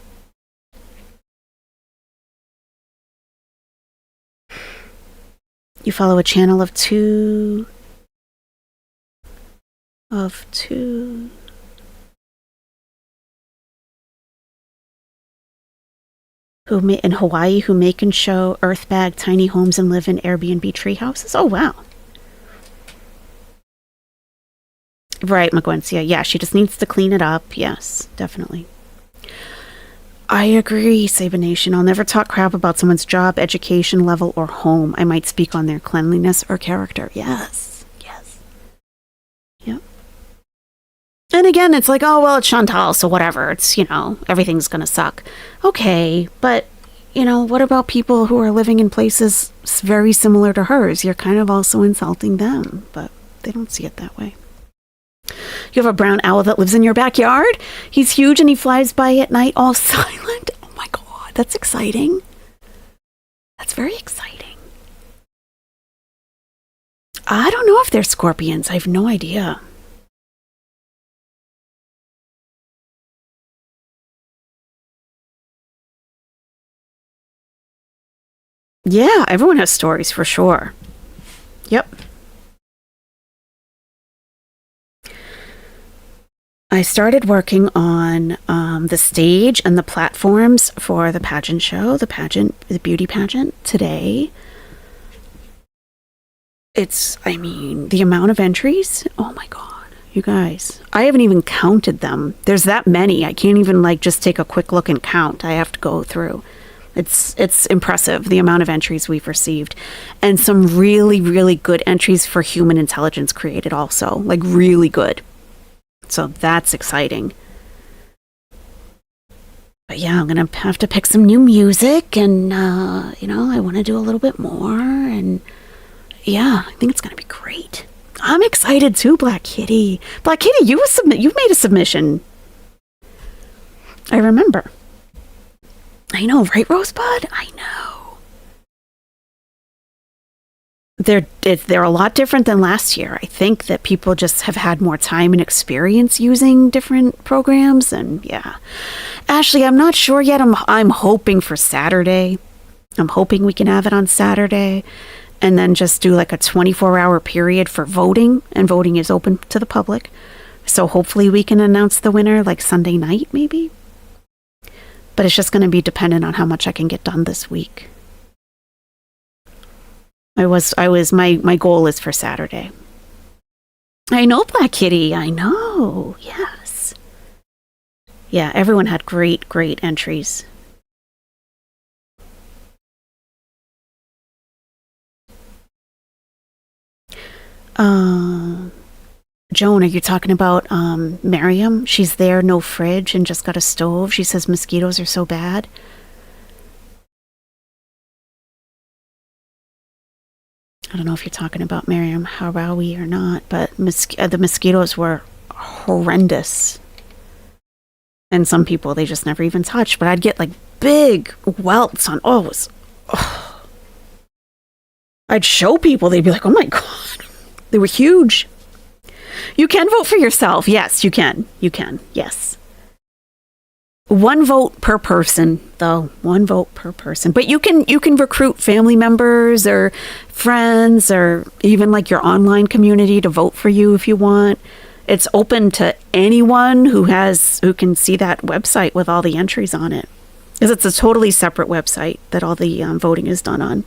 You follow a channel of two in Hawaii who make and show earthbag tiny homes and live in Airbnb tree houses. Oh, wow. Right, McGuencia. Yeah, she just needs to clean it up. Yes, definitely. I agree, Saba Nation. I'll never talk crap about someone's job, education level, or home. I might speak on their cleanliness or character. Yes. Yes. Yep. And again, it's like, oh, well, it's Chantal, so whatever. It's, everything's going to suck. Okay, but, what about people who are living in places very similar to hers? You're kind of also insulting them, but they don't see it that way. You have a brown owl that lives in your backyard. He's huge and he flies by at night all silent. Oh my God, that's exciting. That's very exciting. I don't know if they're scorpions. I have no idea. Yeah, everyone has stories for sure. Yep. I started working on the stage and the platforms for the pageant show, the beauty pageant today. The amount of entries, oh my God, you guys. I haven't even counted them. There's that many. I can't even just take a quick look and count. I have to go through. It's impressive, the amount of entries we've received. And some really, really good entries for human intelligence created also. Like, really good. So that's exciting. But yeah, I'm going to have to pick some new music. And, I want to do a little bit more. And yeah, I think it's going to be great. I'm excited too, Black Kitty. Black Kitty, you've made a submission. I remember. I know, right, Rosebud? I know. They're a lot different than last year. I think that people just have had more time and experience using different programs, and yeah. Ashley, I'm not sure yet. I'm hoping for Saturday. I'm hoping we can have it on Saturday, and then just do like a 24-hour period for voting, and voting is open to the public. So hopefully we can announce the winner like Sunday night, maybe. But it's just going to be dependent on how much I can get done this week. My goal is for Saturday. I know, Black Kitty. I know. Yes. Yeah, everyone had great, great entries. Joan, are you talking about Miriam? She's there, no fridge, and just got a stove. She says mosquitoes are so bad. I don't know if you're talking about Miriam Harawi or not, but the mosquitoes were horrendous. And some people, they just never even touched. But I'd get like big welts on, I'd show people, they'd be like, oh my God. They were huge. You can vote for yourself. Yes, you can. You can. Yes. 1 vote per person, though. 1 vote per person. But you can recruit family members or friends or even like your online community to vote for you if you want. It's open to anyone who can see that website with all the entries on it. Because it's a totally separate website that all the voting is done on.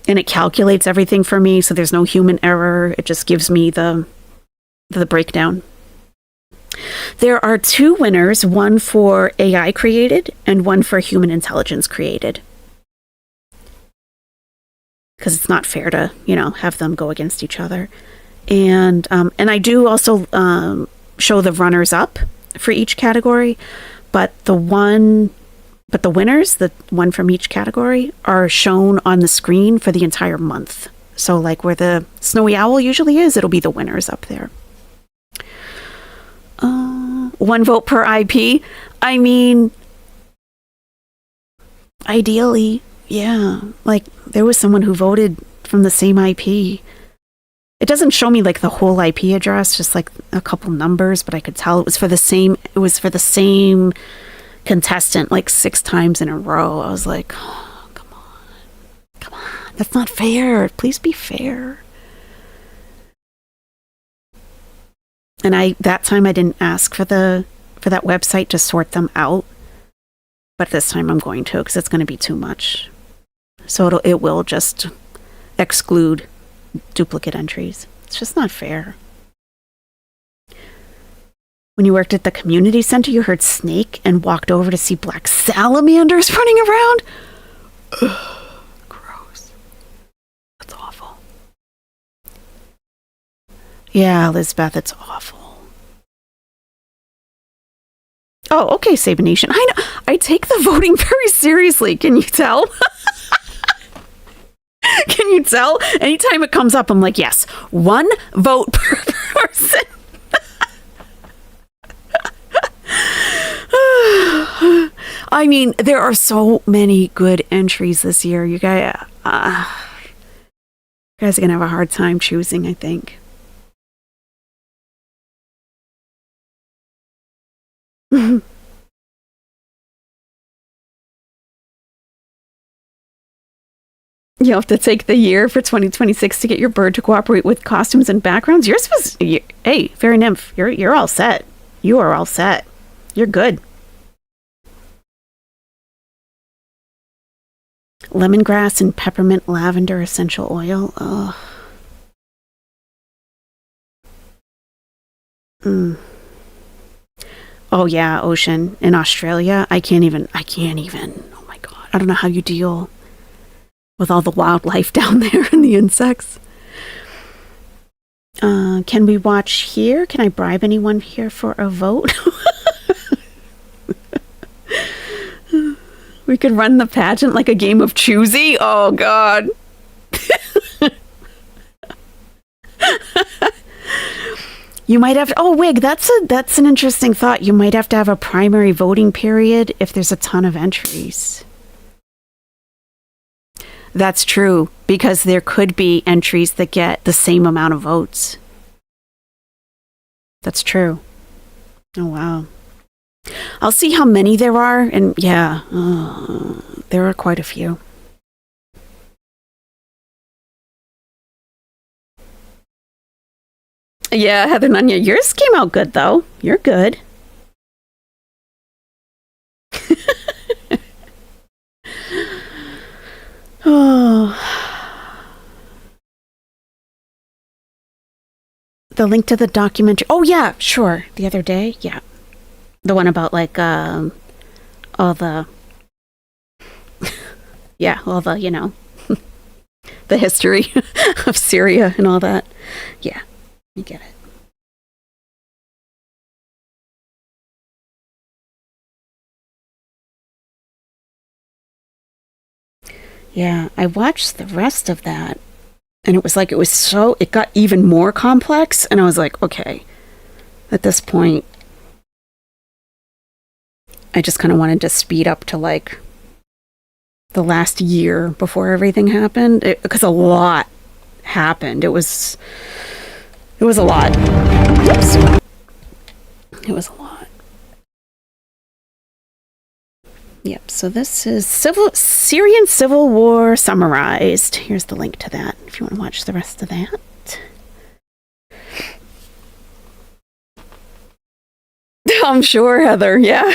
And it calculates everything for me, so there's no human error. It just gives me the breakdown. There are 2 winners, one for AI created and one for human intelligence created. Because it's not fair to, have them go against each other. And I do also show the runners up for each category, but the winners, the one from each category, are shown on the screen for the entire month. So like where the Snowy Owl usually is, it'll be the winners up there. 1 vote per IP. I mean, ideally, yeah. Like there was someone who voted from the same IP. It doesn't show me like the whole IP address, just like a couple numbers, but I could tell it was for the same contestant like 6 times in a row. I was like, oh, come on, that's not fair. Please be fair. And that time I didn't ask for that website to sort them out, but this time I'm going to, because it's going to be too much. So it will just exclude duplicate entries. It's just not fair. When you worked at the community center, you heard snake and walked over to see black salamanders running around? Ugh, gross. That's awful. Yeah, Elizabeth, it's awful. Oh, okay, Saban Nation. I know. I take the voting very seriously. Can you tell? Can you tell? Anytime it comes up, I'm like, yes, 1 vote per person. I mean, there are so many good entries this year. You guys are going to have a hard time choosing, I think. You have to take the year for 2026 to get your bird to cooperate with costumes and backgrounds. You're supposed to, hey, Fairy Nymph, you're all set. You are all set. You're good. Lemongrass and peppermint lavender essential oil. Oh. Oh yeah, ocean in Australia. I can't even. Oh my God. I don't know how you deal with all the wildlife down there and the insects. Can we watch here? Can I bribe anyone here for a vote? We could run the pageant like a game of choosy. Oh God. You might have to, oh Wig, that's an interesting thought. You might have to have a primary voting period if there's a ton of entries. That's true, because there could be entries that get the same amount of votes. That's true. Oh wow. I'll see how many there are, and yeah, there are quite a few. Yeah, Heather Nunya, yours came out good though. You're good. Oh. The link to the documentary. Oh yeah, sure. The other day, yeah. The one about like all the yeah, all the, you know, the history of Syria and all that. Yeah, you get it. Yeah, I watched the rest of that, and it was like, it got even more complex, and I was like, okay, at this point, I just kind of wanted to speed up to like the last year before everything happened, because a lot happened. It was a lot. Oops. It was a lot. Yep, so this is Syrian Civil War Summarized. Here's the link to that if you want to watch the rest of that. I'm sure, Heather, yeah.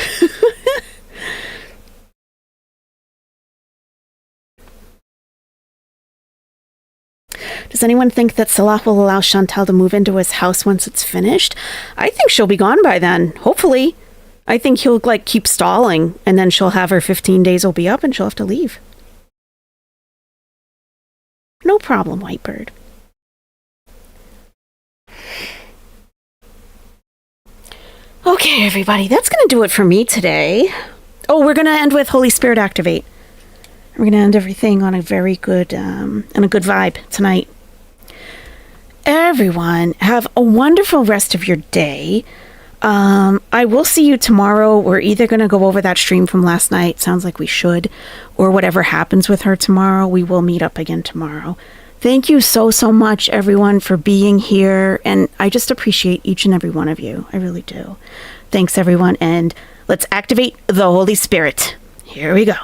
Does anyone think that Salah will allow Chantal to move into his house once it's finished? I think she'll be gone by then, hopefully. I think he'll like keep stalling, and then she'll have her 15 days will be up and she'll have to leave. No problem, Whitebird. Okay, everybody, that's going to do it for me today. Oh, we're going to end with Holy Spirit Activate. We're going to end everything on a very good, and a good vibe tonight. Everyone, have a wonderful rest of your day. I will see you tomorrow. We're either going to go over that stream from last night, sounds like we should, or whatever happens with her tomorrow. We will meet up again tomorrow. Thank you so much, everyone, for being here, and I just appreciate each and every one of you. I really do. Thanks, everyone, and let's activate the Holy Spirit. Here we go.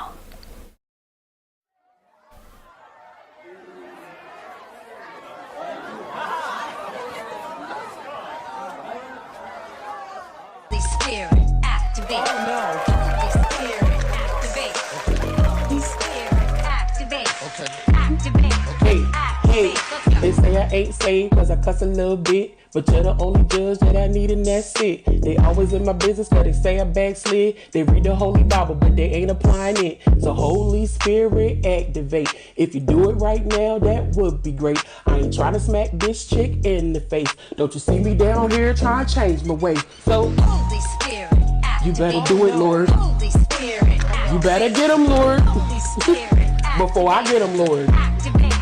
They say I ain't saved cause I cuss a little bit, but you're the only judge that I need and that's it. They always in my business cause they say I backslid. They read the Holy Bible but they ain't applying it. So Holy Spirit activate. If you do it right now, that would be great. I ain't trying to smack this chick in the face. Don't you see me down here trying to change my ways? So Holy Spirit activate. You better do it, Lord. Holy Spirit activate. You better get him, Lord. Holy Spirit before I get him, Lord. Activate.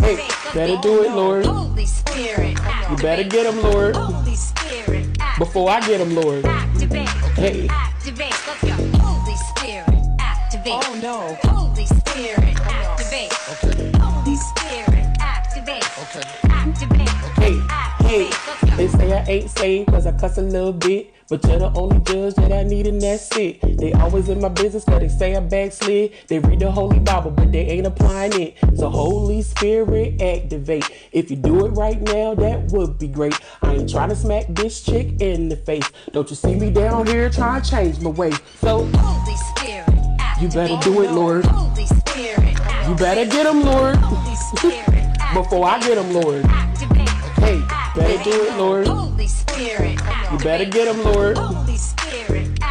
Hey, better do it, Lord. Holy Spirit. You better get him, Lord. Holy Spirit. Before I get him, Lord. Activate. Hey. Activate. Let's go. Holy Spirit. Activate. Oh no. Holy Spirit. Activate. Okay. Holy Spirit. Activate. Okay. Activate. Hey. They say I ain't saved cause I cuss a little bit, but you're the only judge that I need and that's it. They always in my business cause they say I backslid. They read the Holy Bible but they ain't applying it. So Holy Spirit activate. If you do it right now, that would be great. I ain't trying to smack this chick in the face. Don't you see me down here trying to change my ways? So Holy Spirit activate. You better do it, Lord. Holy Spirit activate. You better get him, Lord. Holy Spirit before I get him, Lord. Activate. Hey, better do it, Lord. Holy Spirit. You better get him, Lord. Holy Spirit.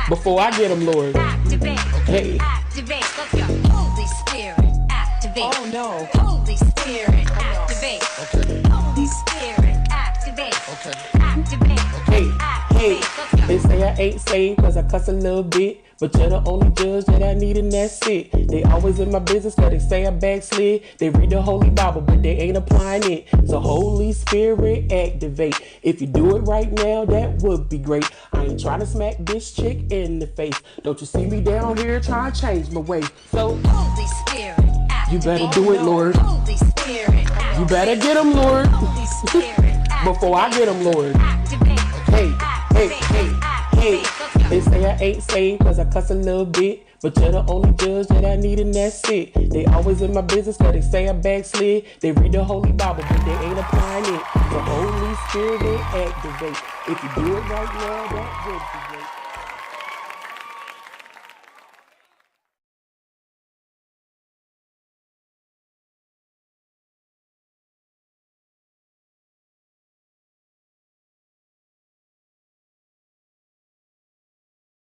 before I get them, Lord. Activate. Hey. Activate. Let's go. Holy Spirit. Activate. Oh no. Holy Spirit. Activate. Okay. Holy Spirit. Activate. Okay. Activate. Hey, hey, Let's go. they say I ain't saved cause I cuss a little bit. But you're the only judge that I need and that's it. They always in my business cause they say I backslid. They read the Holy Bible but they ain't applying it. So Holy Spirit activate. If you do it right now, that would be great. I ain't trying to smack this chick in the face. Don't you see me down here trying to change my way. So Holy Spirit. Activate. you better do it, Lord. Holy Spirit. Activate. You better get them, Lord. Holy Spirit. Before I get them, Lord. Activate. Hey, hey, hey, hey. They say I ain't saved cause I cuss a little bit. But you're the only judge that I need and that's it. They always in my business cause they say I backslid. They read the Holy Bible but they ain't applying it. So Holy Spirit activate. If you do it right now, that would be